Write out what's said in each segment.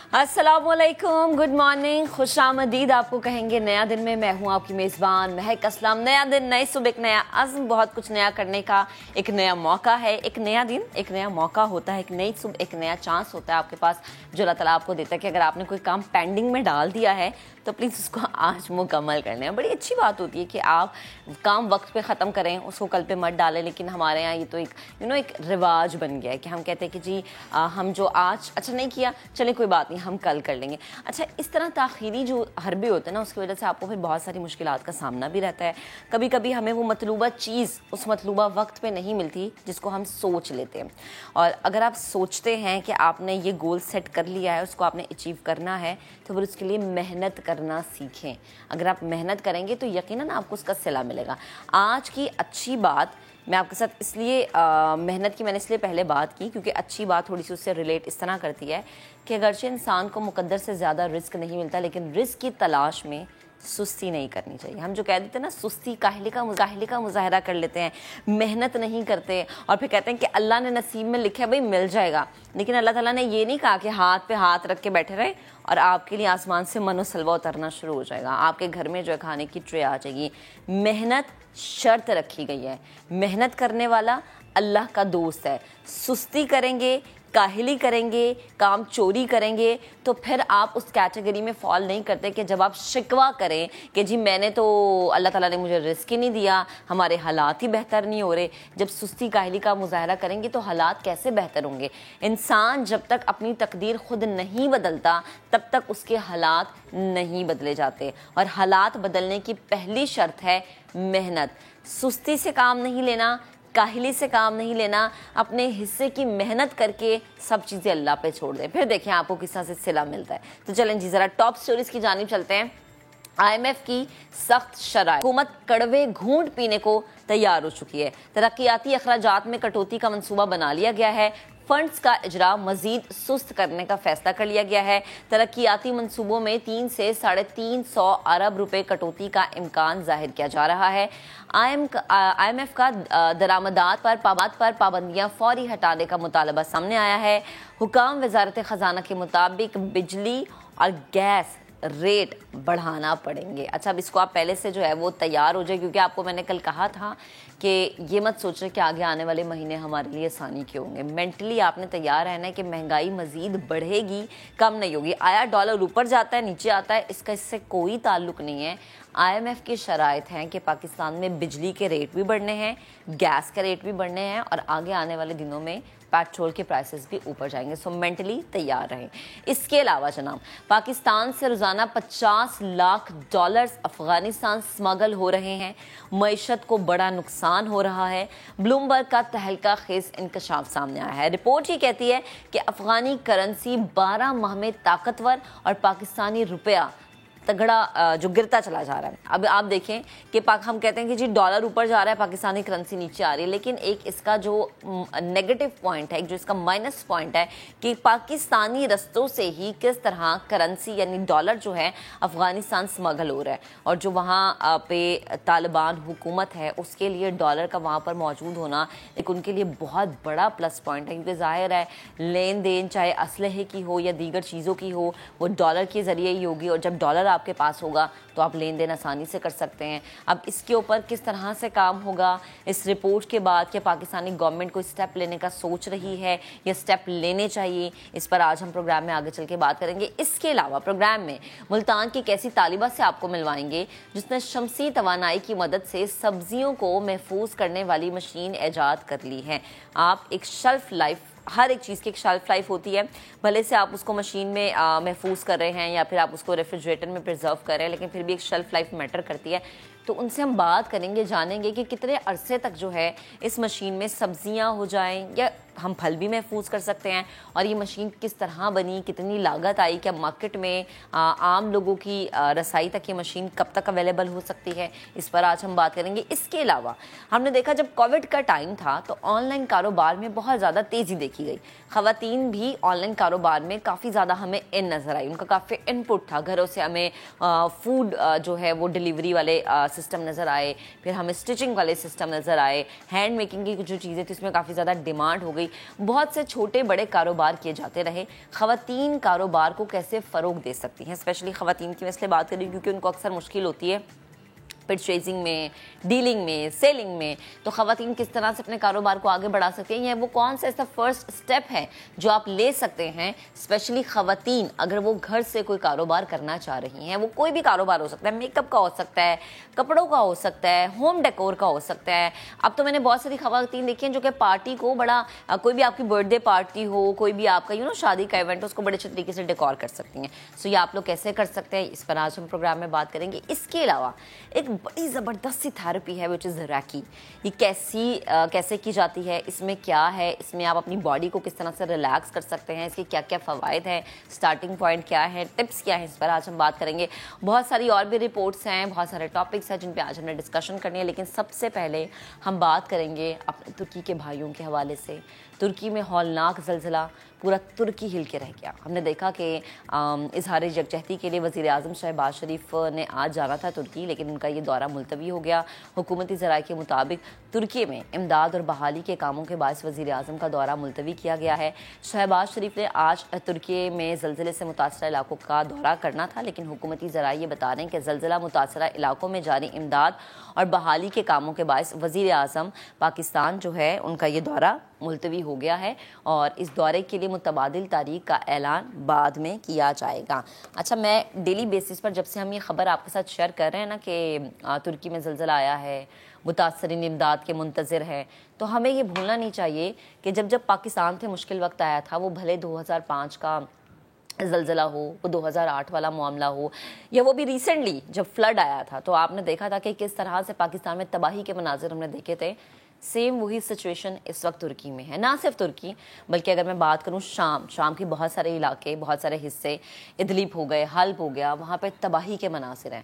अस्सलाम वालेकुम, good morning, खुश आमदीद आपको कहेंगे नया दिन में। मैं हूँ आपकी मेज़बान महक असलम। नया दिन, नई सुबह, एक नया अज़्म, बहुत कुछ नया करने का एक नया मौका है। एक नया दिन एक नया मौका होता है, एक नई सुबह एक नया चांस होता है आपके पास, जो अल्लाह ताला आपको देता है कि अगर आपने कोई काम पेंडिंग में डाल दिया है तो प्लीज़ उसको आज मुकम्मल कर लें। बड़ी अच्छी बात होती है कि आप काम वक्त पे ख़त्म करें, उसको कल पे मत डालें। लेकिन हमारे यहाँ ये तो एक एक रिवाज बन गया है कि हम कहते हैं कि जी हम जो आज अच्छा नहीं किया, चलें कोई बात नहीं, हम कल कर लेंगे। अच्छा, इस तरह ताख़ीरी जो हरबे होते हैं ना, उसकी वजह से आपको फिर बहुत सारी मुश्किलात का सामना भी रहता है। कभी कभी हमें वो मतलूबा चीज़ उस मतलूबा वक्त पे नहीं मिलती जिसको हम सोच लेते हैं। और अगर आप सोचते हैं कि आपने ये गोल सेट कर लिया है, उसको आपने अचीव करना है, तो फिर उसके लिए मेहनत करना सीखें। अगर आप मेहनत करेंगे तो यकीनन आपको उसका सिला मिलेगा। आज की अच्छी बात मैं आपके साथ इसलिए मेहनत की मैंने इसलिए पहले बात की क्योंकि अच्छी बात थोड़ी सी उससे रिलेट इस तरह करती है कि अगरचे इंसान को मुकद्दर से ज़्यादा रिस्क नहीं मिलता, लेकिन रिस्क की तलाश में सुस्ती नहीं करनी चाहिए। हम जो कह देते हैं ना, सुस्ती काहली का मुजाहरा कर लेते हैं, मेहनत नहीं करते और फिर कहते हैं कि अल्लाह ने नसीब में लिखा है भाई मिल जाएगा। लेकिन अल्लाह ताला ने ये नहीं कहा कि हाथ पे हाथ रख के बैठे रहे और आपके लिए आसमान से मनो सलवा उतरना शुरू हो जाएगा, आपके घर में जो है खाने की ट्रे आ जाएगी। मेहनत शर्त रखी गई है। मेहनत करने वाला अल्लाह का दोस्त है। सुस्ती करेंगे, काहिली करेंगे, काम चोरी करेंगे तो फिर आप उस कैटेगरी में फॉल नहीं करते कि जब आप शिकवा करें कि जी मैंने तो अल्लाह ताला ने मुझे रिस्क ही नहीं दिया, हमारे हालात ही बेहतर नहीं हो रहे। जब सुस्ती काहिली का मुजाहरा करेंगे तो हालात कैसे बेहतर होंगे? इंसान जब तक अपनी तकदीर खुद नहीं बदलता तब तक उसके हालात नहीं बदले जाते, और हालात बदलने की पहली शर्त है मेहनत। सुस्ती से काम नहीं लेना, काहिली से काम नहीं लेना, अपने हिस्से की मेहनत करके सब चीज़ें अल्लाह पे छोड़ दें, फिर देखें आपको किस तरह से सिला मिलता है। तो चलें जी ज़रा टॉप स्टोरीज की जानिब चलते हैं। IMF की सख्त शराइत, हुकूमत कड़वे घूंट पीने को तैयार हो चुकी है। तरक्याती अखराजात में कटौती का मंसूबा बना लिया गया है। फंड्स का इजरा मजीद सुस्त करने का फैसला कर लिया गया है। तरक्याती मंसूबों में 3 से 350 अरब रुपए कटौती का इम्कान जाहिर किया जा रहा है। IMF का दरामदात पर पाबंदियां फौरी हटाने का मुतालबा सामने आया है। हुकाम वजारत खजाना के मुताबिक बिजली और गैस रेट बढ़ाना पड़ेंगे। अच्छा, अब इसको आप पहले से जो है वो तैयार हो जाए, क्योंकि आपको मैंने कल कहा था कि ये मत सोचें कि आगे आने वाले महीने हमारे लिए आसानी के होंगे। मेंटली आपने तैयार रहना है कि महंगाई मजीद बढ़ेगी, कम नहीं होगी। आया डॉलर ऊपर जाता है नीचे आता है, इसका इससे कोई ताल्लुक नहीं है। IMF की शराइत हैं कि पाकिस्तान में बिजली के रेट भी बढ़ने हैं, गैस के रेट भी बढ़ने हैं और आगे आने वाले दिनों में पेट्रोल के प्राइसेस भी ऊपर जाएंगे। सो मेंटली तैयार रहें। इसके अलावा जनाब, पाकिस्तान से रोज़ाना 50 लाख डॉलर्स अफगानिस्तान स्मगल हो रहे हैं। मईशत को बड़ा नुकसान हो रहा है। ब्लूमबर्ग का तहलका खेज इंकशाफ सामने आया है। रिपोर्ट ये कहती है कि अफगानी करेंसी 12 माह में ताकतवर और पाकिस्तानी रुपया तगड़ा जो गिरता चला जा रहा है। अब आप देखें कि हम कहते हैं कि जी डॉलर ऊपर जा रहा है, पाकिस्तानी करेंसी नीचे आ रही है, लेकिन एक इसका जो नेगेटिव पॉइंट है, जो इसका माइनस पॉइंट है कि पाकिस्तानी रस्तों से ही किस तरह करेंसी यानी डॉलर जो है अफगानिस्तान स्मगल हो रहा है। और जो वहाँ पे तालिबान हुकूमत है उसके लिए डॉलर का वहाँ पर मौजूद होना एक उनके लिए बहुत बड़ा प्लस पॉइंट है, क्योंकि ज़ाहिर है लेन देन चाहे असलहे की हो या दीगर चीज़ों की हो वो डॉलर के ज़रिए ही होगी, और जब डॉलर आपके पास होगा तो आप लेन देन आसानी से कर सकते हैं। अब इसके ऊपर किस तरह से काम होगा इस रिपोर्ट के बाद, कि पाकिस्तानी गवर्नमेंट को स्टेप लेने का सोच रही है या स्टेप लेने चाहिए, इस पर आज हम प्रोग्राम में आगे चल के बात करेंगे। इसके अलावा प्रोग्राम में मुल्तान की एक ऐसी तालिबा से आपको मिलवाएंगे जिसने शमसी तवानाई की मदद से सब्जियों को महफूज करने वाली मशीन ईजाद कर ली है। आप एक शेल्फ लाइफ, हर एक चीज़ की एक शेल्फ लाइफ होती है, भले से आप उसको मशीन में महफूज कर रहे हैं या फिर आप उसको रेफ्रिजरेटर में प्रिजर्व कर रहे हैं, लेकिन फिर भी एक शेल्फ लाइफ मैटर करती है। तो उनसे हम बात करेंगे, जानेंगे कि कितने अरसे तक जो है इस मशीन में सब्जियां हो जाएं या हम फल भी महफूज कर सकते हैं, और ये मशीन किस तरह बनी, कितनी लागत आई, क्या मार्केट में आम लोगों की रसाई तक ये मशीन कब तक अवेलेबल हो सकती है, इस पर आज हम बात करेंगे। इसके अलावा हमने देखा जब कोविड का टाइम था तो ऑनलाइन कारोबार में बहुत ज़्यादा तेज़ी देखी गई। ख़वातीन भी ऑनलाइन कारोबार में काफ़ी ज़्यादा हमें इन नज़र आई, उनका काफ़ी इनपुट था। घरों से हमें फूड जो है वो डिलीवरी वाले सिस्टम नज़र आए, फिर हमें स्टिचिंग वाले सिस्टम नज़र आए, हैंड मेकिंग की जो चीज़ें थी उसमें काफ़ी ज़्यादा डिमांड हो गई। گئی, بہت سے چھوٹے بڑے کاروبار کیے جاتے رہے. خواتین کاروبار کو کیسے فروغ دے سکتی ہیں, اسپیشلی خواتین کی میں اس لیے بات کر رہی ہوں کیونکہ ان کو اکثر مشکل ہوتی ہے پرچیزنگ میں, ڈیلنگ میں, سیلنگ میں. تو خواتین کس طرح سے اپنے کاروبار کو آگے بڑھا سکتے ہیں, یا وہ کون سا ایسا فرسٹ سٹیپ ہے جو آپ لے سکتے ہیں اسپیشلی خواتین اگر وہ گھر سے کوئی کاروبار کرنا چاہ رہی ہیں. وہ کوئی بھی کاروبار ہو سکتا ہے, میک اپ کا ہو سکتا ہے, کپڑوں کا ہو سکتا ہے, ہوم ڈیکور کا ہو سکتا ہے. اب تو میں نے بہت ساری خواتین دیکھی ہیں جو کہ پارٹی کو بڑا, کوئی بھی آپ کی برتھ ڈے پارٹی ہو, کوئی بھی آپ کا شادی کا ایونٹ ہو, اس کو بڑے اچھے طریقے سے ڈیکور کر سکتی ہیں. سو یہ آپ لوگ کیسے کر سکتے ہیں, اس پر آج ہم پروگرام میں بات کریں گے. اس کے علاوہ ایک بڑی زبردست سی تھیراپی ہے وچ از ریکی. یہ کیسے کی جاتی ہے, اس میں کیا ہے, اس میں آپ اپنی باڈی کو کس طرح سے ریلیکس کر سکتے ہیں, اس کے کیا کیا فوائد ہیں, اسٹارٹنگ پوائنٹ کیا ہے, ٹپس کیا ہیں, اس پر آج ہم بات کریں گے. بہت ساری اور بھی رپورٹس ہیں, بہت سارے ٹاپکس ہیں جن پہ آج ہم نے ڈسکشن کرنی ہے. لیکن سب سے پہلے ہم بات کریں گے اپنے ترکی کے بھائیوں کے حوالے سے. ترکی میں ہولناک زلزلہ, پورا ترکی ہل کے رہ گیا. ہم نے دیکھا کہ اظہار یکجہتی کے لیے وزیر اعظم شہباز شریف نے آج جانا تھا ترکی, لیکن ان کا یہ دورہ ملتوی ہو گیا. حکومتی ذرائع کے مطابق ترکی میں امداد اور بحالی کے کاموں کے باعث وزیر اعظم کا دورہ ملتوی کیا گیا ہے. شہباز شریف نے آج ترکی میں زلزلے سے متاثرہ علاقوں کا دورہ کرنا تھا, لیکن حکومتی ذرائع یہ بتا رہے ہیں کہ زلزلہ متاثرہ علاقوں میں جاری امداد اور بحالی کے کاموں کے باعث وزیر اعظم پاکستان جو ہے ان کا یہ دورہ ملتوی ہو گیا ہے, اور اس دورے کے لیے متبادل تاریخ کا اعلان بعد میں کیا جائے گا. اچھا, میں ڈیلی بیسس پر جب سے ہم یہ خبر آپ کے ساتھ شیئر کر رہے ہیں نا کہ ترکی میں زلزلہ آیا ہے, متاثرین امداد کے منتظر ہے, تو ہمیں یہ بھولنا نہیں چاہیے کہ جب پاکستان سے مشکل وقت آیا تھا, وہ بھلے 2005 کا زلزلہ ہو, وہ 2008 والا معاملہ ہو, یا وہ بھی ریسنٹلی جب فلڈ آیا تھا, تو آپ نے دیکھا تھا کہ کس طرح سے پاکستان میں تباہی کے مناظر ہم نے دیکھے تھے. سیم وہی سچویشن اس وقت ترکی میں ہے. نہ صرف ترکی بلکہ اگر میں بات کروں شام کی بہت سارے علاقے, بہت سارے حصے, ادلب ہو گئے, حلب ہو گیا, وہاں پہ تباہی کے مناظر ہیں.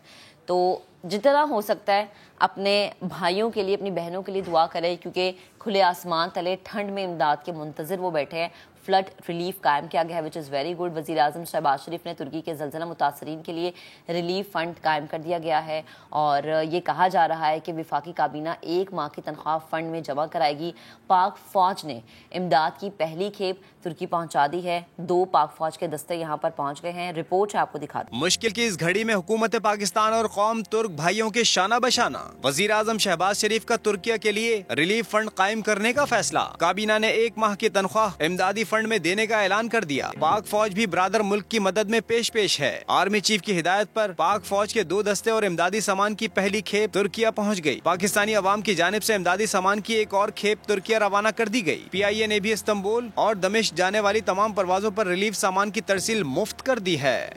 تو جتنا ہو سکتا ہے اپنے بھائیوں کے لیے, اپنی بہنوں کے لیے دعا کریں, کیونکہ کھلے آسمان تلے ٹھنڈ میں امداد کے منتظر وہ بیٹھے ہیں. فلڈ ریلیف قائم کیا گیا ہے وچ از ویری گڈ. وزیر اعظم شہباز شریف نے ترکی کے زلزلہ متاثرین کے لیے ریلیف فنڈ قائم کر دیا گیا ہے, اور یہ کہا جا رہا ہے کہ وفاقی کابینہ 1 ماہ کی تنخواہ فنڈ میں جمع کرائے گی. پاک فوج نے امداد کی پہلی کھیپ ترکی پہنچا دی ہے. 2 پاک فوج کے دستے یہاں پر پہنچ گئے ہیں. رپورٹ آپ کو دکھاتے ہیں. مشکل کی اس گھڑی میں حکومت پاکستان اور قوم ترک بھائیوں کے شانہ بشانہ. وزیر اعظم شہباز شریف کا ترکیہ کے لیے ریلیف فنڈ قائم کرنے کا فیصلہ. کابینہ نے 1 ماہ کی تنخواہ امدادی فنڈ میں دینے کا اعلان کر دیا. پاک فوج بھی برادر ملک کی مدد میں پیش ہے. آرمی چیف کی ہدایت پر پاک فوج کے 2 دستے اور امدادی سامان کی پہلی کھیپ ترکیہ پہنچ گئی. پاکستانی عوام کی جانب سے امدادی سامان کی ایک اور کھیپ ترکیہ روانہ کر دی گئی. PIA نے بھی استنبول اور دمشق جانے والی تمام پروازوں پر ریلیف سامان کی ترسیل مفت کر دی ہے.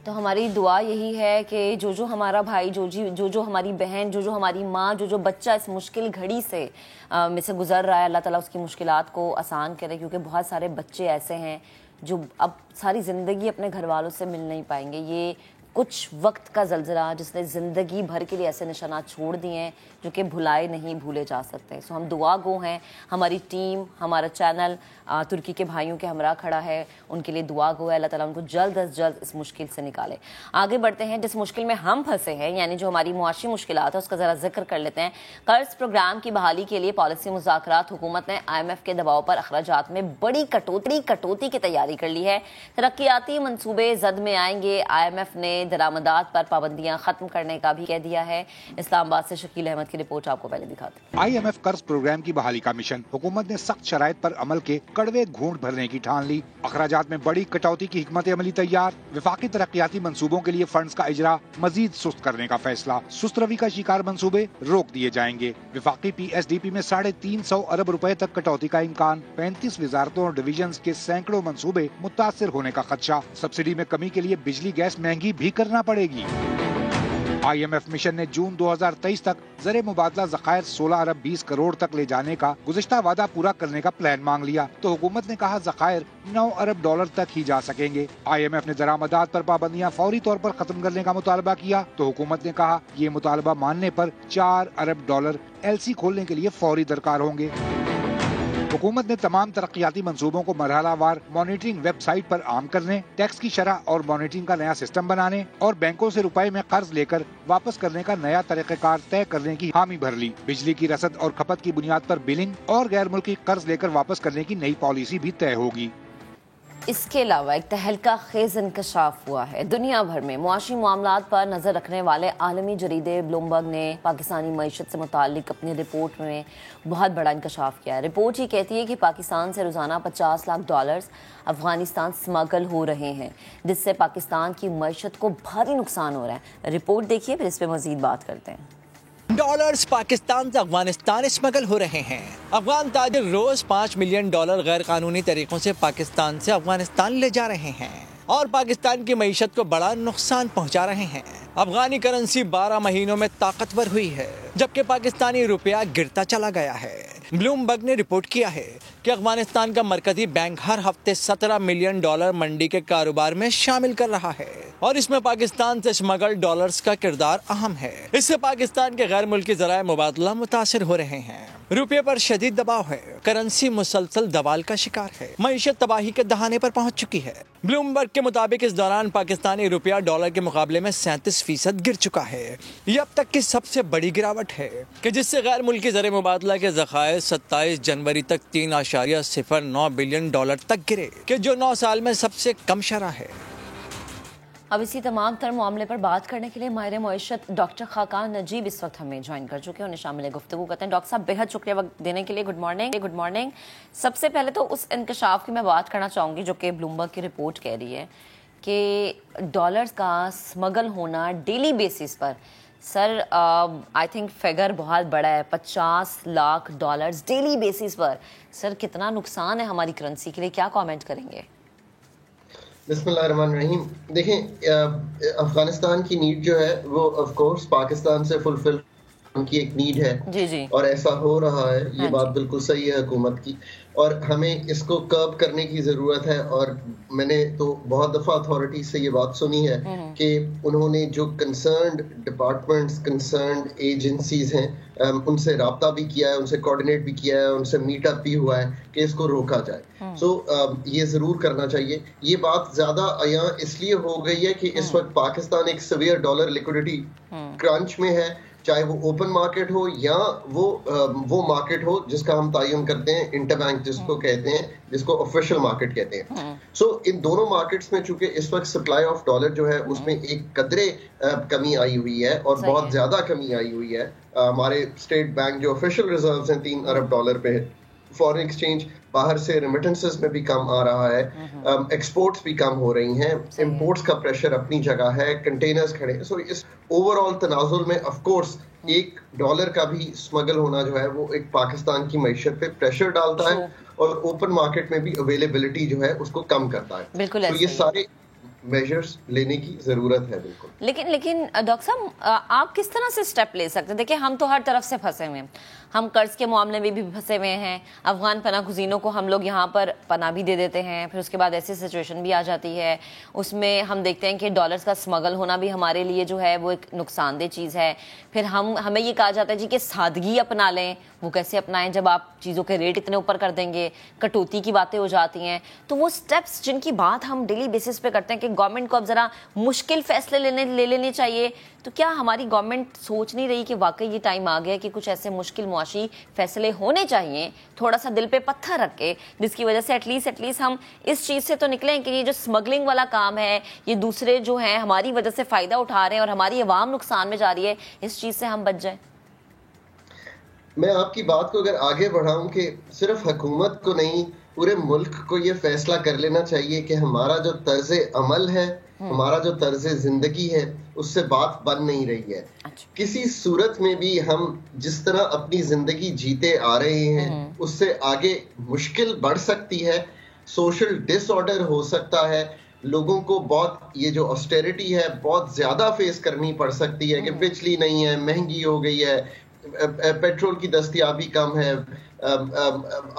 تو ہماری دعا یہی ہے کہ جو ہمارا بھائی, جو ہماری بہن, جو ہماری ماں, جو بچہ اس مشکل گھڑی سے میں سے گزر رہا ہے, اللہ تعالیٰ اس کی مشکلات کو آسان کرے. کیونکہ بہت سارے بچے ایسے ہیں جو اب ساری زندگی اپنے گھر والوں سے مل نہیں پائیں گے. یہ کچھ وقت کا زلزلہ جس نے زندگی بھر کے لیے ایسے نشانات چھوڑ دیے ہیں جو کہ بھولے جا سکتے ہیں. سو ہم دعا گو ہیں, ہماری ٹیم, ہمارا چینل ترکی کے بھائیوں کے ہمراہ کھڑا ہے, ان کے لیے دعا گو ہے. اللہ تعالیٰ ان کو جلد از جلد اس مشکل سے نکالے. آگے بڑھتے ہیں. جس مشکل میں ہم پھنسے ہیں, یعنی جو ہماری معاشی مشکلات ہے, اس کا ذرا ذکر کر لیتے ہیں. قرض پروگرام کی بحالی کے لیے پالیسی مذاکرات. حکومت نے IMF کے دباؤ پر اخراجات میں بڑی کٹوتی کی تیاری کر لی ہے. ترقیاتی منصوبے زد میں آئیں گے. IMF نے درآمدات پر پابندیاں ختم کرنے کا بھی کہہ دیا ہے. اسلام آباد سے شکیل احمد کی رپورٹ آپ کو پہلے دکھاتے ہیں. IMF قرض پروگرام کی بحالی کا مشن. حکومت نے سخت شرائط پر عمل کے کڑوے گھونٹ بھرنے کی ٹھان لی. اخراجات میں بڑی کٹوتی کی حکمت عملی تیار. وفاقی ترقیاتی منصوبوں کے لیے فنڈز کا اجرا مزید سست کرنے کا فیصلہ. سست روی کا شکار منصوبے روک دیے جائیں گے. وفاقی PSDP میں 350 ارب روپے تک کٹوتی کا امکان. 35 وزارتوں اور ڈویژنز کے سینکڑوں منصوبے متاثر ہونے کا خدشہ. سبسڈی میں کمی کے لیے بجلی گیس مہنگی بھی کرنا پڑے گی. IMF مشن نے جون 2023 تک زر مبادلہ ذخائر 16 ارب 20 کروڑ تک لے جانے کا گزشتہ وعدہ پورا کرنے کا پلان مانگ لیا. تو حکومت نے کہا ذخائر 9 ارب ڈالر تک ہی جا سکیں گے. IMF نے درآمدات پر پابندیاں فوری طور پر ختم کرنے کا مطالبہ کیا. تو حکومت نے کہا یہ مطالبہ ماننے پر 4 ارب ڈالر LC کھولنے کے لیے فوری درکار ہوں گے. हुकूमत ने तमाम तरक्याती मंसूबों को मरहलावार मॉनिटरिंग वेबसाइट पर आम करने, टैक्स की शरह और मॉनिटरिंग का नया सिस्टम बनाने और बैंकों से रुपए में कर्ज लेकर वापस करने का नया तरीक़ाकार तय करने की हामी भर ली। बिजली की रसद और खपत की बुनियाद पर बिलिंग और गैर मुल्की कर्ज लेकर वापस करने की नई पॉलिसी भी तय होगी। इसके अलावा एक तहलका खेज इंकशाफ हुआ है। दुनिया भर में मुआशी मामलात पर नज़र रखने वाले आलमी जरीदे ब्लूमबर्ग ने पाकिस्तानी मईशत से मुतालिक अपनी रिपोर्ट में बहुत बड़ा इंकशाफ किया है। रिपोर्ट ये कहती है कि पाकिस्तान से रोज़ाना $50 लाख अफगानिस्तान स्मगल हो रहे हैं, जिससे पाकिस्तान की मईशत को भारी नुकसान हो रहा है। रिपोर्ट देखिए, फिर इस पर मज़ीद बात करते हैं। डॉलर्स पाकिस्तान से अफगानिस्तान स्मगल हो रहे हैं। अफगान ताजिर रोज $5 मिलियन गैर कानूनी तरीकों से पाकिस्तान से अफगानिस्तान ले जा रहे हैं और पाकिस्तान की मईशत को बड़ा नुकसान पहुंचा रहे हैं। अफगानी करेंसी 12 महीनों में ताकतवर हुई है, जबकि पाकिस्तानी रुपया गिरता चला गया है। ब्लूमबर्ग ने रिपोर्ट किया है कि अफगानिस्तान का मरकजी बैंक हर हफ्ते $17 मिलियन मंडी के कारोबार में शामिल कर रहा है और इसमें पाकिस्तान से स्मगल डॉलर्स का किरदार अहम है। इससे पाकिस्तान के गैर मुल्की ज़राए मुबादला मुतासिर हो रहे हैं। रुपये पर शदीद दबाव है, करेंसी मुसलसल दबाल का शिकार है, मईशत तबाही के दहाने पर पहुंच चुकी है। ब्लूमबर्ग के मुताबिक इस दौरान पाकिस्तानी रुपया डॉलर के मुकाबले में 37% गिर चुका है। ये अब तक की सबसे बड़ी गिरावट है कि जिससे गैर मुल्की ज़र मुबादला के ज़खायर 27 जनवरी तक $3.09 बिलियन तक गिरे, कि जो 9 साल में सबसे कम शरह है। अब इसी तमाम तर मामले पर बात करने के लिए माहिर मईशत डॉक्टर खाकान नजीब इस वक्त हमें ज्वाइन कर चुके हैं। उन्हें शामिल गुफ्तगू करते हैं। डॉक्टर साहब, बेहद शुक्रिया वक्त देने के लिए। Good morning. सबसे पहले तो उस इंकशाफ की मैं बात करना चाहूँगी जो कि ब्लूमबर्ग की रिपोर्ट कह रही है कि डॉलर्स का स्मगल होना डेली बेसिस पर, सर आई थिंक फिगर बहुत बड़ा है, $50 लाख डेली बेसिस पर। सर कितना नुकसान है हमारी करेंसी के लिए, क्या कमेंट करेंगे? बिस्मिल्लाहिर्रहमानिर्रहीम। देखें, अफगानिस्तान की नीड जो है वो ऑफ कोर्स पाकिस्तान से फुलफिल की एक नीड है जी। और ऐसा हो रहा है, ये बात बिल्कुल सही है हुकूमत की, और हमें इसको कर्ब करने की ज़रूरत है। और मैंने तो बहुत दफ़ा अथॉरिटी से ये बात सुनी है कि उन्होंने जो कंसर्न्ड डिपार्टमेंट्स, कंसर्न्ड एजेंसीज हैं, उनसे राब्ता भी किया है, उनसे कोऑर्डिनेट भी किया है, उनसे मीटअप भी हुआ है कि इसको रोका जाए। ये ज़रूर करना चाहिए। ये बात ज़्यादा यहाँ इसलिए हो गई है कि इस वक्त पाकिस्तान एक सीवियर डॉलर लिक्विडिटी क्रंच में है, चाहे वो ओपन मार्केट हो या वो मार्केट हो जिसका हम तायुन करते हैं इंटरबैंक जिसको कहते हैं, जिसको ऑफिशियल मार्केट कहते हैं। सो इन दोनों मार्केट्स में चूंकि इस वक्त सप्लाई ऑफ डॉलर जो है उसमें एक कदरे कमी आई हुई है और बहुत ज्यादा कमी आई हुई है। हमारे स्टेट बैंक जो ऑफिशियल रिजर्व्स हैं $3 अरब पे, फॉरेन एक्सचेंज बाहर से रेमिटेंसेस में भी कम आ रहा है, एक्सपोर्ट्स भी कम हो रही हैं, इंपोर्ट्स का प्रेशर अपनी जगह है, कंटेनर्स खड़े हैं। सो इस ओवरऑल तनाजुल में ऑफ कोर्स $1 का भी स्मगल होना जो है वो एक पाकिस्तान की मईशत पे प्रेशर डालता है और ओपन मार्केट में भी अवेलेबिलिटी जो है उसको कम करता है। बिल्कुल, तो ये सारे मेजर्स लेने की जरूरत है। बिल्कुल। लेकिन डॉक्टर साहब, आप किस तरह से स्टेप ले सकते हैं? देखिए, हम तो हर तरफ से फंसे हुए हैं, हम कर्ज के मामले में भी फंसे हुए हैं, अफगान पनाह गुज़ीनों को हम लोग यहाँ पर पनाह भी दे देते हैं, फिर उसके बाद ऐसी सिचुएशन भी आ जाती है, उसमें हम देखते हैं कि डॉलर्स का स्मगल होना भी हमारे लिए जो है वो एक नुकसानदेह चीज़ है। फिर हमें ये कहा जाता है जी कि सादगी अपना लें। वो कैसे अपनाएं जब आप चीज़ों के रेट इतने ऊपर कर देंगे, कटौती की बातें हो जाती हैं। तो वो स्टेप्स जिनकी बात हम डेली बेसिस पे करते हैं कि गवर्नमेंट को अब ज़रा मुश्किल फैसले ले लेने चाहिए, तो क्या हमारी गवर्नमेंट सोच नहीं रही कि वाकई ये टाइम आ गया कि कुछ ऐसे मुश्किल मुआशी फैसले होने चाहिए, थोड़ा सा दिल पे पत्थर रख के, जिसकी वजह से एटलीस्ट हम इस चीज़ से तो निकलें कि ये जो स्मगलिंग वाला काम है, ये दूसरे जो हैं हमारी वजह से फ़ायदा उठा रहे हैं और हमारी आवाम नुकसान में जा रही है, इस चीज़ से हम बच जाएं? मैं आपकी बात को अगर आगे बढ़ाऊं कि सिर्फ हुकूमत को नहीं, पूरे मुल्क को ये फैसला कर लेना चाहिए कि हमारा जो तर्ज अमल है, हमारा जो तर्ज जिंदगी है, उससे बात बन नहीं रही है। किसी सूरत में भी हम जिस तरह अपनी जिंदगी जीते आ रहे हैं उससे आगे मुश्किल बढ़ सकती है, सोशल डिसऑर्डर हो सकता है, लोगों को बहुत ये जो ऑस्टेरिटी है बहुत ज्यादा फेस करनी पड़ सकती है कि बिजली नहीं है, महंगी हो गई है, पेट्रोल की दस्तयाबी कम है,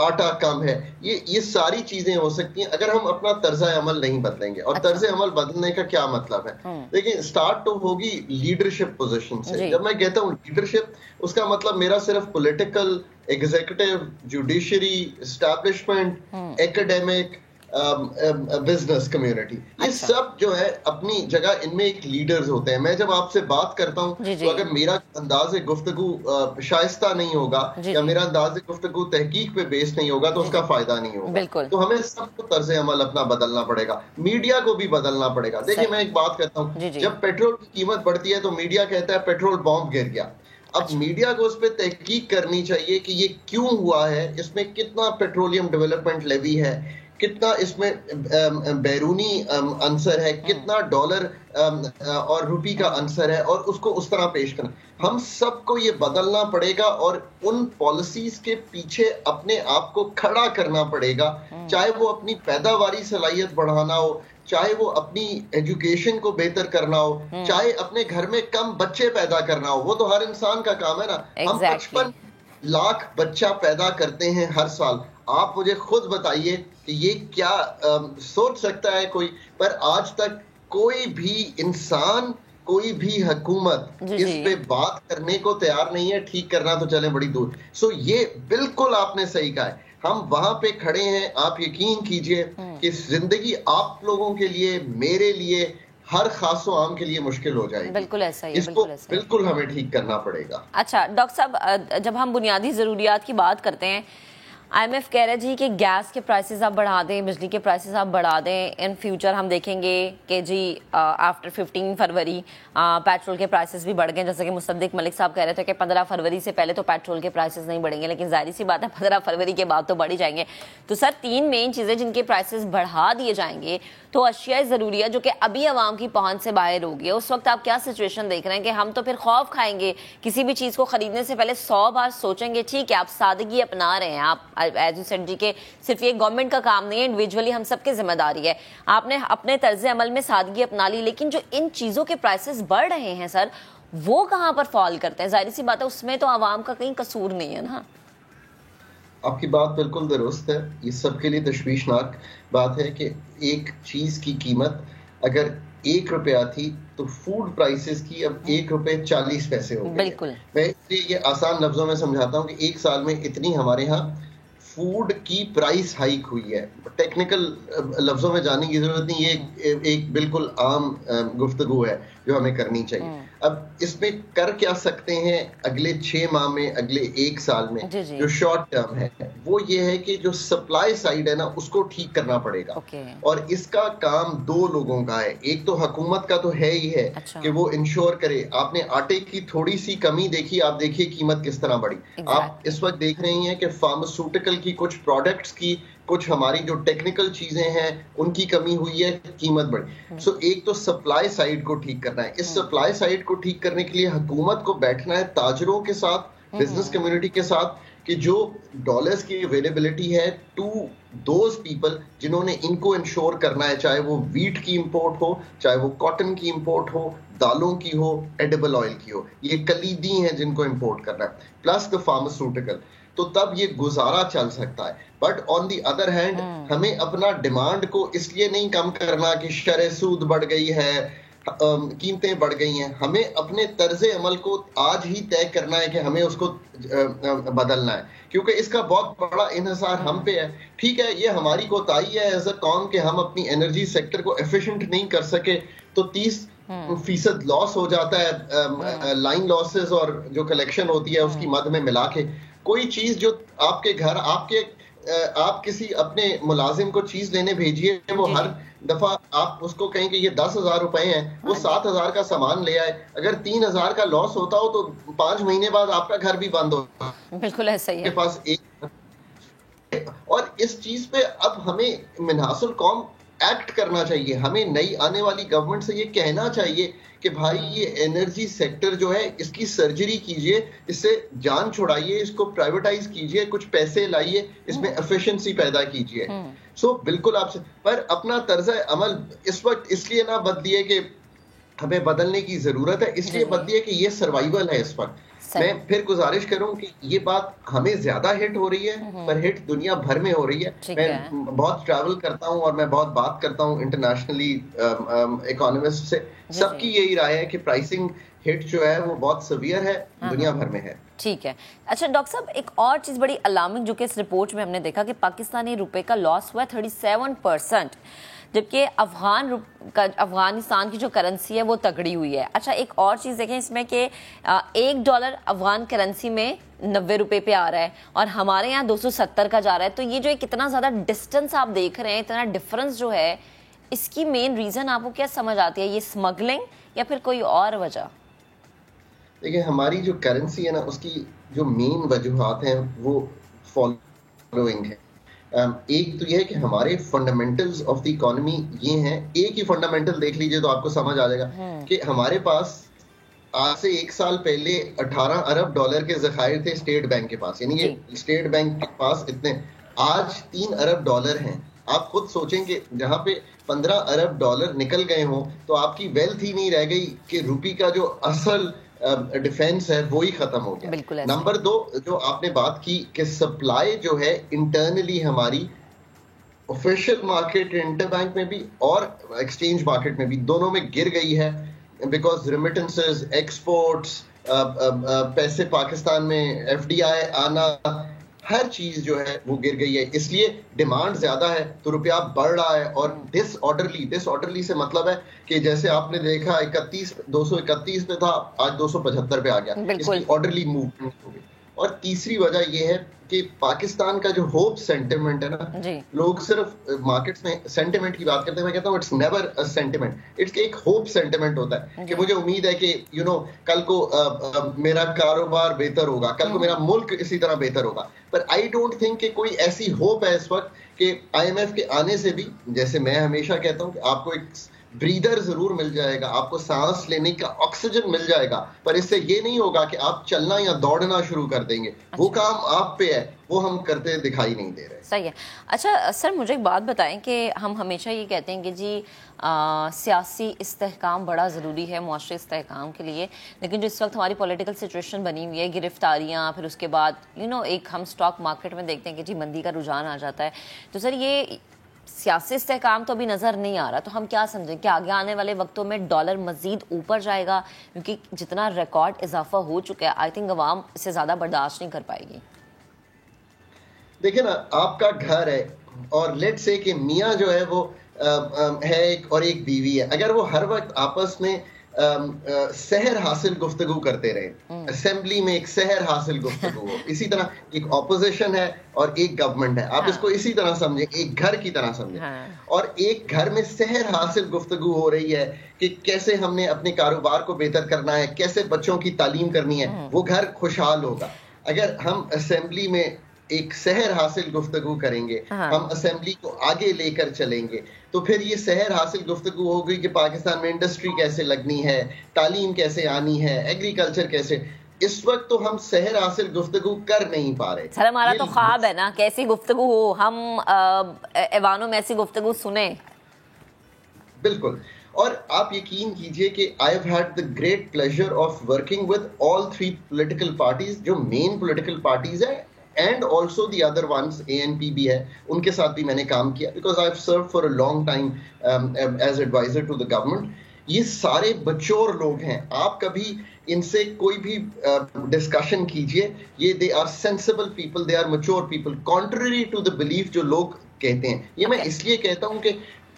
आटा कम है, ये सारी चीजें हो सकती हैं अगर हम अपना तर्ज अमल नहीं बदलेंगे। और तर्ज अमल बदलने का क्या मतलब है? देखिए, स्टार्ट तो होगी लीडरशिप पोजीशन से। जब मैं कहता हूँ लीडरशिप, उसका मतलब मेरा सिर्फ political, executive, judiciary, establishment, academic, business community, ये सब जो है अपनी जगह, इनमें एक लीडर्स होते हैं। मैं जब आपसे बात करता हूँ तो अगर मेरा अंदाज़े गुफ्तगू शाइस्ता नहीं होगा या मेरा अंदाज़े गुफ्तगू तहकीक पे बेस नहीं होगा तो उसका फायदा नहीं होगा। तो हमें सबको तर्ज अमल अपना बदलना पड़ेगा, मीडिया को भी बदलना पड़ेगा। देखिए, मैं एक बात कहता हूँ, जब पेट्रोल की कीमत बढ़ती है तो मीडिया कहता है पेट्रोल बॉम्ब गिर गया। अब मीडिया को उस पर तहकीक करनी चाहिए कि ये क्यों हुआ है, इसमें कितना पेट्रोलियम डेवलपमेंट लेवी है, कितना इसमें बैरूनी अंसर है, कितना डॉलर और रुपी का अंसर है, और उसको उस तरह पेश करना। हम सबको ये बदलना पड़ेगा और उन पॉलिसीज के पीछे अपने आप को खड़ा करना पड़ेगा, चाहे वो अपनी पैदावारी सलाहियत बढ़ाना हो, चाहे वो अपनी एजुकेशन को बेहतर करना हो, चाहे अपने घर में कम बच्चे पैदा करना हो। वो तो हर इंसान का काम है ना। हम 55 लाख बच्चा पैदा करते हैं हर साल। आप मुझे खुद बताइए कि ये क्या सोच सकता है कोई? पर आज तक कोई भी इंसान, कोई भी हुकूमत इस पे बात करने को तैयार नहीं है। ठीक करना तो चले बड़ी दूर। सो ये बिल्कुल आपने सही कहा है, हम वहां पे खड़े हैं। आप यकीन कीजिए कि जिंदगी आप लोगों के लिए, मेरे लिए, हर खासो आम के लिए मुश्किल हो जाएगी। बिल्कुल ऐसा ही है, इसको बिल्कुल हमें ठीक करना पड़ेगा। अच्छा डॉक्टर साहब, जब हम बुनियादी ज़रूरियात की बात करते हैं, IMF कह रहा है जी कि गैस के प्राइसेस आप बढ़ा दें, बिजली के प्राइसेस आप बढ़ा दें। इन फ्यूचर हम देखेंगे कि जी आफ्टर 15 फरवरी पेट्रोल के प्राइसेस भी बढ़ गए। जैसे कि मुसद्दिक मलिक साहब कह रहे थे कि 15 फरवरी से पहले तो पेट्रोल के प्राइसेस नहीं बढ़ेंगे, लेकिन जाहिर सी बात है 15 फरवरी के बाद तो बढ़ ही जाएंगे। तो सर, 3 मेन चीज़ें जिनके प्राइसेस बढ़ा दिए जाएंगे, तो अशिया ज़रूरिया जो कि अभी आवाम की पहुंच से बाहर होगी, उस वक्त आप क्या सिचुएशन देख रहे हैं कि हम तो फिर खौफ खाएंगे, किसी भी चीज़ को खरीदने से पहले 100 बार सोचेंगे। ठीक है, आप सादगी अपना रहे हैं, आप एज यू सेड जी के सिर्फ ये गवर्नमेंट का काम नहीं है, इंडिविजुअली हम सबकी जिम्मेदारी है। आपने अपने तर्ज अमल में सादगी अपना ली, लेकिन जो इन चीज़ों के प्राइसेस बढ़ रहे हैं सर, वो कहाँ पर फॉल करते हैं? जाहिर सी बात है उसमें तो आवाम का कहीं कसूर नहीं है ना। आपकी बात बिल्कुल दुरुस्त है। ये सबके लिए तशवीशनाक बात है कि एक चीज की कीमत अगर 1 रुपया थी तो फूड प्राइसेस की अब 1 रुपये 40 पैसे हो गए। बिल्कुल। मैं इसलिए ये आसान लफ्जों में समझाता हूँ कि 1 साल में इतनी हमारे यहाँ फूड की प्राइस हाइक हुई है। टेक्निकल लफ्जों में जाने की जरूरत नहीं, ये एक बिल्कुल आम गुफ्तगू है जो हमें करनी चाहिए। अब इसमें कर क्या सकते हैं अगले 6 माह में, अगले 1 साल में? जो शॉर्ट टर्म है वो ये है कि जो सप्लाई साइड है ना, उसको ठीक करना पड़ेगा। और इसका काम 2 लोगों का है। एक तो हुकूमत का तो है ही है कि वो इंश्योर करे। आपने आटे की थोड़ी सी कमी देखी, आप देखिए कीमत किस तरह बढ़ी। आप इस वक्त देख रही हैं कि फार्मास्यूटिकल की कुछ प्रोडक्ट्स की, कुछ हमारी जो टेक्निकल चीजें हैं उनकी कमी हुई है, कीमत बढ़ी। सो एक तो सप्लाई साइड को ठीक करना है। इस सप्लाई साइड को ठीक करने के लिए हुकूमत को बैठना है ताजरों के साथ, बिजनेस कम्युनिटी के साथ, कि जो डॉलर्स की अवेलेबिलिटी है टू दोज पीपल जिन्होंने इनको इंश्योर करना है, चाहे वो वीट की इंपोर्ट हो, चाहे वो कॉटन की इंपोर्ट हो, दालों की हो, एडिबल ऑयल की हो, ये कलीदी हैं जिनको इंपोर्ट करना है, प्लस द फार्मास्यूटिकल। तो तब ये गुजारा चल सकता है। But on the other hand हमें अपना डिमांड को इसलिए नहीं कम करना कि शरह सूद बढ़ गई है, कीमतें बढ़ गई हैं। हमें अपने तर्जे अमल को आज ही तय करना है कि हमें उसको बदलना है, क्योंकि इसका बहुत बड़ा इन्हिसार हम पे है। ठीक है, ये हमारी कोताही है एज अ कौम कि हम अपनी एनर्जी सेक्टर को एफिशिएंट नहीं कर सके, तो 30% लॉस हो जाता है, लाइन लॉसेस और जो कलेक्शन होती है उसकी मद में मिला के। कोई चीज जो आपके घर, आप किसी अपने मुलाजिम को चीज लेने भेजिए, वो हर दफा आप उसको कहें कि ये 10,000 रुपए हैं, वो 7,000 का सामान ले आए। अगर 3,000 का लॉस होता हो तो 5 महीने बाद आपका घर भी बंद होगा। बिल्कुल ऐसा ही है। के पास एक, और इस चीज पे अब हमें मिनहासुल कौम एक्ट करना चाहिए। हमें नई आने वाली गवर्नमेंट से ये कहना चाहिए कि भाई ये एनर्जी सेक्टर जो है इसकी सर्जरी कीजिए, इससे जान छुड़ाइए, इसको प्राइवेटाइज कीजिए, कुछ पैसे लाइए, इसमें एफिशिएंसी पैदा कीजिए। सो बिल्कुल आपसे, पर अपना तर्ज अमल इस वक्त इसलिए ना बदलिए कि हमें बदलने की जरूरत है, इसलिए बदलिए कि ये सर्वाइवल है इस वक्त। میں پھر گزارش کروں کہ یہ بات ہمیں زیادہ ہٹ ہو رہی ہے پر ہٹ دنیا بھر میں ہو رہی ہے. میں بہت ٹریول کرتا ہوں اور میں بہت بات کرتا ہوں انٹرنیشنلی اکانومسٹ سے, سب کی یہی رائے ہے کہ پرائسنگ ہٹ جو ہے وہ بہت سیویئر ہے, دنیا بھر میں ہے. ٹھیک ہے. اچھا ڈاکٹر صاحب, ایک اور چیز بڑی الارمنگ جو کہ اس رپورٹ میں ہم نے دیکھا کہ پاکستانی روپے کا لاس ہوا ہے 37%, جبکہ افغانستان کی جو کرنسی ہے وہ تگڑی ہوئی ہے. اچھا ایک اور چیز دیکھیں اس میں کہ $1 افغان کرنسی میں 90 روپے پہ آ رہا ہے اور ہمارے یہاں 270 کا جا رہا ہے. تو یہ جو کتنا زیادہ ڈسٹنس آپ دیکھ رہے ہیں, اتنا ڈفرنس جو ہے, اس کی مین ریزن آپ کو کیا سمجھ آتی ہے؟ یہ اسمگلنگ یا پھر کوئی اور وجہ؟ دیکھیں ہماری جو کرنسی ہے نا, اس کی جو مین وجوہات ہیں وہ فالوئنگ ہے. ایک تو یہ ہے کہ ہمارے فنڈامنٹلز آف دی اکانومی یہ ہیں. ایک ہی فنڈامنٹل دیکھ لیجئے تو آپ کو سمجھ آ جائے گا کہ ہمارے پاس آج سے 1 سال پہلے $18 ارب کے ذخائر تھے اسٹیٹ بینک کے پاس, یعنی یہ اسٹیٹ بینک کے پاس اتنے, آج $3 ارب ہیں. آپ خود سوچیں کہ جہاں پہ $15 ارب نکل گئے ہوں تو آپ کی ویلتھ ہی نہیں رہ گئی کہ روپی کا جو اصل ڈیفینس ہے وہی ختم ہو گیا. نمبر 2 جو آپ نے بات کی کہ سپلائی جو ہے انٹرنلی ہماری آفیشیل مارکیٹ انٹر بینک میں بھی اور ایکسچینج مارکیٹ میں بھی دونوں میں گر گئی ہے, بیکاز ریمیٹنسز, ایکسپورٹس, پیسے پاکستان میں FDI آنا, ہر چیز جو ہے وہ گر گئی ہے. اس لیے ڈیمانڈ زیادہ ہے تو روپیہ بڑھ رہا ہے, اور ڈس آرڈرلی سے مطلب ہے کہ جیسے آپ نے دیکھا 231 پہ تھا, آج 275 پہ آ گیا. اس کی آرڈرلی موومنٹ ہو گئی. اور تیسری وجہ یہ ہے کہ پاکستان کا جو ہوپ سینٹیمنٹ ہے نا, لوگ صرف مارکیٹس میں سینٹیمنٹ کی بات کرتے ہیں, میں کہتا ہوں it's never a sentiment, it's ایک ہوپ سینٹیمنٹ ہوتا ہے کہ مجھے امید ہے کہ کل کو میرا کاروبار بہتر ہوگا, کل کو میرا ملک اسی طرح بہتر ہوگا. پر آئی ڈونٹ تھنک کہ کوئی ایسی ہوپ ہے اس وقت کہ IMF کے آنے سے بھی, جیسے میں ہمیشہ کہتا ہوں کہ آپ کو ایک بریدر ضرور مل جائے گا, آپ کو سانس لینے کا آکسیجن مل جائے گا, پر اس سے یہ نہیں ہوگا کہ آپ چلنا یا دوڑنا شروع کر دیں گے. وہ کام آپ پہ ہے, وہ ہم کرتے دکھائی نہیں دے رہے. صحیح ہے. اچھا سر مجھے ایک بات بتائیں کہ ہم ہمیشہ یہ کہتے ہیں کہ جی سیاسی استحکام بڑا ضروری ہے معاشرے استحکام کے لیے, لیکن جو اس وقت ہماری پولیٹیکل سچویشن بنی ہوئی ہے, گرفتاریاں, پھر اس کے بعد ایک ہم سٹاک مارکیٹ میں دیکھتے ہیں کہ جی مندی کا رجحان آ جاتا ہے. تو سر یہ سیاسی استحکام تو ابھی نظر نہیں آ رہا, تو ہم کیا سمجھیں کہ آگے آنے والے وقتوں میں ڈالر مزید اوپر جائے گا؟ کیونکہ جتنا ریکارڈ اضافہ ہو چکا ہے, آئی تھنک عوام اس سے زیادہ برداشت نہیں کر پائے گی. دیکھیں نا, آپ کا گھر ہے اور لیٹ سے کہ میاں جو ہے وہ ہے ایک اور ایک بیوی ہے, اگر وہ ہر وقت آپس میں سحر حاصل گفتگو کرتے رہے, اسمبلی میں ایک سحر حاصل گفتگو ہو, اسی طرح ایک اپوزیشن ہے اور ایک گورنمنٹ ہے, آپ اس کو اسی طرح سمجھیں, ایک گھر کی طرح سمجھیں, اور ایک گھر میں سحر حاصل گفتگو ہو رہی ہے کہ کیسے ہم نے اپنے کاروبار کو بہتر کرنا ہے, کیسے بچوں کی تعلیم کرنی ہے, وہ گھر خوشحال ہوگا. اگر ہم اسمبلی میں ایک سحر حاصل گفتگو کریں گے, ہم اسمبلی کو آگے لے کر چلیں گے, تو پھر یہ سحر حاصل گفتگو ہوگی کہ پاکستان میں انڈسٹری کیسے لگنی ہے, تعلیم کیسے آنی ہے, ایگریکلچر کیسے. اس وقت تو ہم سحر حاصل گفتگو کر نہیں پا رہے. سر ہمارا تو خواب ہے نا کیسی گفتگو ہو, ہم ایوانوں میں ایسی گفتگو سنیں. بالکل. اور آپ یقین کیجئے کہ I have had the great pleasure of working with all 3 political parties, جو مین political parties ہیں, and also the other ones, ANP بھی ہے, ان کے ساتھ بھی میں نے کام کیا, because I've served for a long time as advisor to the government. یہ سارے مچور لوگ ہیں, آپ کبھی ان سے کوئی بھی ڈسکشن کیجئے, یہ they are sensible people, they are mature people, contrary to the belief جو لوگ کہتے ہیں. یہ میں اس لیے کہتا ہوں کہ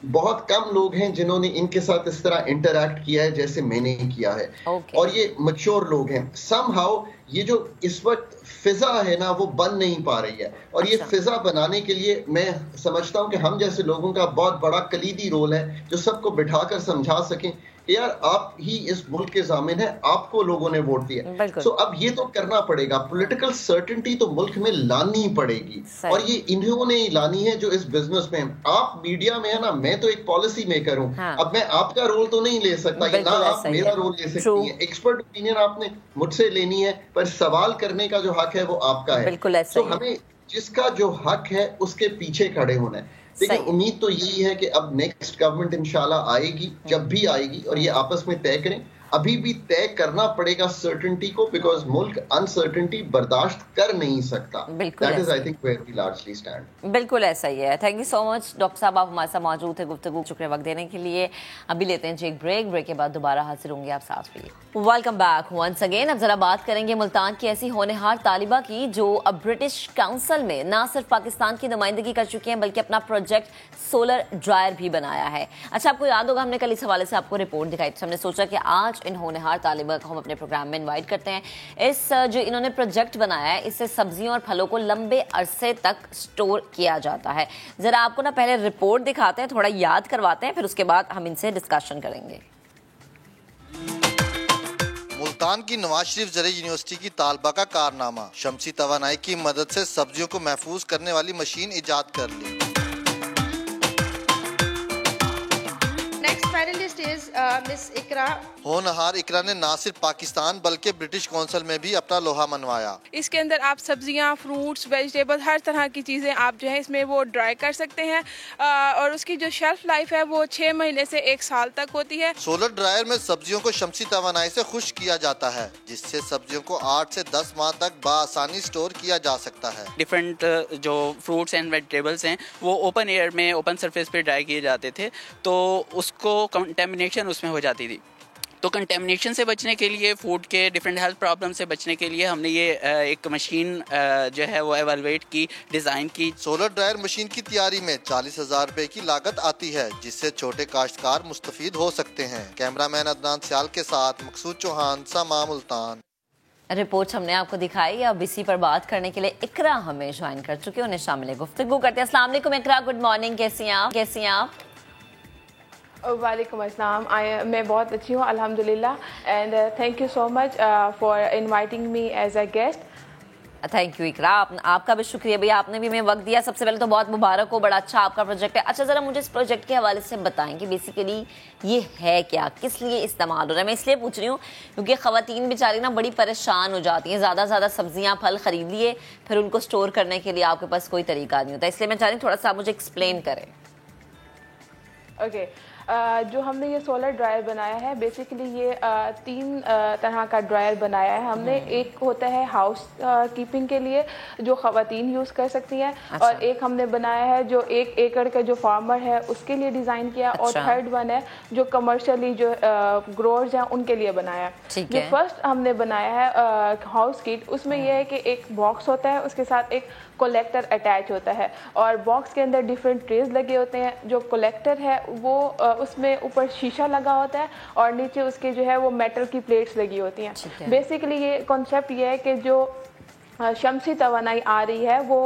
بہت کم لوگ ہیں جنہوں نے ان کے ساتھ اس طرح انٹریکٹ کیا ہے جیسے میں نے کیا ہے, اور یہ مچور لوگ ہیں. سم ہاؤ یہ جو اس وقت فضا ہے نا وہ بن نہیں پا رہی ہے, اور یہ فضا بنانے کے لیے میں سمجھتا ہوں کہ ہم جیسے لوگوں کا بہت بڑا کلیدی رول ہے, جو سب کو بٹھا کر سمجھا سکیں کہ یار آپ ہی اس ملک کے ضامن ہیں, آپ کو لوگوں نے ووٹ دیا. سو اب یہ تو کرنا پڑے گا, پولیٹیکل سرٹنٹی تو ملک میں لانی پڑے گی, اور یہ انہوں نے لانی ہے جو اس بزنس میں. آپ میڈیا میں ہے نا, میں تو ایک پالیسی میکر ہوں, اب میں آپ کا رول تو نہیں لے سکتا, نہ آپ میرا رول لے سکتی ہیں. ایکسپرٹ اوپینین آپ نے مجھ سے لینی ہے, پر سوال کرنے کا جو حق ہے وہ آپ کا ہے. تو ہمیں جس کا جو حق ہے اس کے پیچھے کھڑے ہونا ہے. لیکن امید تو یہی ہے کہ اب نیکسٹ گورنمنٹ انشاءاللہ آئے گی, جب بھی آئے گی, اور یہ آپس میں طے کریں, अभी भी तय करना पड़ेगा सर्टेनिटी को, बिकॉज मुल्क अनसर्टेनिटी बर्दाश्त कर नहीं सकता. That is I think where we largely stand. बिल्कुल ऐसा ही है. Thank you so much doctor साहब, आप हमारे साथ मौजूद थे, गुफ्तगू शुक्रिया वक्त देने के लिए. अभी लेते हैं जी एक ब्रेक के बाद दोबारा हाजिर होंगे, आप साथ रहिए. Welcome back once again. अब जरा बात करेंगे मुल्तान की ऐसी होनहार तालिबा की जो अब ब्रिटिश काउंसिल में ना सिर्फ पाकिस्तान की नुमाइंदगी कर चुकी हैं बल्कि अपना प्रोजेक्ट सोलर ड्रायर भी बनाया है. अच्छा, आपको याद होगा हमने कल इस हवाले से आपको रिपोर्ट दिखाई, तो हमने सोचा कि आज इन होनहार तालिबा को हम अपने प्रोग्राम में इनवाइट करते हैं. इस जो इन्होंने प्रोजेक्ट बनाया है, इससे सब्जियों और फलों को लंबे अरसे तक स्टोर किया जाता है. जरा आपको ना पहले रिपोर्ट दिखाते हैं, थोड़ा याद करवाते हैं, फिर उसके बाद हम इनसे डिस्कशन करेंगे. मुल्तान की नवाज शरीफ ज़रिए यूनिवर्सिटी की तालबा का कारनामा, शमसी तवानाई की मदद से सब्जियों को महफूज करने वाली मशीन इजाद कर ली. पैनलिस्ट इज मिस इकरा. होनहार इकरा ने ना सिर्फ पाकिस्तान बल्कि ब्रिटिश काउंसिल में भी अपना लोहा मनवाया. इसके अंदर आप सब्जियां, फ्रूट्स, वेजिटेबल, हर तरह की चीज़ें आप जो है इसमें वो ड्राई कर सकते हैं और उसकी जो शेल्फ लाइफ है वो 6 महीने से 1 साल तक होती है. सोलर ड्रायर में सब्जियों को शमसी तवानाई से खुश्क किया जाता है, जिससे सब्जियों को 8 से 10 माह तक बआसानी स्टोर किया जा सकता है. डिफरेंट जो फ्रूट्स एंड वेजिटेबल्स हैं वो ओपन एयर में, ओपन सरफेस पे ड्राई किए जाते थे, तो उसको कंटेमिनेशन उसमें हो जाती थी. तो कंटेमिनेशन से बचने के लिए, फूड के डिफरेंट हेल्थ प्रॉब्लम से बचने के लिए हमने ये एक मशीन जो है वो एवेलुएट की, डिज़ाइन की. सोलर ड्रायर मशीन की तैयारी में 40,000 रुपए की लागत आती है, जिससे छोटे काश्तकार मुस्तफीद हो सकते हैं. कैमरामैन अदनान सियाल के साथ मकसूद चौहान, समा, मुल्तान. रिपोर्ट हमने आपको दिखाई. अब इसी पर बात करने के लिए इकरा हमें ज्वाइन कर चुके हैं, उन्हें शामिल गुफ्तगू करते हैं. अस्सलाम वालेकुम इकरा, गुड मॉर्निंग, कैसी हैं आप? वालेकुम अस्सलाम. मैं बहुत अच्छी हूँ अल्हम्दुलिल्लाह, and thank you so much for inviting me as a guest. Thank you Iqra, आपका भी शुक्रिया भैया, आपने भी हमें वक्त दिया. सबसे पहले तो बहुत मुबारक हो, बड़ा अच्छा आपका प्रोजेक्ट है. अच्छा, ज़रा मुझे इस प्रोजेक्ट के हवाले से बताएं कि बेसिकली ये है क्या, किस लिए इस्तेमाल हो रहा है. मैं इसलिए पूछ रही हूँ क्योंकि ख़वातीन बेचारी ना बड़ी परेशान हो जाती हैं. ज़्यादा सब्जियाँ, फल ख़रीद लिए, फिर उनको स्टोर करने के लिए आपके पास कोई तरीका नहीं होता. इसलिए मैं चाह रही हूँ थोड़ा सा आप मुझे एक्सप्लेन करें. ओके, जो हमने ये सोलर ड्रायर बनाया है, बेसिकली ये 3 तरह का ड्रायर बनाया है हमने. एक होता है हाउस कीपिंग के लिए जो ख़वातीन यूज़ कर सकती हैं. अच्छा. और एक हमने बनाया है जो 1 एकड़ का जो फार्मर है उसके लिए डिज़ाइन किया. अच्छा. और थर्ड वन है जो कमर्शियली जो ग्रोअर्स हैं उनके लिए बनाया. जो फर्स्ट हमने बनाया है हाउस किट, उसमें यह है कि एक बॉक्स होता है, उसके साथ एक कलेक्टर अटैच होता है और बॉक्स के अंदर डिफरेंट ट्रेज लगे होते हैं. जो कलेक्टर है वो उसमें ऊपर शीशा लगा होता है और नीचे उसके जो है वो मेटल की प्लेट्स लगी होती हैं. बेसिकली ये कॉन्सेप्ट ये है कि जो शमसी तवानाई आ रही है वो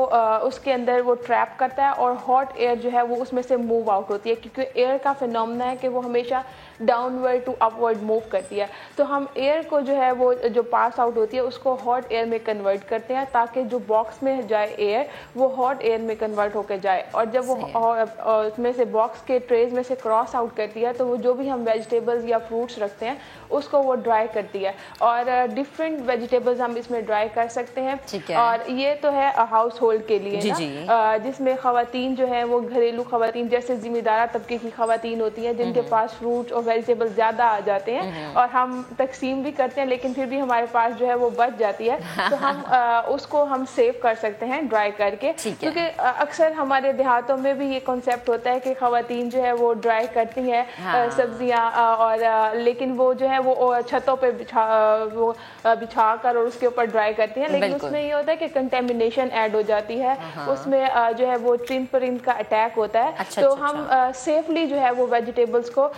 उसके अंदर वो ट्रैप करता है और हॉट एयर जो है वो उसमें से मूव आउट होती है, क्योंकि एयर का फिनोमेना है कि वो हमेशा डाउनवर्ड टू अपवर्ड मूव करती है. तो हम एयर को जो है वो जो पास आउट होती है उसको हॉट एयर में कन्वर्ट करते हैं ताकि जो बॉक्स में जाए एयर वो हॉट एयर में कन्वर्ट होकर जाए. और जब वो उसमें से बॉक्स के ट्रेज में से क्रॉस आउट करती है तो वो जो भी हम वेजिटेबल्स या फ्रूट्स रखते हैं उसको वो ड्राई करती है और डिफरेंट वेजिटेबल्स हम इसमें ड्राई कर सकते हैं. और ये तो है हाउस होल्ड के लिए ना, जिसमें ख़वातीन जो है वो घरेलू ख़वातीन जैसे जिम्मेदारा तबके की ख़वातीन होती हैं जिनके पास फ्रूट और वेजिटेबल ज़्यादा आ जाते हैं और हम तकसीम भी करते हैं लेकिन फिर भी हमारे पास जो है वो बच जाती है. तो हम उसको हम सेव कर सकते हैं ड्राई करके, क्योंकि अक्सर हमारे देहातों में भी ये कॉन्सेप्ट होता है कि ख़वातीन जो है वो ड्राई करती हैं सब्जियाँ और लेकिन वो जो है वो छतों पे बिछा कर और उसके ऊपर ड्राई करती हैं. लेकिन उसमें ये होता है कि कंटेमिनेशन ऐड हो जाती है, उसमें जो है वो ट्रिम परिंद का अटैक होता है. तो हम सेफली जो है वो वेजिटेबल्स को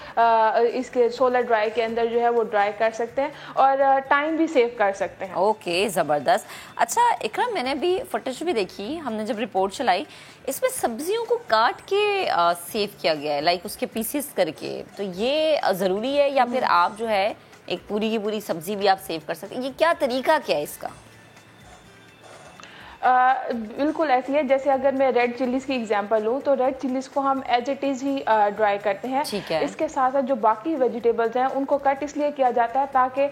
इसके सोलर ड्राई के अंदर जो है वो ड्राई कर सकते हैं और टाइम भी सेव कर सकते हैं. ओके, ज़बरदस्त. अच्छा इकराम, मैंने भी फुटेज भी देखी, हमने जब रिपोर्ट चलाई, इसमें सब्जियों को काट के सेव किया गया है, लाइक उसके पीसेस करके. तो ये ज़रूरी है या फिर आप जो है एक पूरी की पूरी सब्जी भी आप सेव कर सकते हैं? ये क्या तरीका क्या है इसका? بالکل ایسی ہے. جیسے اگر میں ریڈ چلیز کی اگزامپل لوں تو ریڈ چلیز کو ہم as it is he dry کرتے ہیں. اس کے ساتھ ساتھ جو باقی ویجیٹیبلز ہیں ان کو کٹ اس لیے کیا جاتا ہے تاکہ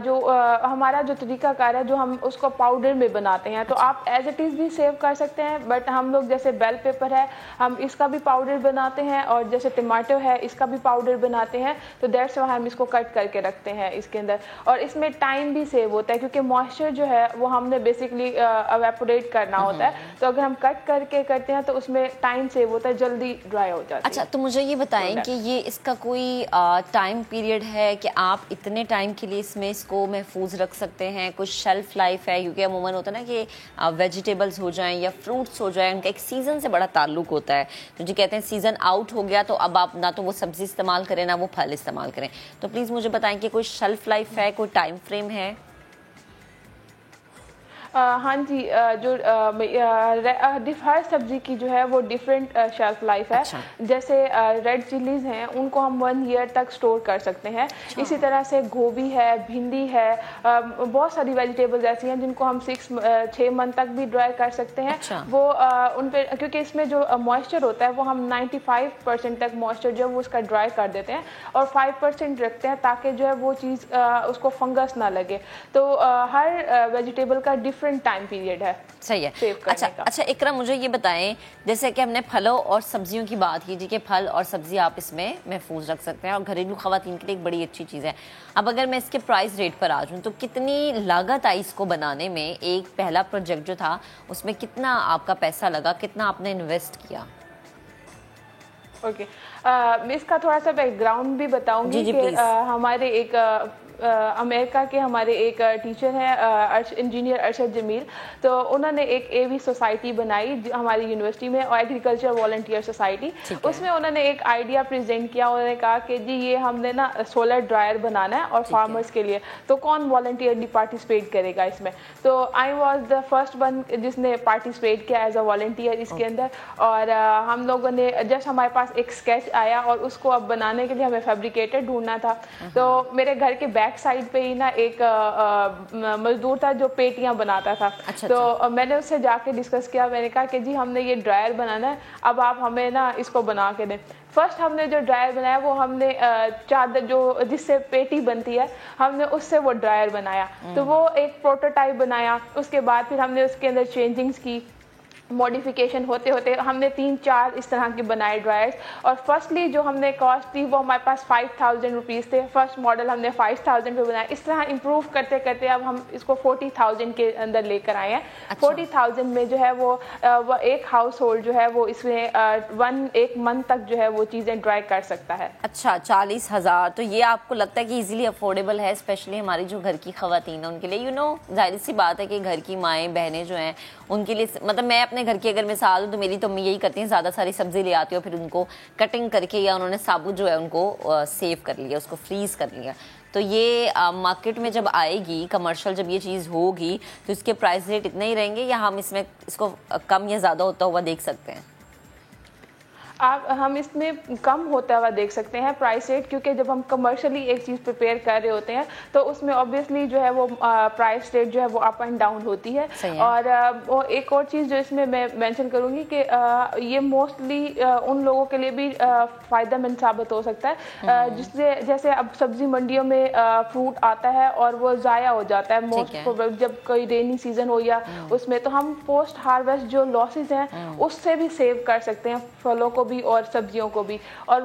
جو ہمارا جو طریقہ کار ہے جو ہم اس کو پاؤڈر میں بناتے ہیں تو آپ ایز اٹ از بھی سیو کر سکتے ہیں. بٹ ہم لوگ جیسے بیل پیپر ہے ہم اس کا بھی پاؤڈر بناتے ہیں اور جیسے ٹماٹو ہے اس کا بھی پاؤڈر بناتے ہیں. تو دیٹس وائی ہم اس کو کٹ کر کے رکھتے ہیں اس کے اندر. اور اس میں ٹائم بھی سیو ہوتا ہے کیونکہ موئسچر جو ہے وہ ہم نے بیسکلی ایویپوریٹ کرنا ہوتا ہے. تو اگر ہم کٹ کر کے کرتے ہیں تو اس میں ٹائم سیو ہوتا ہے, جلدی ڈرائی ہو جاتا ہے. اچھا تو مجھے یہ بتائیں کہ یہ اس کا کوئی ٹائم پیریڈ ہے کہ آپ اتنے ٹائم کے لیے اس میں اس کو محفوظ رکھ سکتے ہیں, کچھ شیلف لائف ہے؟ کیونکہ عموماً ہوتا ہے نا کہ ویجیٹیبلز ہو جائیں یا فروٹس ہو جائیں ان کا ایک سیزن سے بڑا تعلق ہوتا ہے. تو جی کہتے ہیں سیزن آؤٹ ہو گیا تو اب آپ نہ تو وہ سبزی استعمال کریں نہ وہ پھل استعمال کریں. تو پلیز مجھے بتائیں کہ کوئی شیلف لائف ہے, کوئی ٹائم فریم ہے؟ ہاں جی, جو ہر سبزی کی جو ہے وہ ڈفرینٹ شیلف لائف ہے. جیسے ریڈ چلیز ہیں ان کو ہم 1 ایئر تک سٹور کر سکتے ہیں. اسی طرح سے گوبھی ہے, بھنڈی ہے, بہت ساری ویجیٹیبلز ایسی ہیں جن کو ہم 6 منتھ تک بھی ڈرائی کر سکتے ہیں. وہ ان پہ کیونکہ اس میں جو موئسچر ہوتا ہے وہ ہم 95% تک موئسچر جو ہے وہ اس کا ڈرائی کر دیتے ہیں اور 5% رکھتے ہیں تاکہ جو ہے وہ چیز اس کو فنگس نہ لگے. تو ہر ویجیٹیبل کا ڈفرینٹ ٹائم پیریڈ ہے. صحیح ہے. اچھا اکرم مجھے یہ بتائیں جیسے کہ ہم نے پھلوں اور سبزیوں کی بات کی جی کہ پھل اور سبزی آپ اس میں محفوظ رکھ سکتے ہیں اور گھریلو خواتین کے لیے ایک بڑی اچھی چیز ہے. اب اگر میں اس کے پرائز ریٹ پر آ جاؤں تو کتنی لاگت آئی اس کو بنانے میں؟ ایک پہلا پروجیکٹ جو تھا اس میں کتنا آپ کا پیسہ لگا, کتنا آپ نے انویسٹ کیا؟ اوکے, میں اس کا تھوڑا سا بیک گراؤنڈ بھی بتاؤں گی کہ ہمارے ایک امریکہ کے ہمارے ایک ٹیچر ہیں انجینئر ارشد جمیل, تو انہوں نے ایک اے وی سوسائٹی بنائی ہماری یونیورسٹی میں, ایگریکلچر والنٹیئر سوسائٹی. اس میں انہوں نے ایک آئیڈیا پریزنٹ کیا. انہوں نے کہا کہ جی یہ ہم نے نا سولر ڈرائر بنانا ہے اور فارمرز کے لیے, تو کون والنٹیئرلی پارٹیسپیٹ کرے گا اس میں؟ تو I was the first one جس نے پارٹیسپیٹ کیا ایز اے والنٹیئر اس کے اندر. اور ہم لوگوں نے جسٹ ہمارے پاس ایک اسکیچ آیا اور اس کو اب بنانے کے لیے ہمیں فیبریکیٹر ڈھونڈنا تھا. تو میرے گھر کے بیک سائڈ پہ ہی نا ایک مزدور تھا جو پیٹیاں بناتا تھا. تو میں نے اس سے جا کے ڈسکس کیا, میں نے کہا کہ جی ہم نے یہ ڈرائر بنانا ہے, اب آپ ہمیں نا اس کو بنا کے دیں. فرسٹ ہم نے جو ڈرائر بنایا وہ ہم نے چادر جو جس سے پیٹی بنتی ہے ہم نے اس سے وہ ڈرائر بنایا. تو وہ ایک پروٹوٹائپ بنایا. اس کے بعد پھر ہم نے اس کے اندر چینجنگز کی, ماڈیفیکیشن ہوتے ہوتے ہم نے 3-4 اس طرح کے بنائے ڈرائرز. اور فرسٹلی جو ہم نے کاسٹ تھی وہ ہمارے پاس 5000 روپیز تھے. فرسٹ ماڈل ہم نے 5000 پہ بنایا. اس طرح امپروو کرتے کرتے اب ہم اس کو 40,000 کے اندر لے کر آئے ہیں. 40,000 میں جو ہے وہ ایک ہاؤس ہولڈ جو ہے وہ اس میں 1 منتھ تک جو ہے وہ چیزیں ڈرائی کر سکتا ہے. اچھا 40,000 تو یہ آپ کو لگتا ہے کہ ایزیلی افورڈیبل ہے اسپیشلی ہماری جو گھر کی خواتین ہیں ان کے لیے؟ ظاہر سی بات ہے کہ گھر کی مائیں بہنیں جو ہیں ان کے لیے, مطلب میں اپنے گھر کی اگر مثال دوں تو میری تو امی یہی کرتی ہیں, زیادہ ساری سبزی لے آتی ہو پھر ان کو کٹنگ کر کے یا انہوں نے ثابت جو ہے ان کو سیو کر لیا, اس کو فریز کر لیا. تو یہ مارکیٹ میں جب آئے گی کمرشل جب یہ چیز ہوگی تو اس کے پرائز ریٹ اتنے ہی رہیں گے یا ہم اس میں اس کو کم یا زیادہ ہوتا ہوا دیکھ سکتے ہیں؟ ہم اس میں کم ہوتا ہوا دیکھ سکتے ہیں پرائس ریٹ, کیونکہ جب ہم کمرشلی ایک چیز پریپیئر کر رہے ہوتے ہیں تو اس میں اوبیسلی جو ہے وہ پرائس ریٹ جو ہے وہ اپ اینڈ ڈاؤن ہوتی ہے. اور ایک اور چیز جو اس میں مینشن کروں گی کہ یہ موسٹلی ان لوگوں کے لیے بھی فائدہ مند ثابت ہو سکتا ہے جس سے جیسے اب سبزی منڈیوں میں فروٹ آتا ہے اور وہ ضائع ہو جاتا ہے موسٹ جب کوئی رینی سیزن ہو یا اس میں, تو ہم پوسٹ ہارویسٹ جو لاسز ہیں اس سے بھی سیو کر سکتے ہیں پھلوں کو بھی اور سبزیوں کو بھی. اور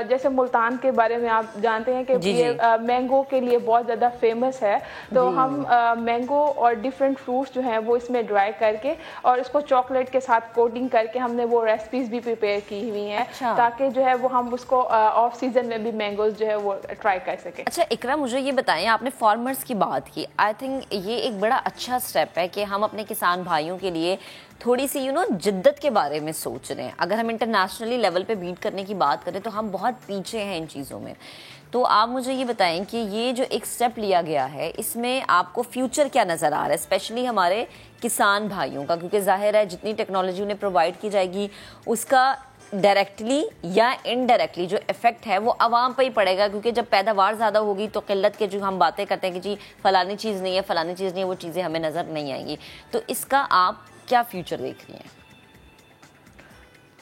جیسے ملتان کے بارے میں آپ جانتے ہیں کہ یہ مینگو کے لیے بہت زیادہ فیمس ہے, تو ہم مینگو اور ڈفرینٹ فروٹس جو ہیں وہ اس میں ڈرائی کر کے اور اس کو چاکلیٹ کے ساتھ کوٹنگ کر کے ہم نے وہ ریسپیز بھی پریپیئر کی ہوئی ہیں تاکہ جو ہے وہ ہم اس کو آف سیزن میں بھی مینگوز جو ہے وہ ٹرائی کر سکیں. اچھا اقرا مجھے یہ بتائیں, آپ نے فارمرز کی بات کی, آئی تھنک یہ ایک بڑا اچھا سٹیپ ہے کہ ہم اپنے کسان بھائیوں کے لیے تھوڑی سی جدت کے بارے میں سوچ رہے ہیں. اگر ہم انٹرنیشنلی لیول پہ بیٹ کرنے کی بات کریں تو ہم بہت پیچھے ہیں ان چیزوں میں. تو آپ مجھے یہ بتائیں کہ یہ جو ایک سٹیپ لیا گیا ہے اس میں آپ کو فیوچر کیا نظر آ رہا ہے اسپیشلی ہمارے کسان بھائیوں کا, کیونکہ ظاہر ہے جتنی ٹیکنالوجی انہیں پرووائڈ کی جائے گی اس کا ڈائریکٹلی یا انڈائریکٹلی جو افیکٹ ہے وہ عوام پہ ہی پڑے گا, کیونکہ جب پیداوار زیادہ ہوگی تو قلت کے جو ہم باتیں کرتے ہیں کہ جی فلانی چیز نہیں ہے فلانی چیز نہیں ہے, وہ چیزیں ہمیں نظر نہیں آئیں گی. تو اس کا آپ क्या फ्यूचर देख रही हैं?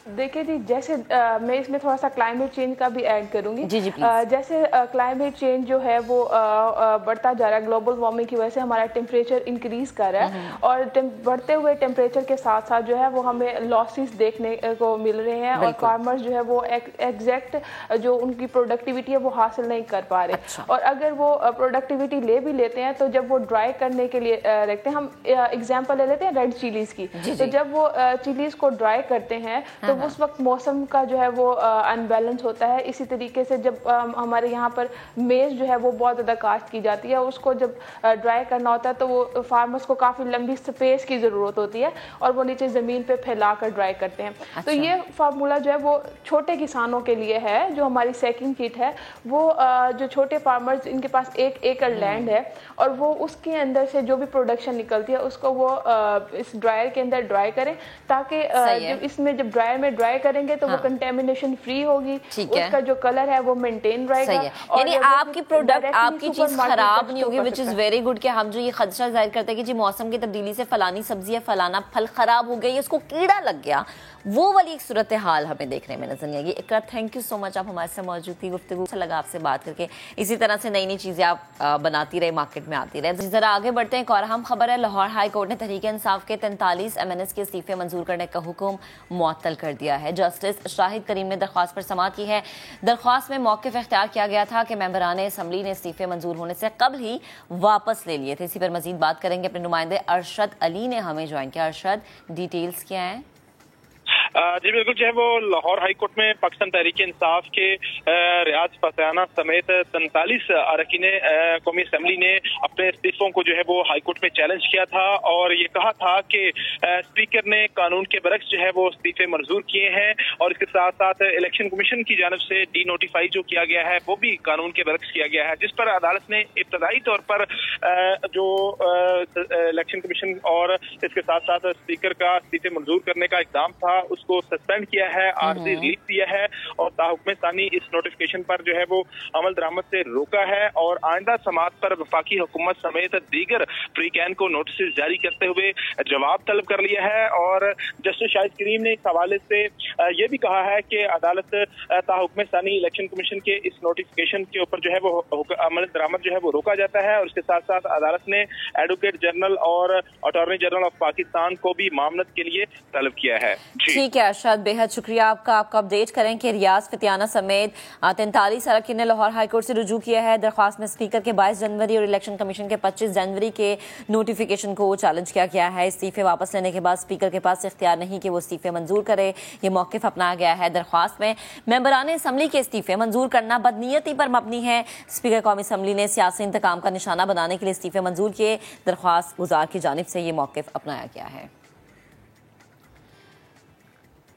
देखिए जी, जैसे मैं इसमें थोड़ा सा क्लाइमेट चेंज का भी ऐड करूंगी। जी प्लीज। जैसे क्लाइमेट चेंज जो है वो बढ़ता जा रहा है, ग्लोबल वार्मिंग की वजह से हमारा टेम्परेचर इंक्रीज कर रहा है, और बढ़ते हुए टेम्परेचर के साथ साथ जो है वो हमें लॉसेस देखने को मिल रहे हैं, और फार्मर्स जो है वो एग्जैक्ट जो उनकी प्रोडक्टिविटी है वो हासिल नहीं कर पा रहे। अच्छा। और अगर वो प्रोडक्टिविटी ले भी लेते हैं तो जब वो ड्राई करने के लिए रखते हैं, हम एग्जाम्पल ले लेते हैं रेड चिलीज की, तो जब वो चिलीज को ड्राई करते हैं तो उस वक्त मौसम का जो है वो अनबैलेंस होता है। इसी तरीके से जब हमारे यहाँ पर मेज जो है वो बहुत ज़्यादा काश्त की जाती है, उसको जब ड्राई करना होता है तो वो फार्मर्स को काफ़ी लंबी स्पेस की ज़रूरत होती है, और वो नीचे ज़मीन पे फैला कर ड्राई करते हैं। अच्छा। तो ये फार्मूला जो है वो छोटे किसानों के लिए है। जो हमारी सेकंड किट है वो जो छोटे फार्मर्स, इनके पास 1 एकड़ लैंड है, और वो उसके अंदर से जो भी प्रोडक्शन निकलती है उसको वो इस ड्रायर के अंदर ड्राई करें, ताकि जब इसमें जब ड्रायर में ड्राई करेंगे तो वो कंटेमिनेशन फ्री होगी, उसका जो कलर है वो मेंटेन रहेगा, यानी आपकी प्रोडक्ट, आपकी चीज खराब नहीं होगी, विच इज वेरी गुड। कि हम जो ये खदशा जाहिर करते हैं कि जी मौसम की तब्दीली से फलानी सब्जी या फलाना फल खराब हो गया, उसको कीड़ा लग गया, वो वाली एक सूरत हाल हमें देखने में नजर नहीं आएगी। इकरा, थैंक यू सो मच, आप हमारे साथ मौजूद थी, गुफ्तगू अच्छा लगा आपसे बात करके। इसी तरह से नई नई चीजें आप बनाती रहे, मार्केट में आती रहे। जरा आगे बढ़ते हैं। एक और अहम खबर है, लाहौर हाई कोर्ट ने तहरीक इंसाफ के 43 MNS के इस्तीफे मंजूर करने का हुक्म मुअत्तल कर दिया है। जस्टिस शाहिद करीम ने दरख्वास्त पर समाअत की है। दरख्वास्त में मौक़िफ़ इख्तियार किया गया था कि मेंबरान असम्बली ने इस्तीफे मंजूर होने से कबल ही वापस ले लिए थे। इसी पर मजीद बात करेंगे, अपने नुमाइंदे अरशद अली ने हमें ज्वाइन किया। अरशद, डिटेल्स क्या हैं? जी बिल्कुल, जो है वो लाहौर हाई कोर्ट में पाकिस्तान तहरीक इंसाफ के रियाज फसाना समेत 43 अरकान कौमी असम्बली ने अपने इस्तीफों को जो है वो हाई कोर्ट में चैलेंज किया था, और ये कहा था कि स्पीकर ने कानून के बरक्स जो है वो इस्तीफे मंजूर किए हैं, और इसके साथ साथ इलेक्शन कमीशन की जानिब से डी नोटिफाई जो किया गया है वो भी कानून के बरक्स किया गया है, जिस पर अदालत ने इब्तदाई तौर पर जो इलेक्शन कमीशन और इसके साथ साथ स्पीकर का इस्तीफे मंजूर करने का इक़दाम था उसको सस्पेंड किया है, आर्जी रिलीज दिया है, और ताहुक्म सानी इस नोटिफिकेशन पर जो है वो अमल दरामद से रोका है, और आइंदा समाअत पर वफाकी हुकूमत समेत दीगर फ्रीकैन को नोटिस जारी करते हुए जवाब तलब कर लिया है। और जस्टिस शाहिद करीम ने इस हवाले से ये भी कहा है कि अदालत ताहुक्म सानी इलेक्शन कमीशन के इस नोटिफिकेशन के ऊपर जो है वो अमल दरामद जो है वो रोका जाता है, और उसके साथ साथ अदालत ने एडवोकेट जनरल और अटॉर्नी जनरल ऑफ पाकिस्तान को भी मामलत के लिए तलब किया है। ठीक है अरशद, बेहद शुक्रिया आपका अपडेट करें कि रियाज फतियाना समेत 43 अरकान ने लाहौर हाई कोर्ट से रुजू किया है। दरख्वास्त में स्पीकर के 22 जनवरी और इलेक्शन कमीशन के 25 जनवरी के नोटिफिकेशन को चैलेंज किया गया है। इस्तीफे वापस लेने के बाद स्पीकर के पास इख्तियार नहीं कि वो इस्तीफे मंजूर करे, ये मौक़िफ़ अपनाया गया है। दरख्वास्त में मेंबरान असम्बली के इस्तीफे मंजूर करना बदनीयती पर मबनी है। स्पीकर कौमी असम्बली ने सियासी इंतकाम का निशाना बनाने के लिए इस्तीफे मंजूर किए। दरख्वास्त गुजार की जानिब से ये मौक़िफ़ अपनाया गया है।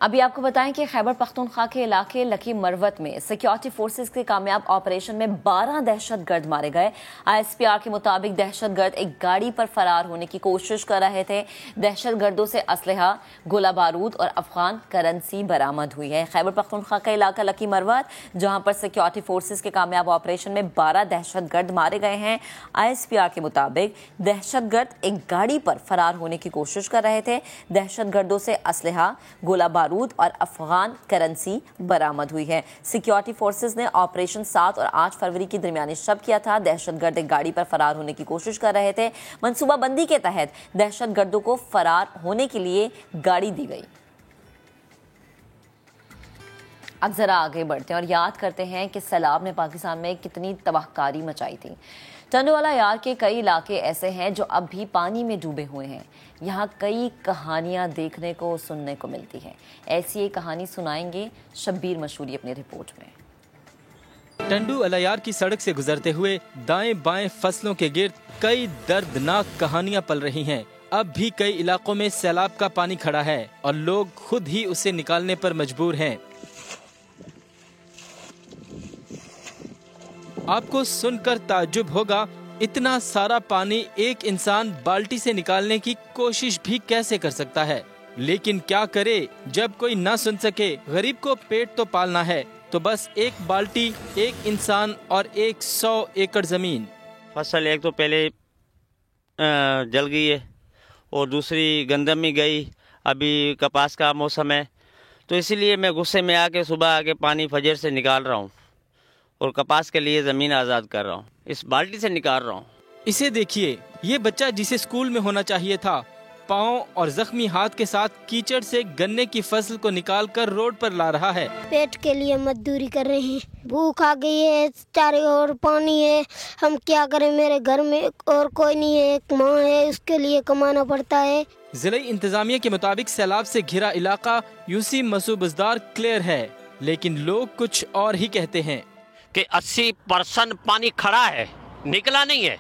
अभी आपको बताएं कि खैबर पख्तूनख्वा के इलाके लकी मरवत में सिक्योरिटी फोर्सेस के कामयाब ऑपरेशन में 12 दहशतगर्द मारे गए। ISPR के मुताबिक दहशतगर्द एक गाड़ी पर फरार होने की कोशिश कर रहे थे। दहशतगर्दों से असलहा, गोला बारूद और अफगान करेंसी बरामद हुई है। खैबर पख्तूनख्वा का इलाका लकी मरवत, जहां पर सिक्योरिटी फोर्सेस के कामयाब ऑपरेशन में 12 दहशतगर्द मारे गए हैं। ISPR के मुताबिक दहशतगर्द एक गाड़ी पर फरार होने की कोशिश कर रहे थे। दहशतगर्दों से असलहा, गोला बारूद और अफगान करेंसी बरामद हुई है। सिक्योरिटी फोर्सेस ने ऑपरेशन 7 और 8 फरवरी की दरमियानी शब किया था। दहशतगर्द एक गाड़ी पर फरार होने की कोशिश कर रहे थे। मनसूबाबंदी के तहत दहशतगर्दों को फरार होने के लिए गाड़ी दी गई। अब जरा आगे बढ़ते हैं और याद करते हैं कि सैलाब ने पाकिस्तान में कितनी तबाहकारी मचाई थी। टंडवाला यार के कई इलाके ऐसे हैं जो अब भी पानी में डूबे हुए हैं। यहाँ कई कहानियाँ देखने को, सुनने को मिलती हैं। ऐसी एक कहानी सुनाएंगे शब्बीर मशहूरी अपनी रिपोर्ट में। टंडू अलायार की सड़क से गुजरते हुए दाएं बाएं फसलों के गिर्द कई दर्दनाक कहानियाँ पल रही हैं। अब भी कई इलाकों में सैलाब का पानी खड़ा है और लोग खुद ही उसे निकालने पर मजबूर हैं। आपको सुनकर ताज्जुब होगा, इतना सारा पानी एक इंसान बाल्टी से निकालने की कोशिश भी कैसे कर सकता है। लेकिन क्या करे जब कोई ना सुन सके। गरीब को पेट तो पालना है, तो बस एक बाल्टी, एक इंसान और 100 एकड़ जमीन। फसल एक तो पहले जल गई है, और दूसरी गंदमी गई, अभी कपास का मौसम है, तो इसीलिए मैं गुस्से में आके सुबह आके पानी फजर से निकाल रहा हूँ और कपास के लिए ज़मीन आज़ाद कर रहा हूँ, इस बाल्टी से निकाल रहा हूँ। इसे देखिए, ये बच्चा जिसे स्कूल में होना चाहिए था, पाँव और जख्मी हाथ के साथ कीचड़ से गन्ने की फसल को निकालकर रोड पर ला रहा है। पेट के लिए मजदूरी कर रहे हैं, भूख आ गई है, चारों ओर पानी है, हम क्या करें, मेरे घर में और कोई नहीं है, एक माँ है, उसके लिए कमाना पड़ता है। जिला इंतजामिया के मुताबिक सैलाब से घिरा इलाका यूसी मसूबजदार क्लियर है, लेकिन लोग कुछ और ही कहते हैं कि 80% पानी खड़ा है, निकला नहीं है।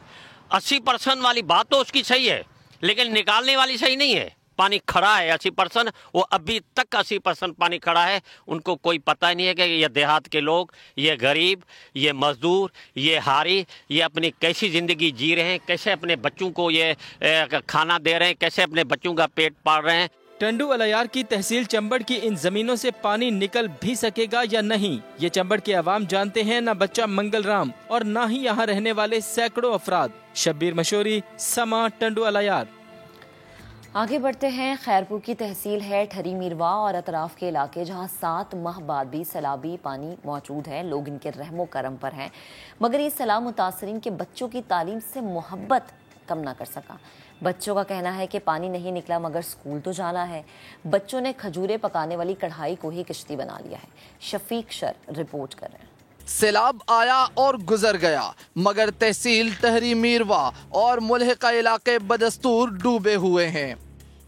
80% वाली बात तो उसकी सही है, लेकिन निकालने वाली सही नहीं है। पानी खड़ा है 80%, वो अभी तक 80% पानी खड़ा है। उनको कोई पता ही नहीं है कि ये देहात के लोग, ये गरीब, ये मजदूर, ये हारी, ये अपनी कैसी ज़िंदगी जी रहे हैं, कैसे अपने बच्चों को ये खाना दे रहे हैं, कैसे अपने बच्चों का पेट पाल रहे हैं। टंडू अलायार की तहसील चंबड़ की इन जमीनों से पानी निकल भी सकेगा या नहीं, ये चंबड़ के अवाम जानते हैं, न बच्चा मंगल राम और न ही यहाँ रहने वाले सैकड़ों अफराद। शब्बीर मशोरी, समा, टंडू अलायार। आगे बढ़ते हैं। खैरपुर की तहसील है ठरी मीरवा और अतराफ के इलाके, जहां 7 माह बाद भी सैलाबी पानी मौजूद है। लोग इनके रहमो करम पर हैं, मगर ये सैलाब मुतासरीन के बच्चों की तालीम से मोहब्बत कम ना कर सका। बच्चों का कहना है कि पानी नहीं निकला मगर स्कूल तो जाना है। बच्चों ने खजूरें पकाने वाली कढ़ाई को ही किश्ती बना लिया है। शफीक शर रिपोर्ट कर रहे हैं। सैलाब आया और गुजर गया, मगर तहसील टहरी मीरवा और मुल्हिका इलाके बदस्तूर डूबे हुए हैं।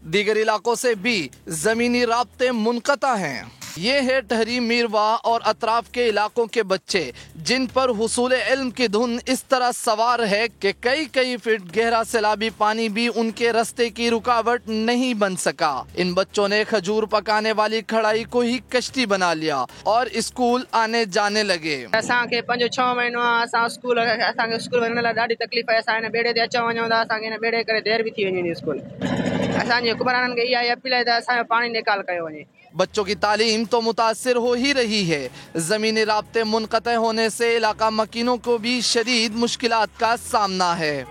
दीगर इलाकों से भी जमीनी राब्ते मुनक़ता हैं। ये है टहरी मीरवा और अतराफ के इलाकों के बच्चे, जिन पर हुसूल इल्म की धुन इस तरह सवार है कि कई फीट गहरा सैलाबी पानी भी उनके रास्ते की रुकावट नहीं बन सका। इन बच्चों ने खजूर पकाने वाली कढ़ाई को ही कश्ती बना लिया और स्कूल आने जाने लगे। असांखे 5-6 महीनों असां स्कूल वञण लाइ ॾाढी तकलीफ़ आहे। असां हिन बेड़े ते अचूं वञूं था, असांखे हिन बेड़े करे देर बि थी वञे स्कूल। असांजे हुक्मराननि खे इहा अपील आहे त असांजो पाणी निकाल कयो वञे। बच्चों की तालीम तो मुतासिर हो ही रही है। जमीनी राब्ते मुनक़ते होने से इलाका मकीनों को भी शदीद मुश्किलात का सामना है।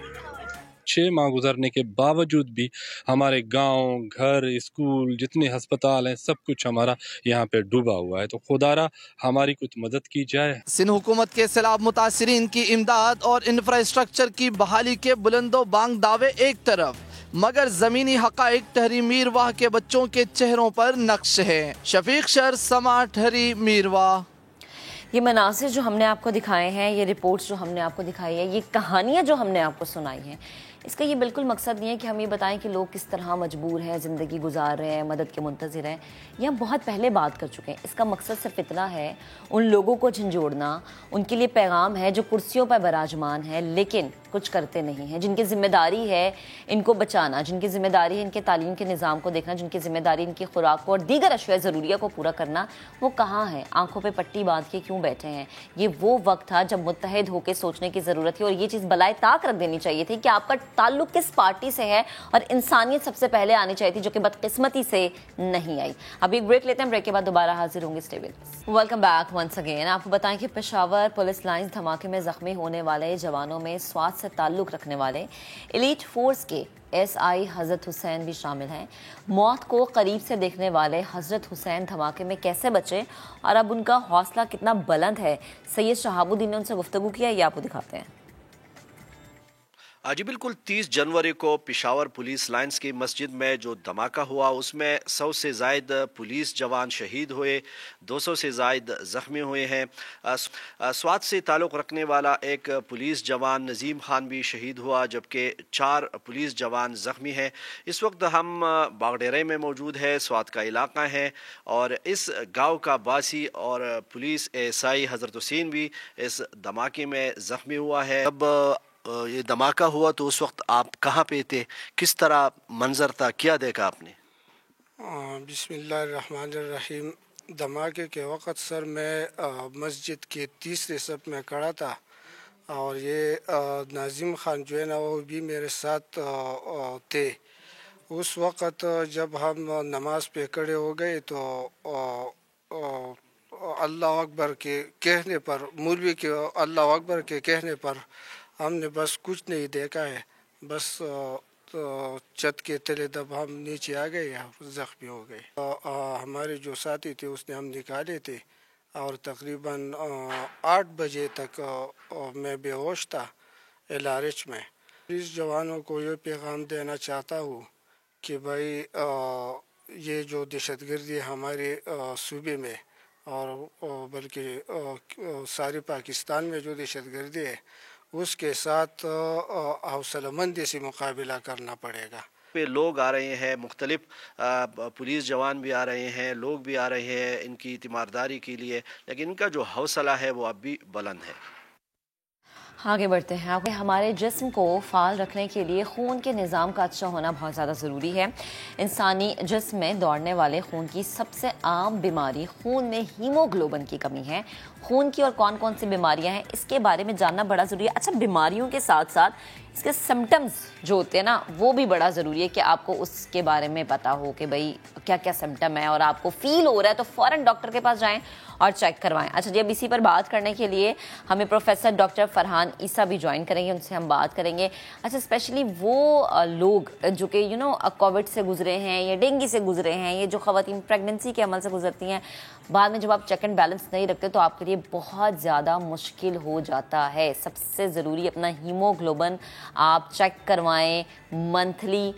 6 माह गुजरने के बावजूद भी हमारे गांव, घर, स्कूल, जितने अस्पताल हैं, सब कुछ हमारा यहाँ पे डूबा हुआ है। तो खुदारा हमारी कुछ मदद की जाए। सिंध हुकूमत के सैलाब मुतासिरीन की इमदाद और इंफ्रास्ट्रक्चर की बहाली के बुलंदो बांग दावे एक तरफ, मगर जमीनी हकाइक टहरी मीरवा के बच्चों के चेहरों पर नक्श है। शफीक शर, समा, टहरी मीरवा। ये मनासिर जो हमने आपको दिखाए हैं, ये रिपोर्ट्स जो हमने आपको दिखाई है, ये कहानियाँ जो हमने आपको सुनाई हैं, इसका ये बिल्कुल मकसद नहीं है कि हम ये बताएं कि लोग किस तरह मजबूर हैं, ज़िंदगी गुजार रहे हैं, मदद के मुंतज़िर हैं। ये हम बहुत पहले बात कर चुके हैं। इसका मकसद सिर्फ इतना है, उन लोगों को झंझोड़ना, उनके लिए पैगाम है जो कुर्सियों पर बराजमान है लेकिन कुछ करते नहीं हैं, जिनकी जिम्मेदारी है इनको बचाना, जिनकी जिम्मेदारी है इनके तालीम के निज़ाम को देखना, जिनकी जिम्मेदारी इनकी खुराक को और दीगर अशिया ज़रूरिया को पूरा करना, वो कहाँ हैं? आंखों पे पट्टी बांध के क्यों बैठे हैं? ये वो वक्त था जब मुत्तहिद होकर सोचने की ज़रूरत थी और ये चीज़ बलाए ताक रख देनी चाहिए थी कि आपका ताल्लुक किस पार्टी से है और इंसानियत सबसे पहले आनी चाहिए थी, जो कि बदकिस्मती से नहीं आई। अभी एक ब्रेक लेते हैं, ब्रेक के बाद दोबारा हाजिर होंगे। Stay with us. Welcome back once again. आपको बताएं कि पेशावर पुलिस लाइंस धमाके में जख्मी होने वाले जवानों में स्वात से ताल्लुक रखने वाले एलीट फोर्स के SI हजरत हुसैन भी शामिल हैं। मौत को करीब से देखने वाले हजरत हुसैन धमाके में कैसे बचे और अब उनका हौसला कितना बुलंद है, सैयद शहाबुद्दीन ने उनसे गुफ्तगू किया, ये आपको दिखाते हैं। जी बिल्कुल, 30 जनवरी को पेशावर पुलिस लाइंस की मस्जिद में जो धमाका हुआ उसमें 100 से ज़ायद पुलिस जवान शहीद हुए, 200 से ज़ायद ज़ख्मी हुए हैं। स्वात से ताल्लुक़ रखने वाला एक पुलिस जवान नज़ीम खान भी शहीद हुआ, जबकि 4 पुलिस जवान ज़ख्मी हैं। इस वक्त हम बागडेरे में मौजूद है, स्वात का इलाका है और इस गाँव का बासी और पुलिस SI हज़रत हुसैन भी इस धमाके में ज़ख्मी हुआ है। अब ये धमाका हुआ तो उस वक्त आप कहाँ पे थे, किस तरह मंजर था, क्या देखा आपने? बिस्मिल्लाहिर्रहमानिर्रहीम। धमाके के वक़्त सर मैं मस्जिद के तीसरे सफ में खड़ा था और ये नाज़िम खान जो है ना वो भी मेरे साथ थे। उस वक़्त जब हम नमाज पे खड़े हो गए तो अल्लाह अकबर के कहने पर, मौलवी के अल्लाह अकबर के कहने पर हमने बस कुछ नहीं देखा है, बस छत के तले दब हम नीचे आ गए, जख्मी हो गए। हमारे जो साथी थे उसने हम निकाले थे और तकरीबन 8 बजे तक मैं बेहोश था LRH में। पुलिस जवानों को ये पैगाम देना चाहता हूँ कि भाई ये जो दहशतगर्दी हमारे सूबे में और बल्कि सारे पाकिस्तान में जो दहशतगर्दी है उसके साथ हौसलामंदी से मुकाबला करना पड़ेगा। पे लोग आ रहे हैं, मुख्तलिफ पुलिस जवान भी आ रहे हैं, लोग भी आ रहे हैं इनकी तीमारदारी के लिए, लेकिन इनका जो हौसला है वो अब भी बुलंद है। आगे बढ़ते हैं। हमारे जिस्म को फाल रखने के लिए खून के निज़ाम का अच्छा होना बहुत ज़्यादा ज़रूरी है। इंसानी जिस्म में दौड़ने वाले खून की सबसे आम बीमारी खून में हीमोग्लोबिन की कमी है। खून की और कौन कौन सी बीमारियां हैं इसके बारे में जानना बड़ा ज़रूरी है। अच्छा, बीमारियों के साथ साथ इसके सिम्टम्स जो होते हैं ना वो भी बड़ा ज़रूरी है कि आपको उसके बारे में पता हो कि भाई क्या क्या सिम्टम है, और आपको फील हो रहा है तो फ़ौरन डॉक्टर के पास जाएं और चेक करवाएं। अच्छा जी, अब इसी पर बात करने के लिए हमें प्रोफेसर डॉक्टर फरहान ईसा भी ज्वाइन करेंगे, उनसे हम बात करेंगे। अच्छा, स्पेशली वो लोग जो कि कोविड से गुजरे हैं या डेंगू से गुजरे हैं, ये जो ख़वातीन प्रेगनेंसी के अमल से गुजरती हैं, बाद में जब आप चेक एंड बैलेंस नहीं रखते तो आपके लिए बहुत ज़्यादा मुश्किल हो जाता है। सबसे ज़रूरी अपना हीमोग्लोबिन आप चेक करवाएं। मंथली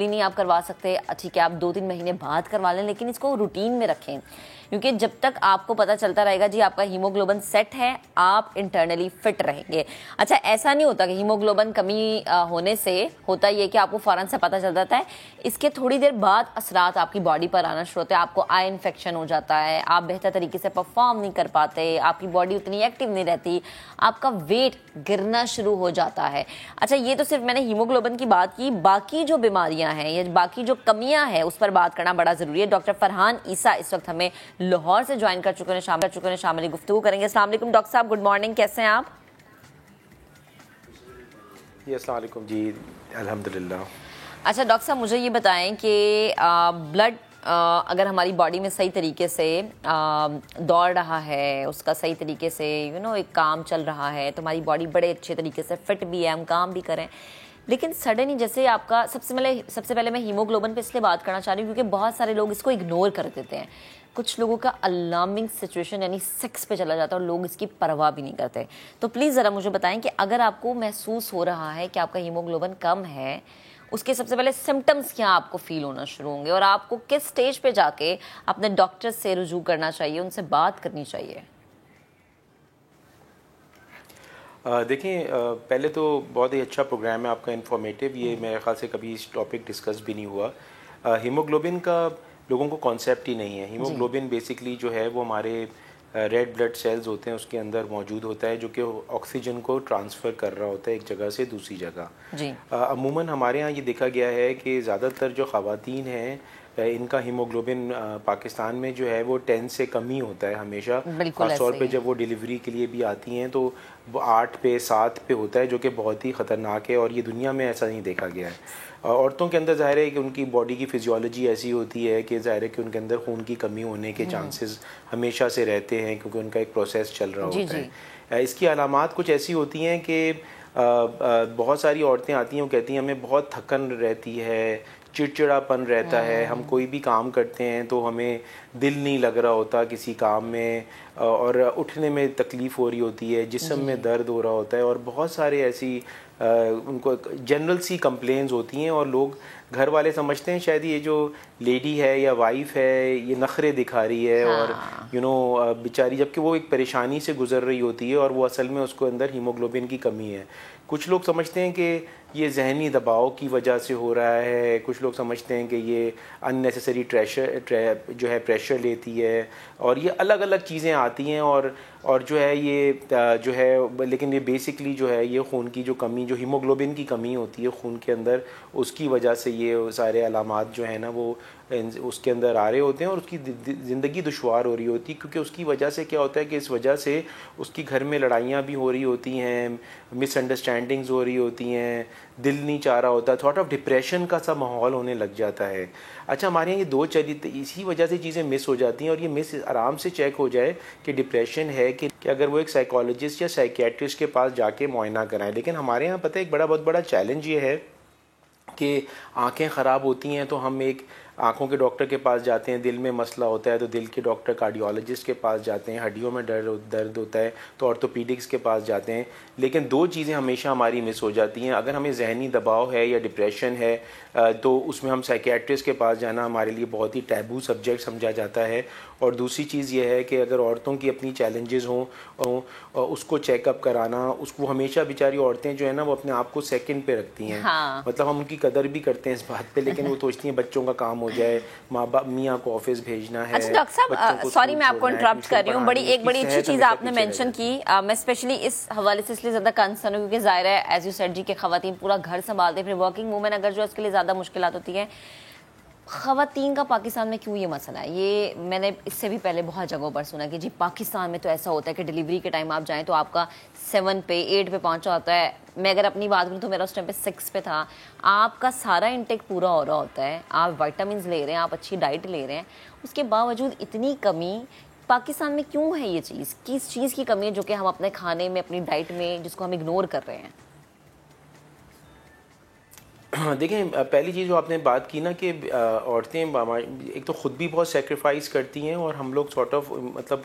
नहीं आप करवा सकते, ठीक है, आप 2-3 महीने बाद करवा लें, लेकिन इसको रूटीन में रखें, क्योंकि जब तक आपको पता चलता रहेगा जी आपका हीमोग्लोबिन सेट है, आप इंटरनली फिट रहेंगे। अच्छा, ऐसा नहीं होता कि हीमोग्लोबिन कमी होने से होता ये कि आपको फ़ौरन से पता चल जाता है, इसके थोड़ी देर बाद असरात आपकी बॉडी पर आना शुरू होते हैं। आपको आई इन्फेक्शन हो जाता है, आप बेहतर तरीके से परफॉर्म नहीं कर पाते, आपकी बॉडी उतनी एक्टिव नहीं रहती, आपका वेट गिरना शुरू हो जाता है। अच्छा, ये तो सिर्फ मैंने हीमोग्लोबिन की बात की, बाकी जो बीमारियां हैं या बाकी जो कमियां हैं उस पर बात करना बड़ा ज़रूरी है। डॉक्टर फरहान ईसा इस वक्त हमें लाहौर से ज्वाइन कर चुके हैं, शामिल गुफ्तगू करेंगे। अस्सलाम वालेकुम डॉक्टर साहब, गुड मॉर्निंग, कैसे हैं आप? जी अस्सलाम वालेकुम जी, अल्हम्दुलिल्लाह। अच्छा डॉक्टर साहब, मुझे ये बताएं कि ब्लड अगर हमारी बॉडी में सही तरीके से दौड़ रहा है, उसका सही तरीके से एक काम चल रहा है, तो हमारी बॉडी बड़े अच्छे तरीके से फिट भी है, हम काम भी करें, लेकिन सडनली जैसे आपका सबसे पहले मैं हीमोग्लोबिन पे इसलिए बात करना चाह रही हूँ क्योंकि बहुत सारे लोग इसको इग्नोर कर देते हैं। कुछ लोगों का अलार्मिंग सिचुएशन यानी 6 पे चला जाता है और लोग इसकी परवाह भी नहीं करते। तो प्लीज़ ज़रा मुझे बताएं कि अगर आपको महसूस हो रहा है कि आपका हीमोग्लोबिन कम है, उसके सबसे पहले सिम्टम्स क्या आपको फील होना शुरू होंगे और आपको किस स्टेज पे जाके अपने डॉक्टर से रुजू करना चाहिए, उनसे बात करनी चाहिए? देखें, पहले तो बहुत ही अच्छा प्रोग्राम है आपका, इन्फॉर्मेटिव। ये मेरे ख्याल से कभी इस टॉपिक डिस्कस भी नहीं हुआ। हीमोग्लोबिन का लोगों को कॉन्सेप्ट ही नहीं है। हीमोग्लोबिन बेसिकली जो है वो हमारे रेड ब्लड सेल्स होते हैं, उसके अंदर मौजूद होता है, जो कि ऑक्सीजन को ट्रांसफ़र कर रहा होता है एक जगह से दूसरी जगह। अमूमन हमारे यहाँ ये देखा गया है कि ज़्यादातर जो ख़वातीन हैं इनका हीमोग्लोबिन पाकिस्तान में जो है वो 10 से कम ही होता है हमेशा। खास तौर पे जब वो डिलीवरी के लिए भी आती हैं तो वो 8 पे 7 पे होता है, जो कि बहुत ही ख़तरनाक है और ये दुनिया में ऐसा नहीं देखा गया है। औरतों के अंदर ज़ाहिर है कि उनकी बॉडी की फिजियोलॉजी ऐसी होती है कि ज़ाहिर है कि उनके अंदर खून की कमी होने के चांसेस हमेशा से रहते हैं, क्योंकि उनका एक प्रोसेस चल रहा होता है। इसकी अलामात कुछ ऐसी होती हैं कि बहुत सारी औरतें आती हैं, वो कहती हैं हमें बहुत थकन रहती है, चिड़चिड़ापन रहता है, हम कोई भी काम करते हैं तो हमें दिल नहीं लग रहा होता किसी काम में, और उठने में तकलीफ़ हो रही होती है, जिस्म में दर्द हो रहा होता है, और बहुत सारे ऐसी उनको जनरल सी कंप्लेंट्स होती हैं। और लोग, घर वाले समझते हैं शायद ये जो लेडी है या वाइफ है ये नखरे दिखा रही है और बेचारी, जबकि वो एक परेशानी से गुजर रही होती है और वो असल में उसको अंदर हीमोग्लोबिन की कमी है। कुछ लोग समझते हैं कि ये जहनी दबाव की वजह से हो रहा है, कुछ लोग समझते हैं कि ये अननेसेसरी प्रेशर लेती है, और ये अलग अलग चीज़ें आती हैं और जो है ये जो है, लेकिन ये बेसिकली जो है ये खून की जो कमी, जो हीमोग्लोबिन की कमी होती है खून के अंदर, उसकी वजह से ये सारे अलामात जो है ना वो उसके अंदर आ रहे होते हैं और उसकी ज़िंदगी दुश्वार हो रही होती है। क्योंकि उसकी वजह से क्या होता है कि इस वजह से उसकी घर में लड़ाइयाँ भी हो रही होती हैं, मिसअंडरस्टैंडिंग्स हो रही होती हैं, दिल नहीं चाह रहा होता, थॉट ऑफ डिप्रेशन का सा माहौल होने लग जाता है। अच्छा, हमारे यहाँ ये दो चरित्र इसी वजह से चीज़ें मिस हो जाती हैं, और ये मिस आराम से चेक हो जाए कि डिप्रेशन है कि अगर वो एक साइकोलॉजिस्ट या साइकियाट्रिस्ट के पास जाके मुआयना कराएं। लेकिन हमारे यहाँ पता है एक बहुत बड़ा चैलेंज ये है کہ آنکھیں خراب ہوتی ہیں تو ہم ایک آنکھوں کے ڈاکٹر کے پاس جاتے ہیں، دل میں مسئلہ ہوتا ہے تو دل کے ڈاکٹر کارڈیولوجسٹ کے پاس جاتے ہیں، ہڈیوں میں درد ہوتا ہے تو آرتھوپیڈکس کے پاس جاتے ہیں. لیکن دو چیزیں ہمیشہ ہماری مس ہو جاتی ہیں. اگر ہمیں ذہنی دباؤ ہے یا ڈپریشن ہے تو اس میں ہم سائیکیٹرسٹ کے پاس جانا ہمارے لیے بہت ہی ٹیبو سبجیکٹ سمجھا جاتا ہے. اور دوسری چیز یہ ہے کہ اگر عورتوں کی اپنی چیلنجز ہوں اس کو چیک اپ کرانا، اس کو ہمیشہ بیچاری عورتیں جو ہیں نا وہ اپنے آپ کو سیکنڈ پہ رکھتی ہیں. مطلب ہم ان کی قدر بھی کرتے ہیں اس بات پہ، لیکن وہ سوچتی ہیں بچوں کا کام ہو جائے، ماں باپ میاں کو آفس بھیجنا ہے. اچھا ڈاکٹر صاحب سوری میں آپ کو انٹرپٹ کر رہی ہوں، ایک بڑی اچھی چیز آپ نے مینشن کی. میں اسپیشلی اس حوالے سے اس لیے زیادہ کنسرن ہوں کیونکہ ظاہر ہے ایز یو سیڈ جی کہ خواتین پورا گھر سنبھالتے ہیں، پھر ورکنگ وومن اگر جو اس کے لیے زیادہ مشکلات ہوتی ہیں. خواتین کا پاکستان میں کیوں یہ مسئلہ ہے؟ یہ میں نے اس سے بھی پہلے بہت جگہوں پر سنا کہ جی پاکستان میں تو ایسا ہوتا ہے کہ ڈیلیوری کے ٹائم آپ جائیں تو آپ کا 7 پہ 8 پہ پہنچا ہوتا ہے. میں اگر اپنی بات کروں تو میرا اس ٹائم پہ 6 پہ تھا. آپ کا سارا انٹیک پورا ہو رہا ہوتا ہے، آپ وائٹامنز لے رہے ہیں، آپ اچھی ڈائٹ لے رہے ہیں، اس کے باوجود اتنی کمی پاکستان میں کیوں ہے؟ یہ چیز کس چیز کی کمی ہے جو کہ ہم اپنے کھانے میں اپنی ڈائٹ میں جس کو ہم اگنور کر رہے ہیں؟ دیکھیں پہلی چیز جو آپ نے بات کی نا کہ عورتیں ایک تو خود بھی بہت سیکریفائز کرتی ہیں اور ہم لوگ سارٹ آف مطلب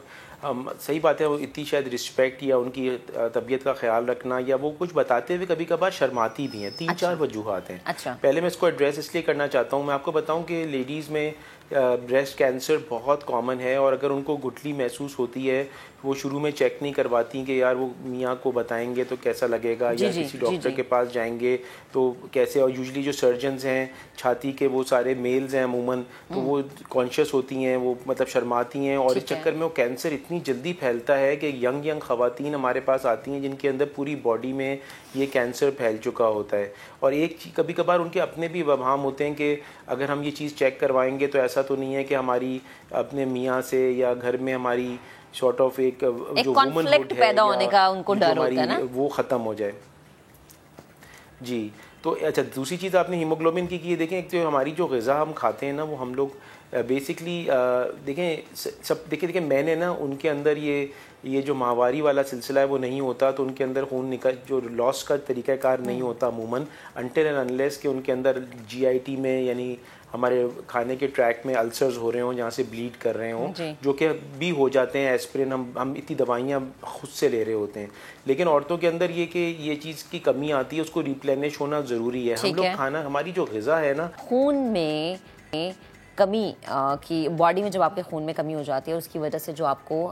صحیح بات ہے وہ اتنی شاید رسپیکٹ یا ان کی طبیعت کا خیال رکھنا یا وہ کچھ بتاتے ہوئے کبھی کبھار شرماتی بھی ہیں. 3-4 وجوہات ہیں. پہلے میں اس کو ایڈریس اس لیے کرنا چاہتا ہوں. میں آپ کو بتاؤں کہ لیڈیز میں بریسٹ کینسر بہت کامن ہے اور اگر ان کو گٹھلی محسوس ہوتی ہے وہ شروع میں چیک نہیں کرواتی کہ یار وہ میاں کو بتائیں گے تو کیسا لگے گا یا کسی ڈاکٹر کے پاس جائیں گے تو کیسے. اور یوزلی جو سرجنز ہیں چھاتی کے وہ سارے میلز ہیں عموماً تو وہ کانشیس ہوتی ہیں، وہ مطلب شرماتی ہیں اور اس چکر میں وہ کینسر اتنی جلدی پھیلتا ہے کہ ینگ خواتین ہمارے پاس آتی ہیں جن کے اندر پوری باڈی میں یہ کینسر پھیل چکا ہوتا ہے. اور ایک کبھی کبھار ان کے اپنے بھی وہم ہوتے ہیں کہ اگر ہم یہ چیز چیک کروائیں گے تو ایسا تو نہیں ہے کہ ہماری اپنے میاں سے یا گھر میں ہماری شارٹ آف ایک جو وومن ہوڈ ہے پیدا ہونے کا ان کو ڈر ہوتا ہے نا وہ ختم ہو جائے. جی تو اچھا دوسری چیز آپ نے ہیموگلوبن کی دیکھیں ایک تو ہماری جو غذا ہم کھاتے ہیں نا وہ ہم لوگ بیسکلی دیکھیں میں نے نا ان کے اندر یہ جو ماہواری والا سلسلہ ہے وہ نہیں ہوتا تو ان کے اندر خون جو لاس کا طریقہ کار نہیں ہوتا عموماً انٹل اینڈ انلیس کہ ان کے اندر GIT میں یعنی ہمارے کھانے کے ٹریک میں السرز ہو رہے ہوں جہاں سے بلیڈ کر رہے ہوں جو کہ بھی ہو جاتے ہیں. ایسپرین ہم اتنی دوائیاں خود سے لے رہے ہوتے ہیں. لیکن عورتوں کے اندر یہ کہ یہ چیز کی کمی آتی ہے اس کو ریپلینش ہونا ضروری ہے. ہم لوگ کھانا ہماری جو غذا ہے نا خون میں کمی کی باڈی میں جب آپ کے خون میں کمی ہو جاتی ہے اس کی وجہ سے جو آپ کو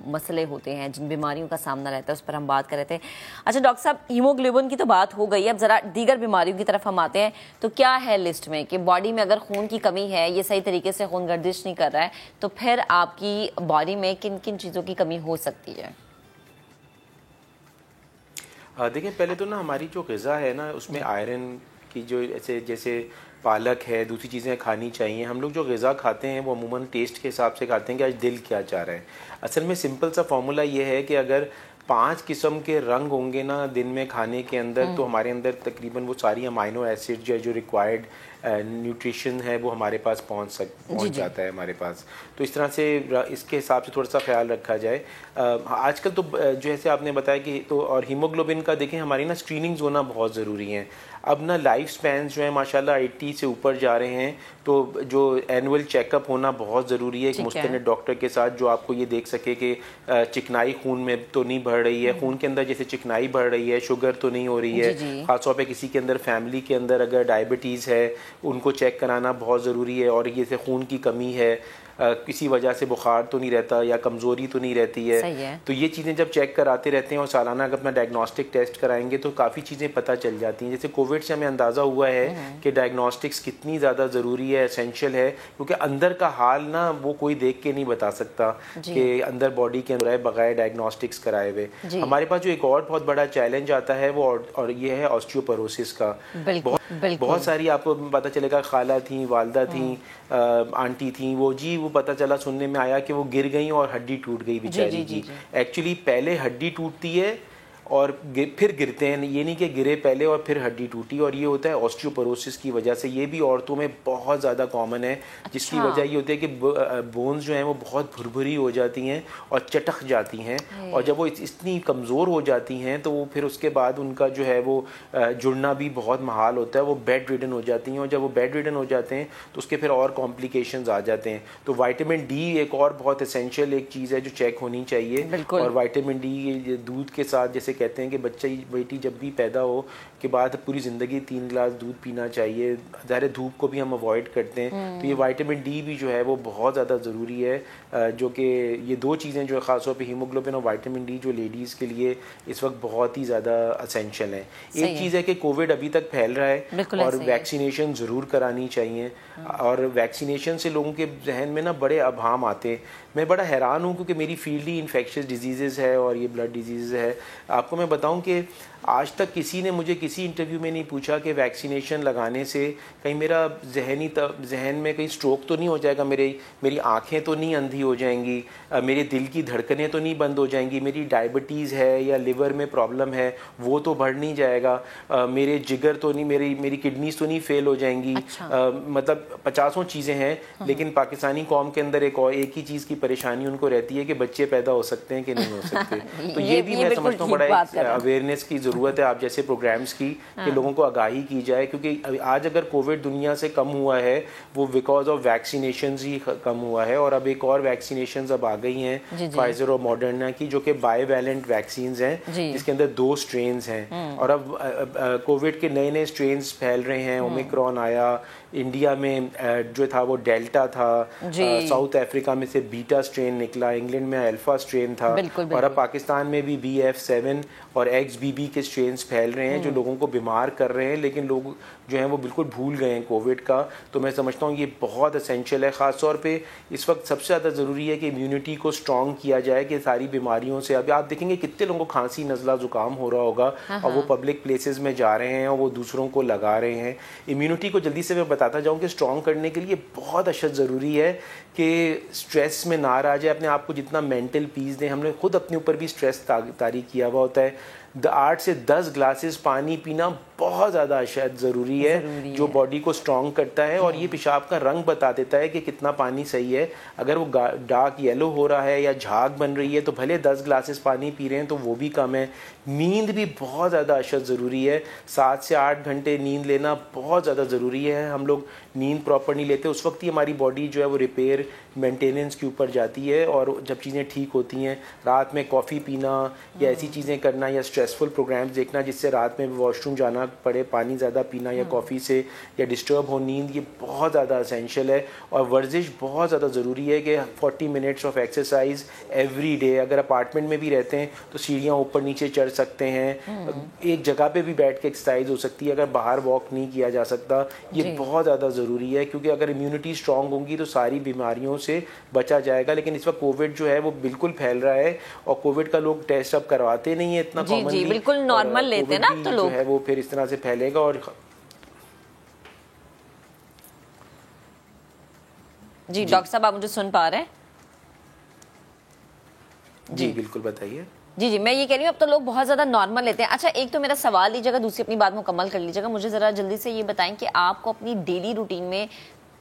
مسئلے ہوتے ہیں جن بیماریوں کا سامنا رہتا ہے اس پر ہم بات کر رہے تھے. اچھا ڈاکٹر صاحب ہیموگلوبن کی تو بات ہو گئی، اب ذرا دیگر بیماریوں کی طرف ہم آتے ہیں. تو کیا ہے لسٹ میں کہ باڈی میں اگر خون کی کمی ہے، یہ صحیح طریقے سے خون گردش نہیں کر رہا ہے تو پھر آپ کی باڈی میں کن کن چیزوں کی کمی ہو سکتی ہے؟ دیکھیں پہلے تو نا ہماری جو غذا ہے نا اس میں آئرن کی جو جیسے پالک ہے دوسری چیزیں کھانی چاہیے. ہم لوگ جو غذا کھاتے ہیں وہ عموماً ٹیسٹ کے حساب سے کھاتے ہیں کہ آج دل کیا چاہ رہا ہے. اصل میں سمپل سا فارمولا یہ ہے کہ اگر 5 قسم کے رنگ ہوں گے نا دن میں کھانے کے اندر تو ہمارے اندر تقریباً وہ ساری امائنو ایسڈ جو ریکوائرڈ نیوٹریشن ہے وہ ہمارے پاس پہنچ جاتا ہے ہمارے پاس. تو اس طرح سے اس کے حساب سے تھوڑا سا خیال رکھا جائے. آج کل تو جیسے آپ نے بتایا کہ تو اور ہیموگلوبن کا دیکھیں ہماری نا اسکریننگز ہونا بہت ضروری ہیں. اب نا لائف سپینز جو ہیں ماشاءاللہ 80 سے اوپر جا رہے ہیں تو جو اینول چیک اپ ہونا بہت ضروری ہے ایک مستند ڈاکٹر کے ساتھ جو آپ کو یہ دیکھ سکے کہ چکنائی خون میں تو نہیں بڑھ رہی ہے، خون کے اندر جیسے چکنائی بڑھ رہی ہے، شوگر تو نہیں ہو رہی ہے. خاص طور پہ کسی کے اندر فیملی کے اندر اگر ڈائبٹیز ہے ان کو چیک کرانا بہت ضروری ہے. اور جیسے خون کی کمی ہے، کسی وجہ سے بخار تو نہیں رہتا یا کمزوری تو نہیں رہتی ہے، تو یہ چیزیں جب چیک کراتے رہتے ہیں اور سالانہ اگر اپنا ڈائگنوسٹک ٹیسٹ کرائیں گے تو کافی چیزیں پتہ چل جاتی ہیں. جیسے کووڈ سے ہمیں اندازہ ہوا ہے کہ ڈائگنوسٹکس کتنی زیادہ ضروری ہے، اسینشیل ہے، کیونکہ اندر کا حال نا وہ کوئی دیکھ کے نہیں بتا سکتا کہ اندر باڈی کے اندر ہے بغیر ڈائگنوسٹکس کرائے ہوئے. ہمارے پاس جو ایک اور بہت بڑا چیلنج آتا ہے وہ اور یہ ہے آسٹیوپروسس کا. بہت ساری آپ کو پتہ چلے گا خالہ تھیں، والدہ تھیں، آنٹی تھیں، وہ پتہ چلا سننے میں آیا کہ وہ گر گئیں اور ہڈی ٹوٹ گئی بیچاری کی. ایکچولی پہلے ہڈی ٹوٹتی ہے اور پھر گرتے ہیں. یہ نہیں کہ گرے پہلے اور پھر ہڈی ٹوٹی, اور یہ ہوتا ہے آسٹیوپروسس کی وجہ سے. یہ بھی عورتوں میں بہت زیادہ کامن ہے, جس کی وجہ یہ ہوتی ہے کہ بونز جو ہیں وہ بہت بھربھری ہو جاتی ہیں اور چٹک جاتی ہیں, اور جب وہ اتنی کمزور ہو جاتی ہیں تو وہ پھر اس کے بعد ان کا جو ہے وہ جڑنا بھی بہت محال ہوتا ہے, وہ بیڈ ریڈن ہو جاتی ہیں, اور جب وہ بیڈ ریڈن ہو جاتے ہیں تو اس کے پھر اور کمپلیکیشنز آ جاتے ہیں. تو وائٹامن ڈی ایک اور بہت اسینشیل ایک چیز ہے جو چیک ہونی چاہیے. اور وائٹامن ڈی دودھ کے ساتھ, جیسے کہتے ہیں کہ بچہ بیٹی جب بھی پیدا ہو کے بعد پوری زندگی 3 گلاس دودھ پینا چاہیے. ظاہر دھوپ کو بھی ہم اوائڈ کرتے ہیں, تو یہ وائٹامن ڈی بھی جو ہے وہ بہت زیادہ ضروری ہے, جو کہ یہ 2 چیزیں جو خاص طور پہ ہیموگلوبن اور وائٹامن ڈی جو لیڈیز کے لیے اس وقت بہت ہی زیادہ اسینشیل ہیں. ایک چیز ہے کہ کووڈ ابھی تک پھیل رہا ہے اور ویکسینیشن ضرور کرانی چاہیے, اور ویکسینیشن سے لوگوں کے ذہن میں نا بڑے ابہام آتے ہیں. میں بڑا حیران ہوں کیونکہ میری فیلڈ ہی انفیکشس ڈیزیزز ہے اور یہ بلڈ ڈیزیز ہے. آپ کو میں بتاؤں کہ آج تک کسی نے مجھے کسی انٹرویو میں نہیں پوچھا کہ ویکسینیشن لگانے سے کہیں میرا ذہن میں کہیں سٹروک تو نہیں ہو جائے گا, میری آنکھیں تو نہیں اندھی ہو جائیں گی, میرے دل کی دھڑکنیں تو نہیں بند ہو جائیں گی, میری ڈائبٹیز ہے یا لیور میں پرابلم ہے وہ تو بڑھ نہیں جائے گا, میرے جگر تو نہیں, میری کڈنیز تو نہیں فیل ہو جائیں گی. مطلب 50 چیزیں ہیں, لیکن پاکستانی قوم کے اندر ایک ہی چیز کی پریشانی ان کو رہتی ہے کہ بچے پیدا ہو سکتے ہیں کہ نہیں ہو سکتے. تو یہ بھی میں سمجھتا ہوں بڑا اویئرنیس کی ضرورت ہے آپ جیسے پروگرامز کی, کہ لوگوں کو آگاہی کی جائے, کیونکہ آج اگر کووڈ دنیا سے کم ہوا ہے وہ بیکاز آف ویکسینیشنز ہی کم ہوا ہے. اور اب ایک اور ویکسینیشنز اب آ گئی ہیں فائزر اور ماڈرنا کی, جو کہ بائی ویلنٹ ویکسینز ہیں, جس کے اندر 2 اسٹرینز ہیں. اور اب کووڈ کے نئے اسٹرینز پھیل رہے ہیں. اومیکرون آیا, انڈیا میں جو تھا وہ ڈیلٹا تھا, ساؤتھ افریقہ میں سے بیٹا اسٹرین نکلا, انگلینڈ میں الفا اسٹرین تھا, اور اب پاکستان میں بھی BF7 اور XBB کے اسٹرینز پھیل رہے ہیں جو لوگوں کو بیمار کر رہے ہیں, لیکن لوگ جو ہیں وہ بالکل بھول گئے ہیں کووڈ کا. تو میں سمجھتا ہوں یہ بہت اسینشیل ہے. خاص طور پہ اس وقت سب سے زیادہ ضروری ہے کہ امیونٹی کو اسٹرانگ کیا جائے, کہ ساری بیماریوں سے ابھی آپ دیکھیں گے کتنے لوگوں کو کھانسی نزلہ زکام ہو رہا ہوگا, اور وہ پبلک پلیسز میں جا رہے ہیں اور وہ دوسروں کو لگا رہے ہیں. امیونٹی کو جلدی سے میں بتاتا جاؤں کہ اسٹرانگ کرنے کے لیے بہت اشد ضروری ہے کہ اسٹریس میں نہ آ جائے, اپنے آپ کو جتنا مینٹل پیس دیں. ہم نے خود اپنے اوپر بھی اسٹریس طاری کیا ہوا ہوتا ہے. 8 سے 10 گلاسز پانی پینا بہت زیادہ اشد ضروری ہے, جو باڈی کو اسٹرانگ کرتا ہے, اور یہ پیشاب کا رنگ بتا دیتا ہے کہ کتنا پانی صحیح ہے. اگر وہ ڈارک یلو ہو رہا ہے یا جھاگ بن رہی ہے تو بھلے 10 گلاسز پانی پی رہے ہیں تو وہ بھی کم ہے. نیند بھی بہت زیادہ اشد ضروری ہے. 7 سے 8 گھنٹے نیند لینا بہت زیادہ ضروری ہے. ہم لوگ نیند پراپر نہیں لیتے, اس وقت ہی ہماری باڈی جو ہے وہ ریپیئر مینٹیننس کے اوپر جاتی ہے, اور جب چیزیں ٹھیک ہوتی ہیں. رات میں کافی پینا یا ایسی چیزیں کرنا یا اسٹریسفل پروگرامز دیکھنا جس سے رات میں واش روم جانا پڑے, پانی زیادہ پینا یا کافی سے یا ڈسٹرب ہو نیند, یہ بہت زیادہ اسینشیل ہے. اور ورزش بہت زیادہ ضروری ہے کہ 40 minutes of exercise every day. اگر اپارٹمنٹ میں بھی رہتے ہیں تو سیڑھیاں اوپر نیچے چڑھ سکتے ہیں, ایک جگہ پہ بھی بیٹھ کے ایکسرسائز ہو سکتی ہے. اگر باہر واک نہیں کیا جا سکتا, یہ بہت زیادہ ضروری ہے, کیونکہ اگر امیونٹی اسٹرانگ ہوگی تو ساری بیماریوں سے بچا جائے گا. لیکن اس وقت کووڈ جو ہے وہ بالکل پھیل رہا ہے, اور کووڈ کا لوگ ٹیسٹ اب کرواتے نہیں ہیں اتنا کامنلی, بالکل نارمل لیتے ہیں نا تو لوگ, جو ہے وہ پھر اس طرح سے پھیلے گا. اور جی ڈاکٹر صاحب آپ مجھے سن پا رہے ہیں؟ جی بالکل بتائیے. جی میں یہ کہہ رہی ہوں اب تو لوگ بہت زیادہ نارمل لیتے ہیں. اچھا ایک تو میرا سوال لیجیے گا, دوسری اپنی بات مکمل کر لیجیے گا. مجھے ذرا جلدی سے یہ بتائیں کہ آپ کو اپنی ڈیلی روٹین میں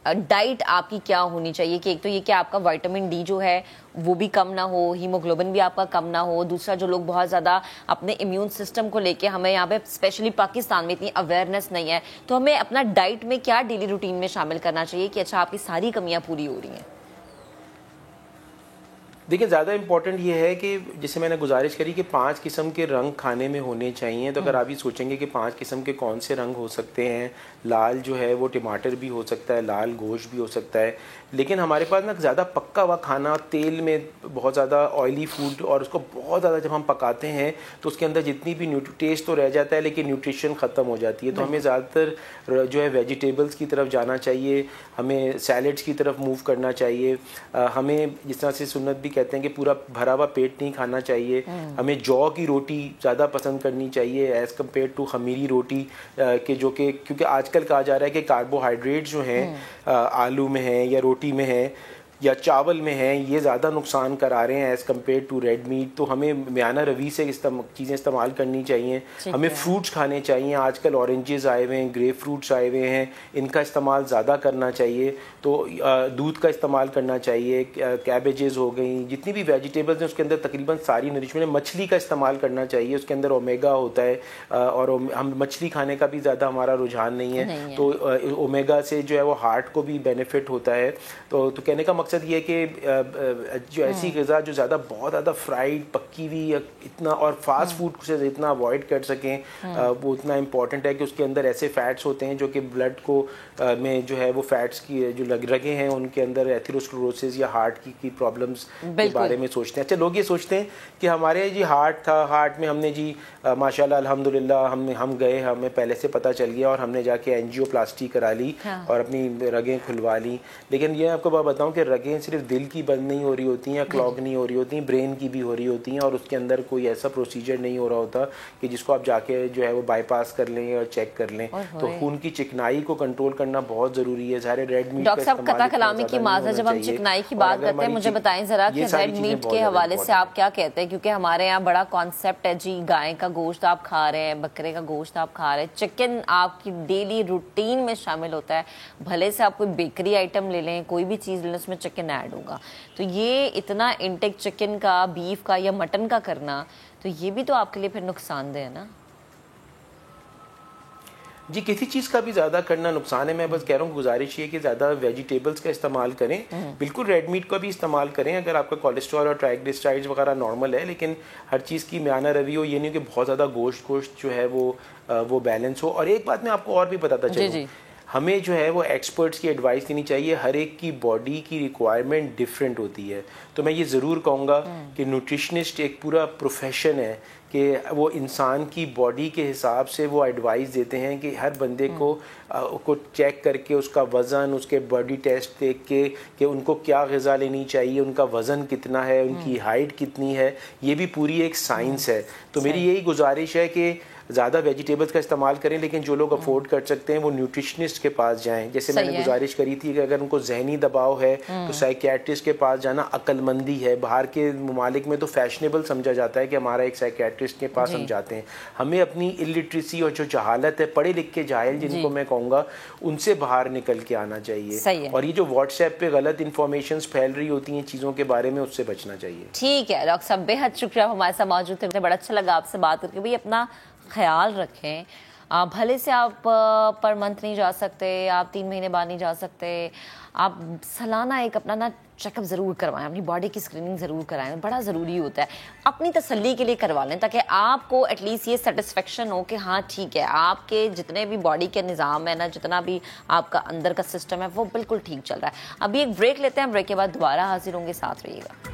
ڈائٹ آپ کی کیا ہونی چاہیے, کہ ایک تو یہ کہ آپ کا وائٹامن ڈی جو ہے وہ بھی کم نہ ہو, ہیموگلوبن بھی آپ کا کم نہ ہو. دوسرا جو لوگ بہت زیادہ اپنے امیون سسٹم کو لے کے, ہمیں یہاں پہ اسپیشلی پاکستان میں اتنی اویئرنیس نہیں ہے, تو ہمیں اپنا ڈائٹ میں کیا ڈیلی روٹین میں شامل کرنا چاہیے کہ اچھا آپ کی ساری کمیاں پوری ہو رہی ہیں؟ دیکھیں زیادہ امپورٹنٹ یہ ہے کہ جیسے میں نے گزارش کری کہ 5 قسم کے رنگ کھانے میں ہونے چاہیے. تو اگر آپ یہ سوچیں گے کہ 5 قسم کے کون سے رنگ ہو سکتے ہیں, لال جو ہے وہ ٹماٹر بھی ہو سکتا ہے, لال گوشت بھی ہو سکتا ہے, لیکن ہمارے پاس نا زیادہ پکا ہوا کھانا, تیل میں بہت زیادہ آئلی فوڈ, اور اس کو بہت زیادہ جب ہم پکاتے ہیں تو اس کے اندر جتنی بھی ٹیسٹ تو رہ جاتا ہے لیکن نیوٹریشن ختم ہو جاتی ہے. تو ہمیں زیادہ تر جو ہے ویجیٹیبلس کی طرف جانا چاہیے, ہمیں سیلڈس کی طرف موو کرنا چاہیے. ہمیں جس طرح سے سنت بھی کہتے ہیں کہ پورا بھرا ہوا پیٹ نہیں کھانا چاہیے. ہمیں جو کی روٹی زیادہ پسند کرنی چاہیے ایز کمپیئر ٹو خمیری روٹی, کہ جو کہ کیونکہ آج کل کہا جا رہا ہے کہ کاربوہائیڈریٹ جو ہیں آلو میں ہیں یا روٹی میں ہیں یا چاول میں ہیں یہ زیادہ نقصان کرا رہے ہیں as compare to red meat. تو ہمیں میانہ روی سے چیزیں استعمال کرنی چاہیے. ہمیں فروٹس کھانے چاہیے. آج کل اورنجز آئے ہوئے ہیں, گریپ فروٹس آئے ہوئے ہیں, ان کا استعمال زیادہ کرنا چاہیے. تو دودھ کا استعمال کرنا چاہیے. کیبیجز ہو گئیں, جتنی بھی ویجیٹیبلز ہیں اس کے اندر تقریباً ساری نریشمنٹ. مچھلی کا استعمال کرنا چاہیے, اس کے اندر اومیگا ہوتا ہے, اور ہم مچھلی کھانے کا بھی زیادہ ہمارا رجحان نہیں ہے. تو اومیگا سے جو ہے وہ ہارٹ کو بھی بینیفٹ ہوتا ہے. تو کہنے کا مقصد یہ ہے کہ جو ایسی غذا جو زیادہ بہت زیادہ فرائیڈ پکی ہوئی اتنا اور فاسٹ فوڈ سے اتنا اوائڈ کر سکیں, وہ اتنا امپورٹنٹ ہے کہ اس کے اندر ایسے فیٹس ہوتے ہیں جو کہ بلڈ کو میں جو ہے وہ فیٹس کی جو رگیں ہیں ان کے اندر ایتھیروسکلروسس یا ہارٹ کی پرابلمز کے بارے میں سوچتے ہیں. اچھا, لوگ یہ سوچتے ہیں کہ ہمارے جی ہارٹ تھا, ہارٹ میں ہم نے جی ماشاءاللہ الحمدللہ ہم گئے, ہمیں پہلے سے پتہ چل گیا اور ہم نے جا کے اینجیو پلاسٹی کرا لی اور اپنی رگیں کھلوا لی. لیکن یہ آپ کو بات بتاؤں کہ رگیں صرف دل کی بند نہیں ہو رہی ہوتی ہیں یا کلاگ نہیں ہو رہی ہوتی ہیں, برین کی بھی ہو رہی ہوتی ہیں, اور اس کے اندر کوئی ایسا پروسیجر نہیں ہو رہا ہوتا کہ جس کو آپ جا کے جو ہے وہ بائی پاس کر لیں اور چیک کر لیں. تو خون کی چکنائی کو کنٹرول کرنا بہت ضروری ہے. ظاہر ریڈ میٹ ڈاکٹر صاحب قطع کلامی کی معذرت, جب ہم چکنائی کی بات کرتے ہیں مجھے بتائیں ذرا کہ ریڈ میٹ کے حوالے سے آپ کیا کہتے ہیں, کیونکہ ہمارے یہاں بڑا کانسیپٹ ہے جی گائے کا گوشت آپ کھا رہے ہیں, بکرے کا گوشت آپ کھا رہے ہیں, چکن آپ کی ڈیلی روٹین میں شامل ہوتا ہے. بھلے سے آپ کوئی بیکری آئٹم لے لیں, کوئی بھی چیز لے لیں, اس میں چکن ایڈ ہوگا. تو یہ اتنا انٹیک چکن کا, بیف کا یا مٹن کا کرنا, تو یہ بھی تو آپ کے لیے پھر نقصان دہ ہے نا. جی کسی چیز کا بھی زیادہ کرنا نقصان ہے. میں بس کہہ رہا ہوں گزارش یہ کہ زیادہ ویجیٹیبلز کا استعمال کریں. بالکل ریڈ میٹ کا بھی استعمال کریں اگر آپ کا کولیسٹرول اور ٹرائیگلیسرائڈز وغیرہ نارمل ہے, لیکن ہر چیز کی میانہ روی ہو. یہ نہیں کہ بہت زیادہ گوشت جو ہے وہ بیلنس ہو. اور ایک بات میں آپ کو اور بھی بتاتا چلوں, ہمیں جو ہے وہ ایکسپرٹس کی ایڈوائس دینی چاہیے. ہر ایک کی باڈی کی ریکوائرمنٹ ڈفرینٹ ہوتی ہے. تو میں یہ ضرور کہوں گا کہ نیوٹریشنسٹ ایک پورا پروفیشن ہے کہ وہ انسان کی باڈی کے حساب سے وہ ایڈوائز دیتے ہیں کہ ہر بندے کو چیک کر کے اس کا وزن, اس کے باڈی ٹیسٹ دیکھ کے کہ ان کو کیا غذا لینی چاہیے, ان کا وزن کتنا ہے, ان کی ہائٹ کتنی ہے. یہ بھی پوری ایک سائنس ہے. تو میری یہی گزارش ہے کہ زیادہ ویجیٹیبلز کا استعمال کریں, لیکن جو لوگ افورڈ کر سکتے ہیں وہ نیوٹریشنسٹ کے پاس جائیں. جیسے میں نے گزارش کری تھی کہ اگر ان کو ذہنی دباؤ ہے تو سائیکیٹرسٹ کے پاس جانا عقل مندی ہے. باہر کے ممالک میں تو فیشنیبل سمجھا جاتا ہے کہ ہمارا ایک سائیکیٹرسٹ کے پاس ہم جاتے ہیں. ہمیں اپنی الٹریسی اور جو جہالت ہے, پڑھے لکھ کے جاہل جن کو میں کہوں گا, ان سے باہر نکل کے آنا چاہیے. اور یہ جو واٹس ایپ پہ غلط انفارمیشنز پھیل رہی ہوتی ہیں چیزوں کے بارے میں, اس سے بچنا چاہیے. ٹھیک ہے ڈاکٹر صاحب, بے حد شکریہ ہمارے ساتھ موجود تھے. بڑا اچھا لگا آپ سے بات کر کے. بھائی اپنا خیال رکھیں. بھلے سے آپ پر منتھ نہیں جا سکتے, آپ 3 مہینے بعد نہیں جا سکتے, آپ سالانہ ایک اپنا نا چیک اپ ضرور کروائیں, اپنی باڈی کی اسکریننگ ضرور کرائیں. بڑا ضروری ہوتا ہے. اپنی تسلی کے لیے کروا لیں تاکہ آپ کو ایٹ لیسٹ یہ سیٹسفیکشن ہو کہ ہاں ٹھیک ہے, آپ کے جتنے بھی باڈی کے نظام ہے نا, جتنا بھی آپ کا اندر کا سسٹم ہے وہ بالکل ٹھیک چل رہا ہے. ابھی ایک بریک لیتے ہیں, بریک کے بعد دوبارہ حاضر ہوں گے, ساتھ رہیے گا.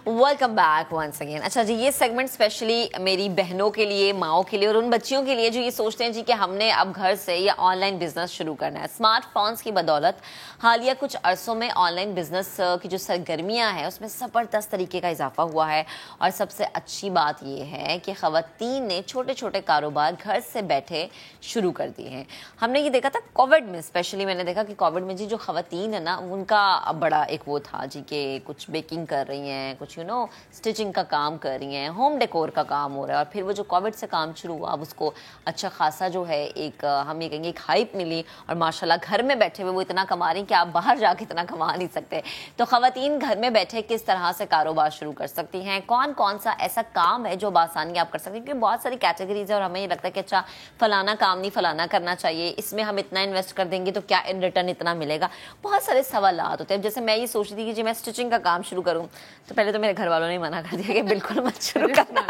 Welcome back once again. اچھا جی, یہ سیگمنٹ اسپیشلی میری بہنوں کے لیے, ماؤں کے لیے اور ان بچیوں کے لیے جو یہ سوچتے ہیں جی کہ ہم نے اب گھر سے یا آن لائن بزنس شروع کرنا ہے. اسمارٹ فونس کی بدولت حالیہ کچھ عرصوں میں آن لائن بزنس کی جو سرگرمیاں ہیں اس میں زبردست طریقے کا اضافہ ہوا ہے. اور سب سے اچھی بات یہ ہے کہ خواتین نے چھوٹے چھوٹے کاروبار گھر سے بیٹھے شروع کر دیے ہیں. ہم نے یہ دیکھا تھا کووڈ میں, اسپیشلی میں نے دیکھا کہ کووڈ میں جی جو خواتین ہیں نا, ان کا بڑا ایک وہ تھا جی کہ کچھ بیکنگ کر رہی ہیں, کچھ اسٹچنگ کا کام کر رہی ہیں, ہوم ڈیکور کا کام ہو رہا ہے. اور پھر وہ جو کووڈ سے کام شروع ہوا, اب اس کو اچھا خاصا جو ہے ایک ہم یہ کہیں گے ایک ہائپ ملی, اور ماشاءاللہ گھر میں بیٹھے ہوئے وہ اتنا کما رہی ہیں کہ آپ باہر جا کے اتنا کما نہیں سکتے. تو خواتین گھر میں بیٹھے کس طرح سے کاروبار شروع کر سکتی ہیں, کون کون سا ایسا کام ہے جو بآسانی آپ کر سکتی ہیں, کیونکہ بہت ساری کیٹیگریز ہیں اور ہمیں یہ لگتا ہے کہ اچھا فلانا کام نہیں فلانا کرنا چاہیے, اس میں ہم اتنا انویسٹ کر دیں گے تو کیا ان ریٹرن اتنا ملے گا. بہت سارے سوالات ہوتے ہیں. جیسے میں یہ سوچ رہی تھی کہ جی میں اسٹچنگ کا کام شروع کروں, تو پہلے تو میرے گھر والوں نے منع کر دیا کہ بالکل مت شروع کرنا.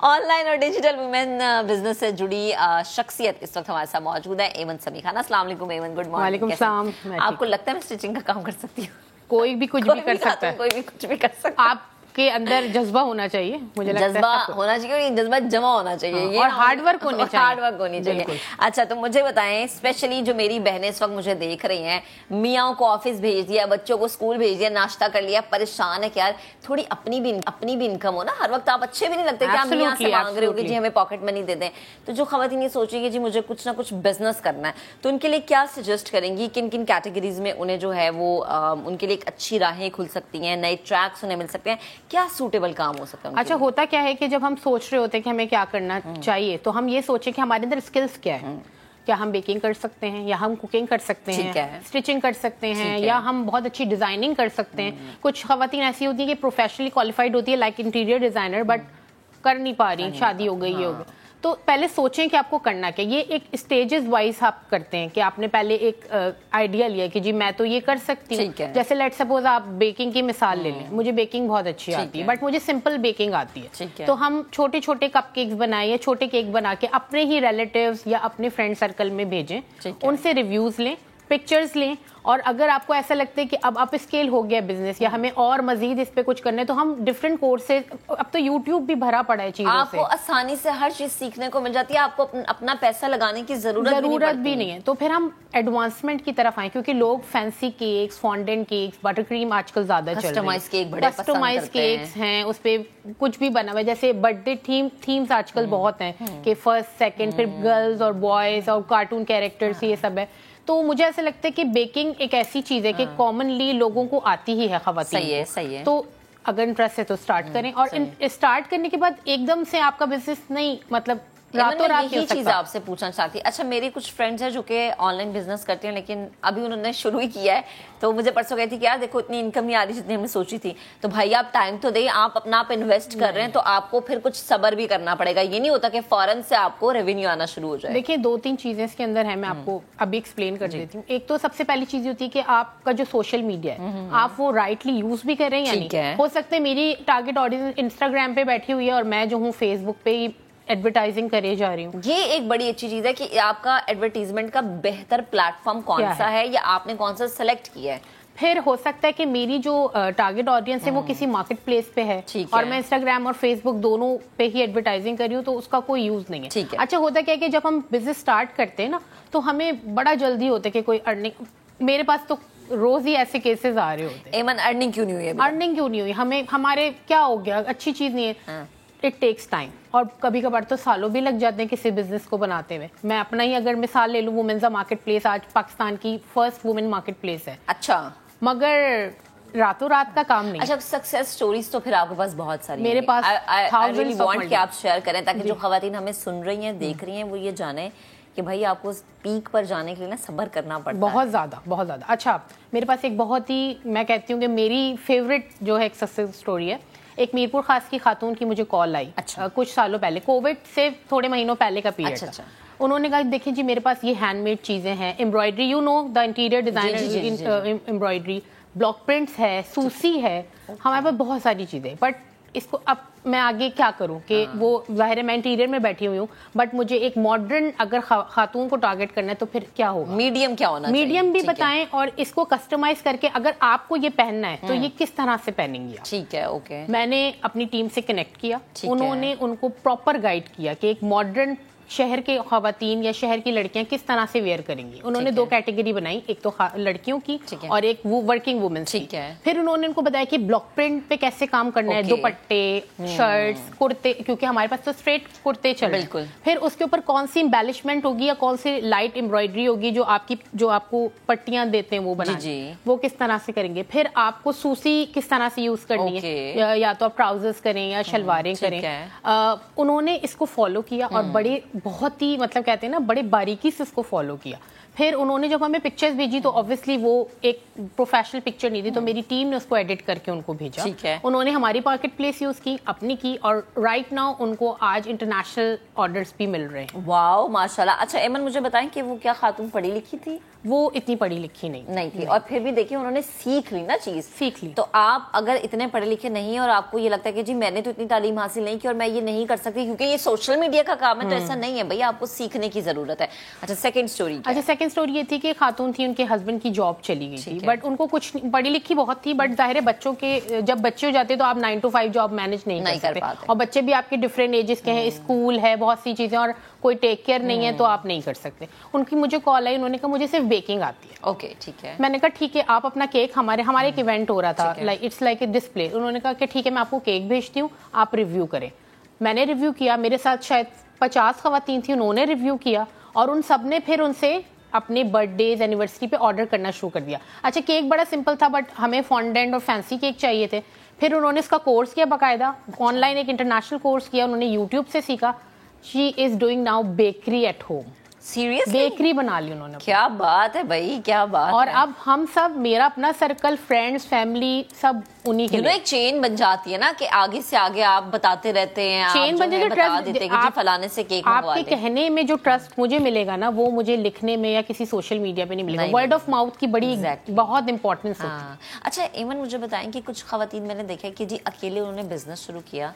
آن لائن اور ڈیجیٹل ویمن بزنس سے جڑی شخصیت اس وقت ہمارے ساتھ موجود ہے, ایمن سمیع خان. السلام علیکم ایمن, گڈ مارننگ. وعلیکم السلام. آپ کو لگتا ہے میں اسٹچنگ کا کام کر سکتی ہوں؟ کوئی بھی کچھ بھی کر سکتا ہے, کوئی بھی کچھ بھی کر سکتا ہے. آپ के अंदर जज्बा होना चाहिए, मुझे लगता है जज्बा होना चाहिए और ये जज्बा जमा होना चाहिए, ये और हार्ड वर्क होनी चाहिए, हार्ड वर्क होनी चाहिए। अच्छा, तो मुझे बताएं, स्पेशली जो मेरी बहनें इस वक्त मुझे देख रही हैं, मियाँ को ऑफिस भेज दिया, बच्चों को स्कूल भेज दिया, नाश्ता कर लिया, परेशान है कि यार थोड़ी अपनी भी इनकम हो ना, हर वक्त आप अच्छे भी नहीं लगते कि आप मियाँ से मांग रहे हो कि जी हमें पॉकेट मनी दे दें। तो जो खवातीन ये सोचेंगे जी मुझे कुछ ना कुछ बिजनेस करना है, तो उनके लिए क्या सजेस्ट करेंगी, किन किन कैटेगरीज में उन्हें जो है वो उनके लिए एक अच्छी राहें खुल सकती हैं, नए ट्रैक्स उन्हें मिल सकते हैं, क्या सूटेबल काम हो सकता है? अच्छा, होता क्या है कि जब हम सोच रहे होते हैं कि हमें क्या करना चाहिए, तो हम ये सोचें कि हमारे अंदर स्किल्स क्या है, क्या हम बेकिंग कर सकते हैं, या हम कुकिंग कर सकते हैं, स्टिचिंग कर सकते हैं, या हम बहुत अच्छी डिजाइनिंग कर सकते हैं। कुछ खवातीन ऐसी होती है कि प्रोफेशनली क्वालिफाइड होती है लाइक इंटीरियर डिजाइनर, बट कर नहीं पा रही, शादी हो गई, ये हो गया। तो पहले सोचें कि आपको करना क्या। ये एक स्टेजेस वाइज आप करते हैं कि आपने पहले एक आइडिया लिया कि जी मैं तो ये कर सकती हूँ। जैसे लेट सपोज आप बेकिंग की मिसाल ले लें, मुझे बेकिंग बहुत अच्छी आती है, बट मुझे सिंपल बेकिंग आती है, तो हम छोटे छोटे कपकेक्स बनाएं या छोटे केक बना के अपने ही रिलेटिव्स या अपने फ्रेंड सर्कल में भेजें, उनसे रिव्यूज लें, पिक्चर्स लें, और अगर आपको ऐसा लगता है कि अब अप स्केल हो गया बिजनेस या हमें और मजीद इस पे कुछ करना है, तो हम डिफरेंट कोर्सेज, अब तो यूट्यूब भी भरा पड़ा है चीजों से, आपको आसानी से हर चीज सीखने को मिल जाती है, आपको अपना पैसा लगाने की जरूरत भी नहीं है। तो फिर हम एडवांसमेंट की तरफ आए, क्योंकि लोग fancy cakes, fondant cakes, butter cream आजकल ज्यादा चल रही है, कस्टमाइज केक्स हैं, उस पे कुछ भी बना हुआ है, जैसे बर्थडे थीम्स आजकल बहुत हैं कि फर्स्ट सेकंड, फिर गर्ल्स और बॉयज और कार्टून कैरेक्टर्स, ये सब है। तो मुझे ऐसा लगता है कि बेकिंग एक ऐसी चीज है कि कॉमनली लोगों को आती ही है खवातीन। सही है। तो अगर इंटरेस्ट है तो स्टार्ट करें, और स्टार्ट करने के बाद एकदम से आपका बिजनेस नहीं, मतलब रातों रात यही चीज आपसे पूछना चाहती। अच्छा, मेरी कुछ फ्रेंड्स हैं जो कि ऑनलाइन बिजनेस करती हैं, लेकिन अभी उन्होंने शुरू ही किया है, तो मुझे परसों कहती कि यार देखो इतनी इनकम नहीं आ रही जितनी हमने सोची थी। तो भाई आप टाइम तो दे, आप अपना आप इन्वेस्ट कर रहे हैं, तो आपको फिर कुछ सब्र भी करना पड़ेगा, ये नहीं होता कि फौरन से आपको रेवेन्यू आना शुरू हो जाए। देखिए, 2-3 चीजें इसके अंदर है, मैं आपको अभी एक्सप्लेन कर देती हूँ। एक तो सबसे पहली चीज होती है कि आपका जो सोशल मीडिया है, आप वो राइटली यूज भी कर रहे हैं या नहीं। हो सकता है मेरी टारगेट ऑडियंस इंस्टाग्राम पे बैठी हुई है और मैं जो हूँ फेसबुक पे एडवर्टाइजिंग करे जा रही हूँ। ये एक बड़ी अच्छी चीज है कि आपका एडवर्टाइजमेंट का बेहतर प्लेटफॉर्म कौन सा है या आपने कौन सा सेलेक्ट किया है। फिर हो सकता है कि मेरी जो टारगेट ऑडियंस है वो किसी मार्केट प्लेस पे है और मैं इंस्टाग्राम और फेसबुक दोनों पे ही एडवर्टाइजिंग कर रही हूँ, तो उसका कोई यूज नहीं है। अच्छा, होता क्या है कि जब हम बिजनेस स्टार्ट करते हैं ना, तो हमें बड़ा जल्दी होता है कि कोई अर्निंग, मेरे पास तो रोज ही ऐसे केसेस आ रहे होते हैं, अर्निंग क्यों नहीं हुई, अर्निंग क्यों नहीं हुई, हमें हमारे क्या हो गया, अच्छी चीज नहीं है। इट टेक्स टाइम, और कभी कभार तो सालों भी लग जाते हैं किसी बिजनेस को बनाते हुए। मैं अपना ही अगर मिसाल ले लूं, वुमेन्स मार्केट प्लेस आज पाकिस्तान की फर्स्ट वुमेन मार्केट प्लेस है। अच्छा, मगर रातों रात का काम नहीं। अच्छा, सक्सेस स्टोरीज तो फिर आपके पास बहुत सारी मेरे पास वांट कि आप शेयर करें, ताकि जो खवातीन हमें सुन रही हैं, देख रही हैं, वो ये जाने कि भाई आपको पीक पर जाने के लिए ना सब्र करना पड़ता है। बहुत ज्यादा। अच्छा, मेरे पास एक बहुत ही, मैं कहती हूँ कि मेरी फेवरेट जो है एक सक्सेस स्टोरी है। एक मीरपुर खास की खातून की मुझे कॉल आई। अच्छा। कुछ सालों पहले, कोविड से थोड़े महीनों पहले का पीरियड। अच्छा। उन्होंने कहा देखिए जी, मेरे पास ये हैंडमेड चीजें हैं, embroidery, you know the interior designer embroidery, block prints है, सूसी है, हमारे पास बहुत सारी चीजें। बट इसको अब मैं आगे क्या करूं कि वो जाहिर है मैं इंटीरियर में बैठी हुई हूँ, बट मुझे एक मॉडर्न अगर खातून को टारगेट करना है तो फिर क्या होगा, मीडियम क्या होना चाहिए, मीडियम भी बताएं, और इसको कस्टमाइज करके अगर आपको ये पहनना है तो ये किस तरह से पहनेंगी आप। ठीक है, ओके। मैंने अपनी टीम से कनेक्ट किया, उन्होंने उनको प्रॉपर गाइड किया कि एक मॉडर्न शहर के खवातीन या शहर की लड़कियां किस तरह से वेयर करेंगी। उन्होंने 2 कैटेगरी बनाई, एक तो लड़कियों की और एक वो वर्किंग वुमेन्स की। फिर उन्होंने उनको बताया कि ब्लॉक प्रिंट पे कैसे काम करना है, दुपट्टे, शर्ट्स, कुर्ते, क्योंकि हमारे पास तो स्ट्रेट कुर्ते चल रहे हैं। फिर उसके ऊपर कौन सी एम्बेलिशमेंट होगी या कौन सी लाइट एम्ब्रॉयडरी होगी, जो आपको पट्टियां देते हैं वो बनानी, वो किस तरह से करेंगे। फिर आपको सूसी किस तरह से यूज करनी है, या तो आप ट्राउजर्स करें या शलवारें करें। उन्होंने इसको फॉलो किया और बड़े बहुत ही, मतलब कहते हैं ना, बड़े बारीकी से इसको फॉलो किया। फिर उन्होंने जब हमें पिक्चर्स भेजी तो ऑब्वियसली वो एक प्रोफेशनल पिक्चर नहीं थी, तो मेरी टीम ने उसको एडिट करके उनको भेजा। उन्होंने हमारी मार्केट प्लेस यूज की, अपनी की, और राइट नाउ उनको आज इंटरनेशनल ऑर्डर्स भी मिल रहे हैं। वाओ, माशाल्लाह। अच्छा एमन, मुझे बताएं कि वो क्या खातून पढ़ी लिखी थी? वो इतनी पढ़ी लिखी नहीं थी, और फिर भी देखिए उन्होंने सीख ली ना, चीज सीख ली। तो आप अगर इतने पढ़े लिखे नहीं और आपको ये लगता है कि जी मैंने तो इतनी तालीम हासिल नहीं की और मैं ये नहीं कर सकती क्योंकि ये सोशल मीडिया का काम है, तो ऐसा नहीं نہیں ہے بھائی, آپ کو سیکھنے کی ضرورت ہے. اچھا سیکنڈ اسٹوری. اچھا سیکنڈ اسٹوری یہ تھی کہ خاتون تھی, ان کے ہسبینڈ کی جاب چلی گئی تھی, بٹ ان کو کچھ پڑھی لکھی بہت تھی, بٹ ظاہر ہے بچوں کے جب بچے ہو جاتے تو آپ 9 to 5 جاب مینج نہیں کر سکتے, اور بچے بھی آپ کے ڈفرینٹ ایجز کے ہیں, اسکول ہے, بہت سی چیزیں, اور کوئی ٹیک کیئر نہیں ہے, تو آپ نہیں کر سکتے. ان کی مجھے کال آئی, انہوں نے کہا مجھے صرف بیکنگ آتی ہے. اوکے ٹھیک ہے. میں نے کہا ٹھیک ہے, آپ اپنا کیک, ہمارے ایک ایونٹ ہو رہا تھا, اٹس لائک اے ڈسپلے. انہوں نے کہا کہ ٹھیک ہے میں آپ کو کیک بھیجتی ہوں, آپ ریویو کریں. میں نے ریویو کیا, میرے ساتھ شاید 50 خواتین تھیں, انہوں نے ریویو کیا, اور ان سب نے پھر ان سے اپنے برتھ ڈیز اینیورسری پہ آرڈر کرنا شروع کر دیا. اچھا کیک بڑا سمپل تھا, بٹ ہمیں فونڈنٹ اور فینسی کیک چاہیے تھے. پھر انہوں نے اس کا کورس کیا باقاعدہ, آن لائن ایک انٹرنیشنل کورس کیا, انہوں نے یوٹیوب سے سیکھا. She is doing now bakery at home. Seriously bakery بنا لی انہوں نے. کیا بات ہے بھائی, کیا بات. اور اب ہم سب, میرا اپنا سرکل, فرینڈس, فیملی, سب انہی کے ایک چین بن جاتی ہے نا, کہ آگے سے آگے آپ بتاتے رہتے ہیں, چین بن جاتی ہے, بتا دیتے کہ جی فلانے سے کیک منگوا آپ کے کہنے میں جو ٹرسٹ مجھے ملے گا نا, وہ مجھے لکھنے میں یا کسی سوشل میڈیا پہ نہیں ملے گا. ورڈ آف ماؤتھ کی بڑی بہت امپورٹنس ہوتی ہے. اچھا ایمن مجھے بتائیں کہ کچھ خواتین میں نے دیکھا کہ جی اکیلے انہوں نے بزنس شروع کیا,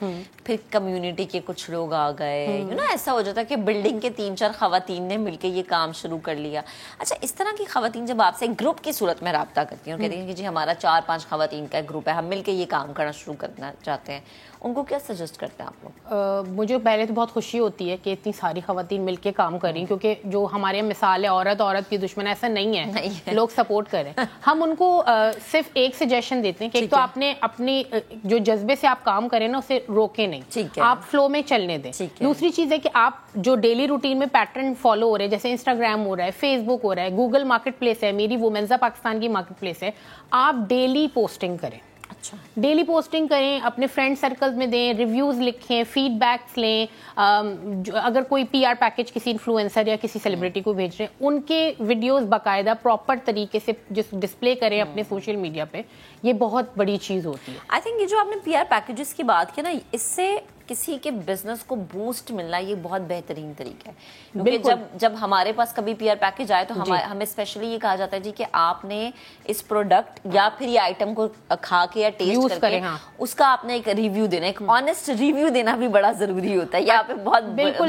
پھر کمیونٹی کے کچھ لوگ آ گئے, نا ایسا ہو جاتا کہ بلڈنگ کے 3-4 خواتین نے مل کے یہ کام شروع کر لیا. اچھا اس طرح کی خواتین جب آپ سے گروپ کی صورت میں رابطہ کرتی ہیں, کہتی ہیں کہ جی ہمارا 4-5 خواتین کا گروپ ہے, ہم مل کے یہ کام کرنا شروع کرنا چاہتے ہیں, ان کو کیا سجیسٹ کرتے ہیں آپ لوگ؟ مجھے پہلے تو بہت خوشی ہوتی ہے کہ اتنی ساری خواتین مل کے کام کر رہی ہیں, کیونکہ جو ہمارے یہاں مثال ہے عورت کی دشمن, ایسا نہیں ہے, لوگ سپورٹ کریں. ہم ان کو صرف ایک سجیشن دیتے ہیں کہ ایک تو آپ نے اپنی جو جذبے سے آپ کام کریں نا, اسے روکیں نہیں, آپ فلو میں چلنے دیں. دوسری چیز ہے کہ آپ جو ڈیلی روٹین میں پیٹرن فالو ہو رہے ہیں, جیسے انسٹاگرام ہو رہا ہے, فیس بک ہو رہا ہے, گوگل مارکیٹ پلیس ہے, میری وومنزا پاکستان کی مارکیٹ پلیس ہے, آپ ڈیلی پوسٹنگ کریں. اچھا ڈیلی پوسٹنگ کریں, اپنے فرینڈ سرکل میں دیں, ریویوز لکھیں, فیڈ بیکس لیں. اگر کوئی PR پیکج کسی انفلوئنسر یا کسی سیلیبریٹی کو بھیج رہے ہیں, ان کے ویڈیوز باقاعدہ پراپر طریقے سے ڈسپلے کریں اپنے سوشل میڈیا پہ. یہ بہت بڑی چیز ہوتی ہے. آئی تھنک یہ جو آپ نے PR پیکیجز کی بات کی نا, اس سے کسی کے بزنس کو بوسٹ ملنا یہ بہت بہترین طریقہ ہے. کیونکہ جب ہمارے پاس کبھی PR پیکیج آئے تو ہمیں اسپیشلی یہ کہا جاتا ہے جی کہ آپ نے اس پروڈکٹ یا پھر یہ آئٹم کو کھا کے یا ٹیسٹ کر کے اس کا آپ نے ایک ریویو دینا, ایک آنےسٹ ریویو دینا بھی بڑا ضروری ہوتا ہے. یہاں پہ بہت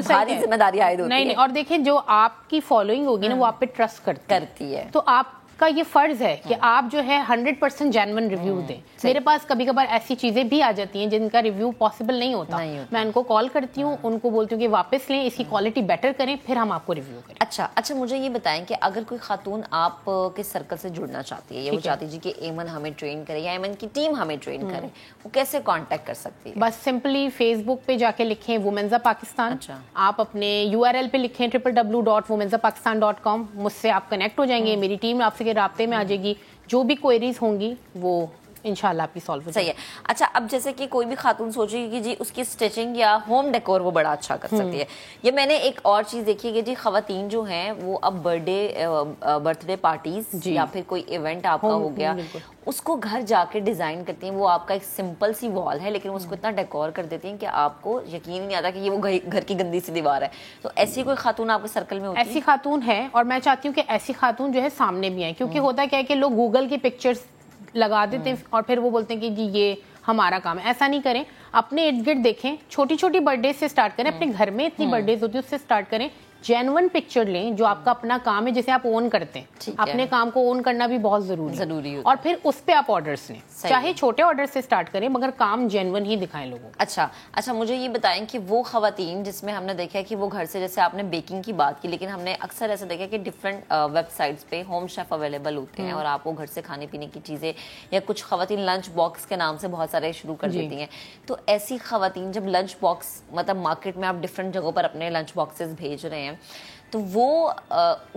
بھاری ذمہ داری عائد ہوتی ہے. نہیں, اور دیکھیں جو آپ کی فالوئنگ ہوگی نا, وہ آپ پہ ٹرسٹ کرتی ہے, تو آپ کا یہ فرض ہے کہ آپ جو ہے 100% جینون ریویو دیں. میرے پاس کبھی کبھار ایسی چیزیں بھی آ جاتی ہیں جن کا ریویو پاسبل نہیں ہوتا, میں ان کو کال کرتی ہوں, ان کو بولتی ہوں کہ واپس لیں, اس کی کوالٹی بیٹر کریں, پھر ہم آپ کو ریویو کریں. اچھا مجھے یہ بتائیں کہ اگر کوئی خاتون آپ کے سرکل سے جڑنا چاہتی ہے, یا وہ چاہتی جی کہ ایمن ہمیں ٹرین کرے یا ایمن کی ٹیم ہمیں ٹرین کرے, وہ کیسے کانٹیکٹ کر سکتی ہے؟ بس سمپلی فیس بک پہ جا کے لکھیں وومنزا پاکستان, آپ اپنے URL پہ لکھیں www.womenzapakistan.com, مجھ سے آپ کنیکٹ ہو جائیں گے, میری ٹیم آپ سے رابطے میں آ جائے گی, جو بھی کوئریز ہوں گی وہ انشاءاللہ آپ کی سالو ہو جائے. صحیح ہے. اچھا اب جیسے کہ کوئی بھی خاتون سوچے گی کہ جی اس کی سٹیچنگ یا ہوم ڈیکور وہ بڑا اچھا کر سکتی ہے. یہ میں نے ایک اور چیز دیکھی ہے کہ جی خواتین جو ہیں وہ اب برتھ ڈے پارٹیز یا پھر کوئی ایونٹ آپ کا ہو گیا, اس کو گھر جا کے ڈیزائن کرتی ہیں. وہ آپ کا ایک سمپل سی وال ہے, لیکن اس کو اتنا ڈیکور کر دیتی ہیں کہ آپ کو یقین نہیں آتا کہ یہ وہ گھر کی گندی سی دیوار ہے. تو ایسی کوئی خاتون آپ کے سرکل میں ہوتی ہے؟ ایسی خاتون ہے, اور میں چاہتی ہوں کہ ایسی خاتون جو ہے سامنے بھی آئیں, کیونکہ ہوتا کیا ہے کہ لوگ گوگل کی پکچرز لگا دیتے ہیں اور پھر وہ بولتے ہیں کہ جی یہ ہمارا کام ہے. ایسا نہیں کریں, اپنے ارد گرد دیکھیں, چھوٹی چھوٹی برتھ ڈے سے اسٹارٹ کریں, اپنے گھر میں اتنی برتھ ڈیز ہوتی ہے اس سے اسٹارٹ کریں. جینون پکچر لیں جو آپ کا اپنا کام ہے, جیسے آپ اون کرتے ہیں, اپنے کام کو اون کرنا بھی بہت ضروری ہے, اور پھر اس پہ آپ آرڈرز لیں, چاہے چھوٹے آرڈر سے اسٹارٹ کریں مگر کام جینون ہی دکھائیں لوگوں. اچھا مجھے یہ بتائیں کہ وہ خواتین جس میں ہم نے دیکھا کہ وہ گھر سے, جیسے آپ نے بیکنگ کی بات کی, لیکن ہم نے اکثر ایسا دیکھا کہ ڈفرینٹ ویب سائٹس پہ ہوم شیف اویلیبل ہوتے ہیں, اور آپ کو گھر سے کھانے پینے کی چیزیں, یا کچھ خواتین لنچ باکس کے نام سے بہت سارے شروع کر دیتی ہیں. تو ایسی خواتین جب لنچ باکس, مطلب مارکیٹ میں آپ ڈفرینٹ جگہوں پر اپنے لنچ باکسز بھیج رہے ہیں, تو وہ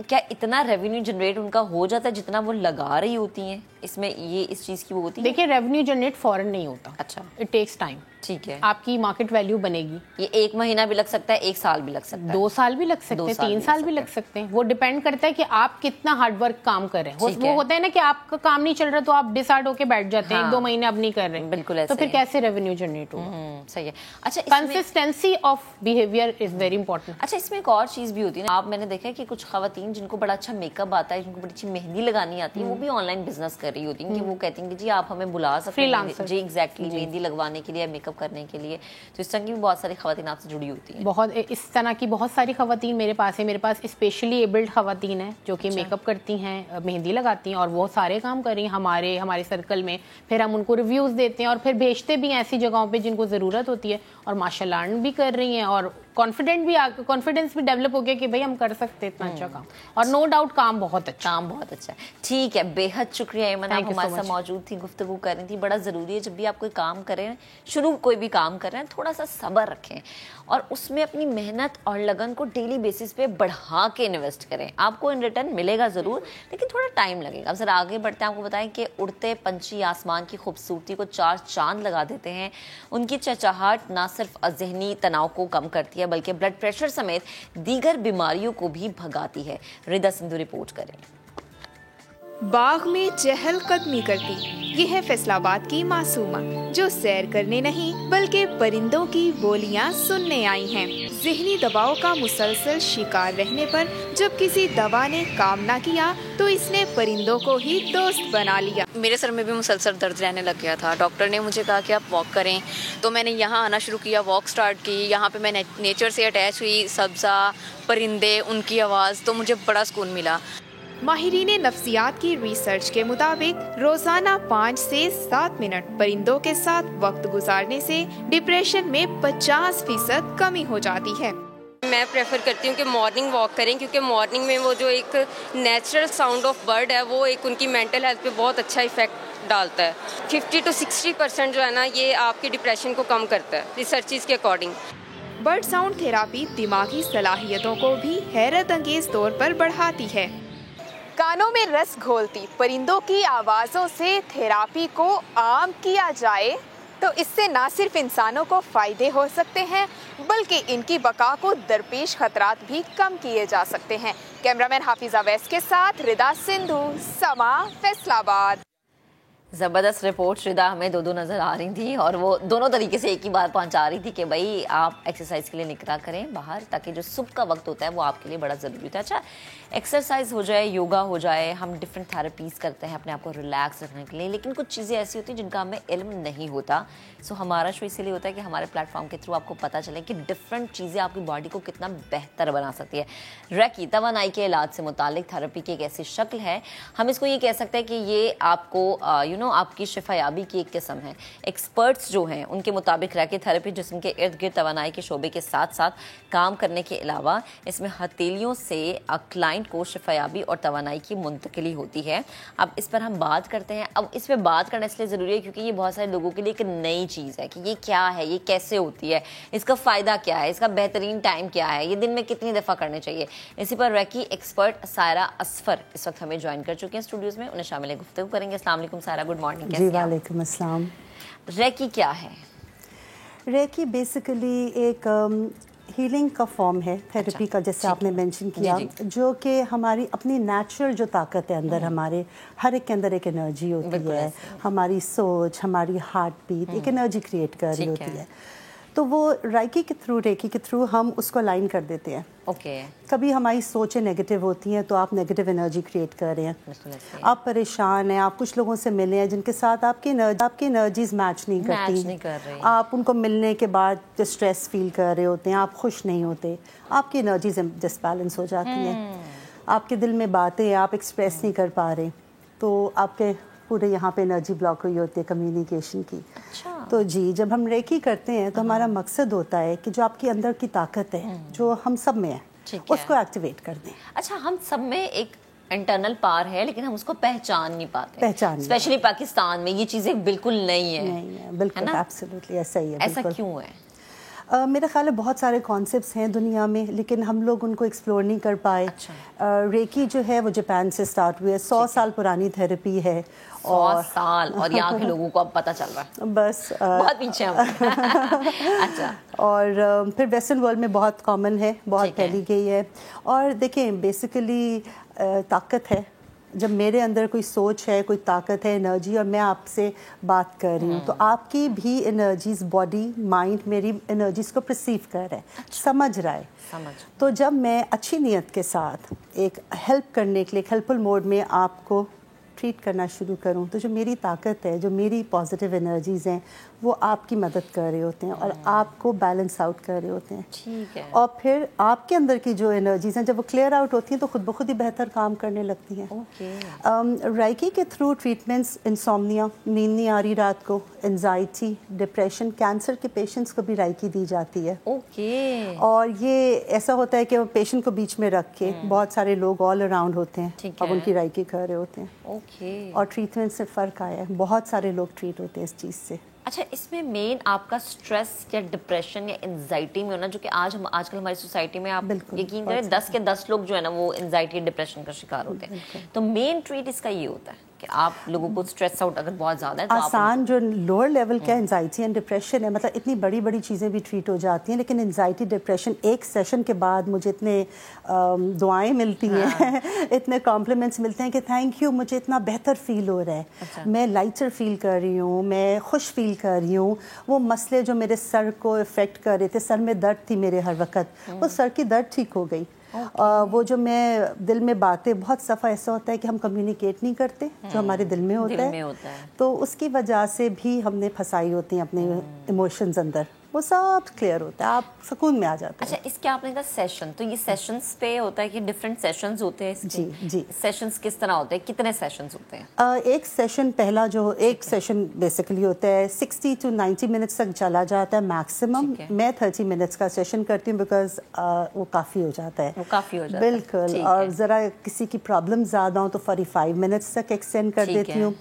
کیا اتنا ریونیو جنریٹ ان کا ہو جاتا ہے جتنا وہ لگا رہی ہوتی ہیں؟ اس میں یہ اس چیز کی وہ ہوتی ہے. دیکھیں ریونیو جنریٹ فوراً نہیں ہوتا. اچھا, اٹ ٹیکس ٹائم. ٹھیک ہے, آپ کی مارکیٹ ویلیو بنے گی. یہ 1 مہینہ بھی لگ سکتا ہے, 1 سال بھی لگ سکتا ہے, 2 سال بھی لگ سکتے ہیں, 3 سال بھی لگ سکتے ہیں. وہ ڈیپینڈ کرتا ہے کہ آپ کتنا ہارڈ ورک کام کر رہے ہیں. وہ ہوتا ہے نا کہ آپ کا کام نہیں چل رہا تو آپ ڈسارڈ ہو کے بیٹھ جاتے ہیں, 1-2 مہینے اب نہیں کر رہے, بالکل, تو پھر کیسے ریونیو جنریٹ ہوگا؟ صحیح ہے. اچھا, consistency of behaviour is very important. اچھا, اس میں ایک اور چیز بھی ہوتی ہے نا, آپ میں نے دیکھا کہ کچھ خواتین جن کو بڑا اچھا میک اپ آتا ہے, جن کو بڑی اچھی مہندی لگانی آتی ہے, وہ بھی آن لائن بزنس کر رہی ہوتی ہیں, کہ وہ کہتی ہیں کہ جی آپ ہمیں بلا سکتے ہیں, جی ایگزیکٹلی مہندی لگوانے کے لیے, میک अप करने के लिए, तो इस तरह की भी बहुत सारी खवातीन आपसे जुड़ी होती हैं। बहुत इस तरह की बहुत सारी खवातीन मेरे पास है। मेरे पास स्पेशली एबल्ड खवातीन हैं जो कि मेकअप करती हैं, मेहंदी लगाती हैं और वो सारे काम कर रही हैं हमारे सर्कल में। फिर हम उनको रिव्यूज़ देते हैं और फिर भेजते भी हैं ऐसी जगहों पे जिनको ज़रूरत होती है, और माशाल्लाह अर्न भी कर रही हैं और कॉन्फिडेंस भी डेवलप हो गया कि भाई हम कर सकते हैं इतना अच्छा काम। और नो डाउट काम बहुत अच्छा है। ठीक है, बेहद शुक्रिया ऐमन, आप हमारे साथ मौजूद थी, गुफ्तगू कर रही थी। बड़ा ज़रूरी है जब भी आप कोई काम करें, कोई भी काम कर रहे हैं, थोड़ा सा सब्र रखें और उसमें अपनी मेहनत और लगन को डेली बेसिस पे बढ़ा के इन्वेस्ट करें। आपको इन रिटर्न मिलेगा ज़रूर, लेकिन थोड़ा टाइम लगेगा। अब जरा आगे बढ़ते हैं, आपको बताएं कि उड़ते पंछी आसमान की खूबसूरती को 4 चांद लगा देते हैं। उनकी चहचहाहट ना सिर्फ ज़हनी तनाव को कम करती है बल्कि ब्लड प्रेशर समेत दीगर बीमारियों को भी भगाती है। रिदा सिंधु रिपोर्ट करें। बाग में चहलकदमी करती ये है फैसलाबाद की मासूमा, जो सैर करने नहीं बल्कि परिंदों की बोलियां सुनने आई हैं। ज़हनी दबाव का मुसलसल शिकार रहने पर जब किसी दवा ने काम ना किया तो इसने परिंदों को ही दोस्त बना लिया। मेरे सर में भी मुसलसल दर्द रहने लग गया था। डॉक्टर ने मुझे कहा कि आप वॉक करें, तो मैंने यहाँ आना शुरू किया, वॉक स्टार्ट की। यहाँ पे मैं नेचर से अटैच हुई, सब्ज़ा, परिंदे, उनकी आवाज़, तो मुझे बड़ा सुकून मिला। माहिरीन नफ्सियात की रिसर्च के मुताबिक रोजाना 5 से 7 मिनट परिंदों के साथ वक्त गुजारने से डिप्रेशन में 50% कमी हो जाती है। मैं प्रेफर करती हूँ कि मॉर्निंग वॉक करें, क्योंकि मॉर्निंग में वो जो एक नेचुरल साउंड ऑफ बर्ड है वो एक उनकी मेंटल हेल्थ पे बहुत अच्छा इफेक्ट डालता है। 50 to 60% जो है ना, ये आपके डिप्रेशन को कम करता है रिसर्चेस के अकॉर्डिंग। बर्ड साउंड थेरापी दिमागी सलाहियतों को भी हैरत अंगेज तौर पर बढ़ाती है। कानों में रस घोलती परिंदों की आवाज़ों से थेरापी को आम किया जाए तो इससे न सिर्फ इंसानों को फ़ायदे हो सकते हैं बल्कि इनकी बका को दरपेश खतरात भी कम किए जा सकते हैं। कैमरामैन हाफिजा वैस के साथ रिदा सिंधु, समा, फैसलाबाद। ज़बरदस्त रिपोर्ट रिदा हमें दो नज़र आ रही थी और वो दोनों तरीके से एक ही बात पहुंचा रही थी कि भाई आप एक्सरसाइज के लिए निकला करें बाहर, ताकि जो सुबह का वक्त होता है वो आपके लिए बड़ा ज़रूरी होता है। अच्छा, एक्सरसाइज हो जाए, योगा हो जाए, हम डिफरेंट थेरेपीज़ करते हैं अपने आप को रिलैक्स रखने के लिए, लेकिन कुछ चीज़ें ऐसी होती हैं जिनका हमें इल्म नहीं होता। सो हमारा शो इसीलिए होता है कि हमारे प्लेटफॉर्म के थ्रू आपको पता चले कि डिफरेंट चीज़ें आपकी बॉडी को कितना बेहतर बना सकती है। रेकी तवानाई के इलाज से मुतालिक थेरेपी की एक ऐसी शक्ल है, हम इसको ये कह सकते हैं कि ये आपको आपकी शिफायाबी की एक किस्म है। एक्सपर्ट्स जो हैं उनके मुताबिक रेकी थेरेपी जिस्म के इर्द गिर्द तवानाई के शोबे के साथ साथ काम करने के अलावा इसमें हथेलियों से क्लाइंट को शिफायाबी और तवानाई की मुंतकिली होती है। अब इस पर हम बात करते हैं। अब इस पर बात करना इसलिए ज़रूरी है क्योंकि ये बहुत सारे लोगों के लिए एक नई चीज़ है कि ये क्या है, ये कैसे होती है, इसका फ़ायदा क्या है, इसका बेहतरीन टाइम क्या है, ये दिन में कितनी दफ़ा करने चाहिए। इसी पर रेकी एक्सपर्ट सायरा असफर इस वक्त हमें ज्वाइन कर चुके हैं स्टूडियोज़ में, उन्हें शामिल गुफ्तगू करेंगे। अस्सलाम वालेकुम सायरा, गुड मॉर्निंग। जी वालेकुम अस्सलाम। रेकी क्या है? रेकी बेसिकली एक हीलिंग का फॉर्म है थेरेपी का, जैसे आपने मेंशन किया, जो कि हमारी अपनी नेचुरल जो ताकत है अंदर, हमारे हर एक के अंदर एक एनर्जी होती है, हमारी सोच, हमारी हार्ट बीट एक एनर्जी क्रिएट कर रही होती है। तो वो रेकी के थ्रू हम उसको लाइन कर देते हैं। कभी हमारी सोचें नेगेटिव होती हैं तो आप नेगेटिव एनर्जी क्रिएट कर रहे हैं, आप परेशान हैं, आप कुछ लोगों से मिले हैं जिनके साथ आपकी एनर्जीज मैच नहीं करती, आप उनको मिलने के बाद स्ट्रेस फील कर रहे होते हैं, आप खुश नहीं होते, आपकी एनर्जीज डिसबैलेंस हो जाती हैं, आपके दिल में बातें आप एक्सप्रेस नहीं कर पा रहे, तो आपके पूरे यहाँ पे एनर्जी ब्लॉक हुई होती है कम्युनिकेशन की। तो जी, जब हम रेकी करते हैं तो हमारा मकसद होता है कि जो आपके अंदर की ताकत है जो हम सब में है उसको एक्टिवेट कर दें। अच्छा, हम सब में एक इंटरनल पावर है लेकिन हम उसको पहचान नहीं पाते, स्पेशली पाकिस्तान में ये चीज़ें बिल्कुल नहीं है। बिल्कुल, एब्सोल्युटली ऐसा ही है। ऐसा क्यों है? मेरा ख्याल है बहुत सारे कॉन्सेप्ट्स हैं दुनिया में लेकिन हम लोग उनको एक्सप्लोर नहीं कर पाए। रेकी जो है वो जापान से स्टार्ट हुई है, 100 साल पुरानी थेरेपी है। 100 साल और यहाँ के लोगों को अब पता चल रहा है, बस बहुत पीछे हम। अच्छा, और फिर वेस्टर्न वर्ल्ड में बहुत कॉमन है, बहुत फैली गई है। और देखें, बेसिकली ताकत है, जब मेरे अंदर कोई सोच है, कोई ताकत है, एनर्जी, और मैं आपसे बात कर रही हूँ तो आपकी भी एनर्जीज, बॉडी, माइंड मेरी एनर्जीज को परसीव कर रहा है, समझ रहा है। तो जब मैं अच्छी नीयत के साथ एक हेल्प करने के लिए, हेल्पफुल मोड में आपको ट्रीट करना शुरू करूं तो जो मेरी ताकत है, जो मेरी पॉजिटिव एनर्जीज़ हैं, वो आपकी मदद कर रहे होते हैं और आपको बैलेंस आउट कर रहे होते हैं। ठीक है। और फिर आपके अंदर की जो एनर्जीज़ हैं जब वो क्लियर आउट होती हैं तो खुद ब खुद ही बेहतर काम करने लगती हैं। राइकी के थ्रू ट्रीटमेंट्स, इंसोम्निया, नींद नहीं आ रही रात को, एंजाइटी, डिप्रेशन, कैंसर के पेशेंट्स को भी राइकी दी जाती है। और ये ऐसा होता है कि वो पेशेंट को बीच में रख के बहुत सारे लोग ऑल अराउंड होते हैं अब उनकी राइकी कर रहे होते हैं। और ट्रीटमेंट से फ़र्क आया है, बहुत सारे लोग ट्रीट होते हैं इस चीज़ से। अच्छा, इसमें मेन आपका स्ट्रेस या डिप्रेशन या एंजाइटी में होना, जो कि आजकल हमारी सोसाइटी में आप यकीन करें 10 के 10 लोग जो है ना वो एंजाइटी डिप्रेशन का शिकार होते हैं। तो मेन ट्रीट इसका ये होता है कि आप लोगों को स्ट्रेस आउट अगर बहुत ज़्यादा है तो आसान जो लोअर लेवल का एंजाइटी एंड डिप्रेशन है, मतलब इतनी बड़ी बड़ी चीज़ें भी ट्रीट हो जाती हैं, लेकिन एंजाइटी डिप्रेशन एक सेशन के बाद मुझे इतने दुआएं मिलती हैं इतने कॉम्प्लीमेंट्स मिलते हैं कि थैंक यू, मुझे इतना बेहतर फील हो रहा है, मैं लाइटर फील कर रही हूँ, मैं खुश फील कर रही हूँ। वो मसले जो मेरे सर को इफ़ेक्ट कर रहे थे, सर में दर्द थी मेरे हर वक्त, वो सर की दर्द ठीक हो गई। वो जो मैं दिल में बातें, बहुत सफ़ा ऐसा होता है कि हम कम्युनिकेट नहीं करते जो हमारे दिल में होता है, तो उसकी वजह से भी हमने फंसाई होती हैं अपने इमोशंस अंदर, वो सब क्लियर होता है, आप सुकून में आ जाते हैं। अच्छा, इसके आपने कहा सेशन, तो ये सेशंस पे होता है कि डिफरेंट सेशंस होते हैं इसके? जी। सेशंस किस तरह होते हैं, कितने सेशंस होते हैं? एक सेशन, पहला जो एक सेशन बेसिकली होता है 60 to 90 मिनट्स तक चला जाता है मैक्सिमम। मैं 30 मिनट्स का सेशन करती हूँ बिकॉज वो काफ़ी हो जाता है। वो काफ़ी हो जाता है, बिल्कुल। और ज़रा किसी की प्रॉब्लम ज़्यादा हो तो 45 मिनट्स तक एक्सटेंड कर देती हूँ।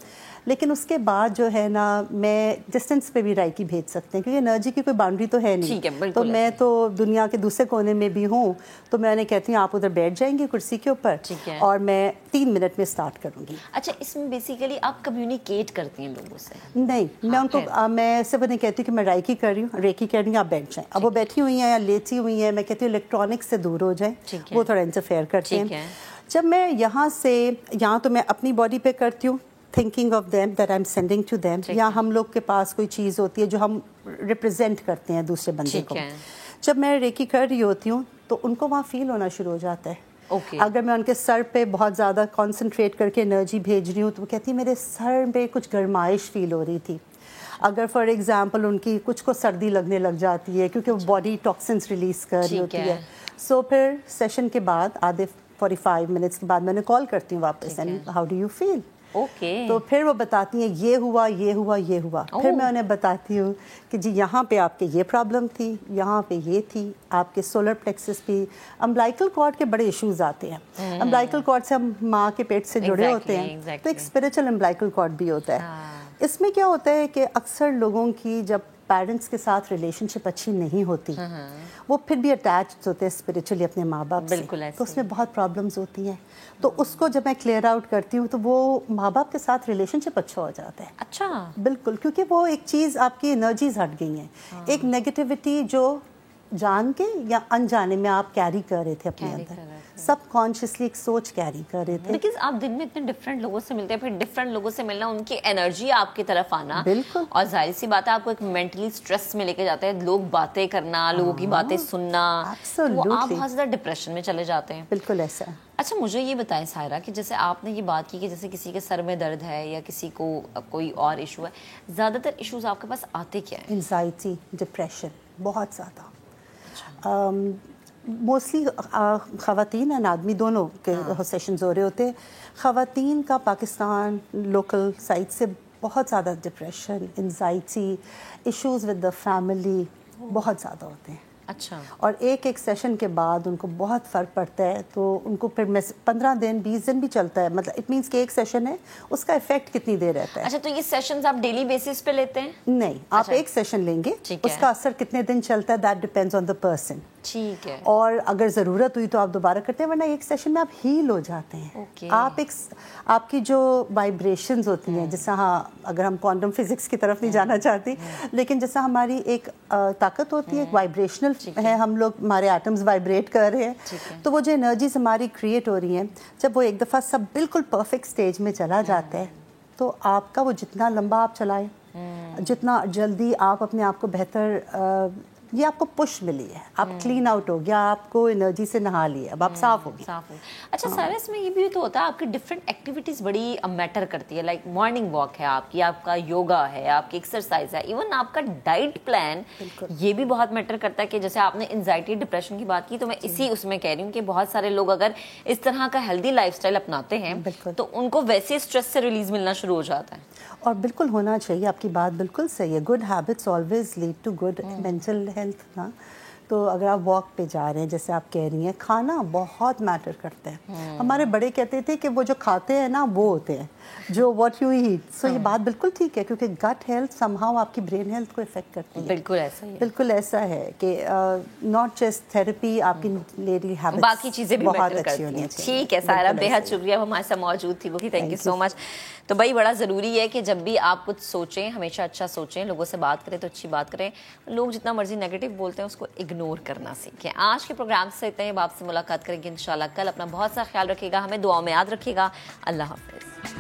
लेकिन उसके बाद जो है ना, मैं डिस्टेंस पे भी राइकी भेज सकते हैं क्योंकि एनर्जी की कोई बाउंड्री तो है नहीं। तो मैं तो दुनिया के दूसरे कोने में भी हूँ, तो मैं उन्हें कहती हूँ आप उधर बैठ जाएंगे कुर्सी के ऊपर और मैं 3 मिनट में स्टार्ट करूँगी। अच्छा, इसमें बेसिकली आप कम्युनिकेट करती हैं लोगों से? नहीं, मैं उनको मैं सिर्फ उन्हें कहती हूँ कि मैं राइकी कर रही हूँ, रेकी कर रही हूँ, आप बैठ जाएँ। अब वो बैठी हुई हैं या लेटी हुई हैं, मैं कहती हूँ इलेक्ट्रॉनिक्स से दूर हो जाएँ, वो थोड़ा इंटरफेयर करते हैं। जब मैं यहाँ तो मैं अपनी बॉडी पे करती हूँ, thinking of them that I am sending to them, या हम लोग के पास कोई चीज़ होती है जो हम रिप्रेजेंट करते हैं दूसरे बंदे को। जब मैं रेकी कर रही होती हूँ तो उनको वहाँ फील होना शुरू हो जाता है। अगर मैं उनके सर पे बहुत ज़्यादा कंसंट्रेट करके एनर्जी भेज रही हूँ तो वो कहती है मेरे सर पे कुछ गर्माइश फील हो रही थी। अगर फॉर एग्जांपल उनकी कुछ को सर्दी लगने लग जाती है क्योंकि वो बॉडी टॉक्सिन्स रिलीज कर रही होती है, सो फिर सेशन के बाद आधे 45 मिनट्स के बाद मैंने कॉल करती हूँ वापस, and how do you feel? तो फिर वो बताती हैं ये हुआ, ये हुआ, ये हुआ। फिर मैं उन्हें बताती हूँ कि जी यहाँ पे आपके ये प्रॉब्लम थी, यहाँ पे ये थी, आपके सोलर प्लेक्सस भी, अम्बिलिकल कॉर्ड के बड़े इश्यूज आते हैं। अम्बिलिकल कॉर्ड से हम माँ के पेट से जुड़े होते हैं, तो एक स्पिरिचुअल अम्बिलिकल कॉर्ड भी होता है। इसमें क्या होता है कि अक्सर लोगों की जब पेरेंट्स के साथ रिलेशनशिप अच्छी नहीं होती, वो फिर भी अटैच होते हैं स्पिरिचुअली अपने माँ बाप से, तो उसमें बहुत प्रॉब्लम्स होती हैं। तो उसको जब मैं क्लियर आउट करती हूँ तो वो माँ बाप के साथ रिलेशनशिप अच्छा हो जाता है। अच्छा, बिल्कुल, क्योंकि वो एक चीज़ आपकी एनर्जीज हट गई हैं। एक नेगेटिविटी जो जान के या अनजाने में आप कैरी कर रहे थे अपने अंदर, सब कॉन्शियसली एक सोच कैरी कर रहे थे। बिकॉज आप दिन में इतने डिफरेंट लोगों से मिलते हैं, फिर डिफरेंट लोगों से मिलना, उनकी एनर्जी आपकी तरफ आना, बिल्कुल, और जाहिर सी बात है आपको एक मेंटली स्ट्रेस में लेके जाते हैं, लोग बातें करना, लोगों की बातें सुनना, तो आप बहुत ज़्यादा डिप्रेशन में चले जाते हैं। बिल्कुल ऐसा। अच्छा, मुझे ये बताएं सायरा कि जैसे आपने ये बात की कि जैसे किसी के सर में दर्द है या किसी को कोई और इशू है, ज़्यादातर इशूज़ आपके पास आते क्या हैं? एंजाइटी, डिप्रेशन, बहुत ज़्यादा। मोस्टली ख़वातीन एंड आदमी दोनों के सेशंस हो रहे होते हैं। ख़वातीन का पाकिस्तान लोकल साइड से बहुत ज़्यादा depression, anxiety, issues with the family बहुत ज़्यादा होते हैं। अच्छा। और एक सेशन के बाद उनको बहुत फ़र्क पड़ता है, तो उनको फिर 15 दिन 20 दिन भी चलता है, मतलब इट मीन्स कि एक सेशन है, उसका इफेक्ट कितनी देर रहता है। अच्छा, तो ये सेशंस आप डेली बेसिस पे लेते हैं? नहीं, आप एक सेशन लेंगे, उसका असर कितने दिन चलता है, that depends on the person. ठीक है। और अगर ज़रूरत हुई तो आप दोबारा करते हैं, वरना एक सेशन में आप हील हो जाते हैं। आप आपकी जो वाइब्रेशंस होती हैं, जैसा, हाँ, अगर हम क्वांटम फिजिक्स की तरफ नहीं जाना चाहती, लेकिन जैसा हमारी एक ताकत होती है, एक वाइब्रेशनल है, हम लोग, हमारे एटम्स वाइब्रेट कर रहे हैं, तो वो जो एनर्जीज हमारी क्रिएट हो रही हैं, जब वो एक दफ़ा सब बिल्कुल परफेक्ट स्टेज में चला जाता है, तो आपका वो जितना लंबा आप चलाएं, जितना जल्दी आप अपने आप को बेहतर ये आपको पुश मिली है, आप क्लीन आउट हो गया, आपको एनर्जी से नहा लिया, अब आप साफ हो गए। अच्छा सारा इसमें ये भी तो होता है आपकी डिफरेंट एक्टिविटीज़ बड़ी मैटर करती है, लाइक मॉर्निंग वॉक है आपकी, आपका योगा है, आपकी एक्सरसाइज है, इवन आपका डाइट प्लान, ये भी बहुत मैटर करता है। कि जैसे आपने एंजाइटी डिप्रेशन की बात की, तो मैं इसी उसमें कह रही हूँ कि बहुत सारे लोग अगर इस तरह का हेल्दी लाइफस्टाइल अपनाते हैं तो उनको वैसे स्ट्रेस से रिलीज मिलना शुरू हो जाता है। और बिल्कुल होना चाहिए, आपकी बात बिल्कुल सही है। Good habits always lead to good mental health ना। तो अगर आप वॉक पे जा रहे हैं, जैसे आप कह रही हैं, खाना बहुत मैटर करता है। हमारे बड़े कहते थे कि वो जो खाते हैं ना वो होते हैं जो व्हाट यू ईट। सो ये बात बिल्कुल ठीक है, क्योंकि गट हेल्थ समहाउ आपकी ब्रेन हेल्थ को इफेक्ट करती है। बिल्कुल ऐसा ही है। बिल्कुल ऐसा है कि नॉट जस्ट थेरेपी, आपकी डेली हैबिट्स, बाकी चीजें भी बहुत मैटर अच्छी करती होनी हैं। चाहिए। ठीक है सारा, बेहद शुक्रिया हमारे साथ मौजूद थी वो, थैंक यू सो मच। तो भाई बड़ा ज़रूरी है कि जब भी आप कुछ सोचें हमेशा अच्छा सोचें, लोगों से बात करें तो अच्छी बात करें। लोग जितना मर्जी नेगेटिव बोलते हैं उसको इग्नोर करना सीखें। आज के प्रोग्राम से इतने ही, आपसे मुलाकात करेंगे इंशाल्लाह कल। अपना बहुत सा ख्याल रखिएगा, हमें दुआ में याद रखिएगा। अल्लाह हाफिज़।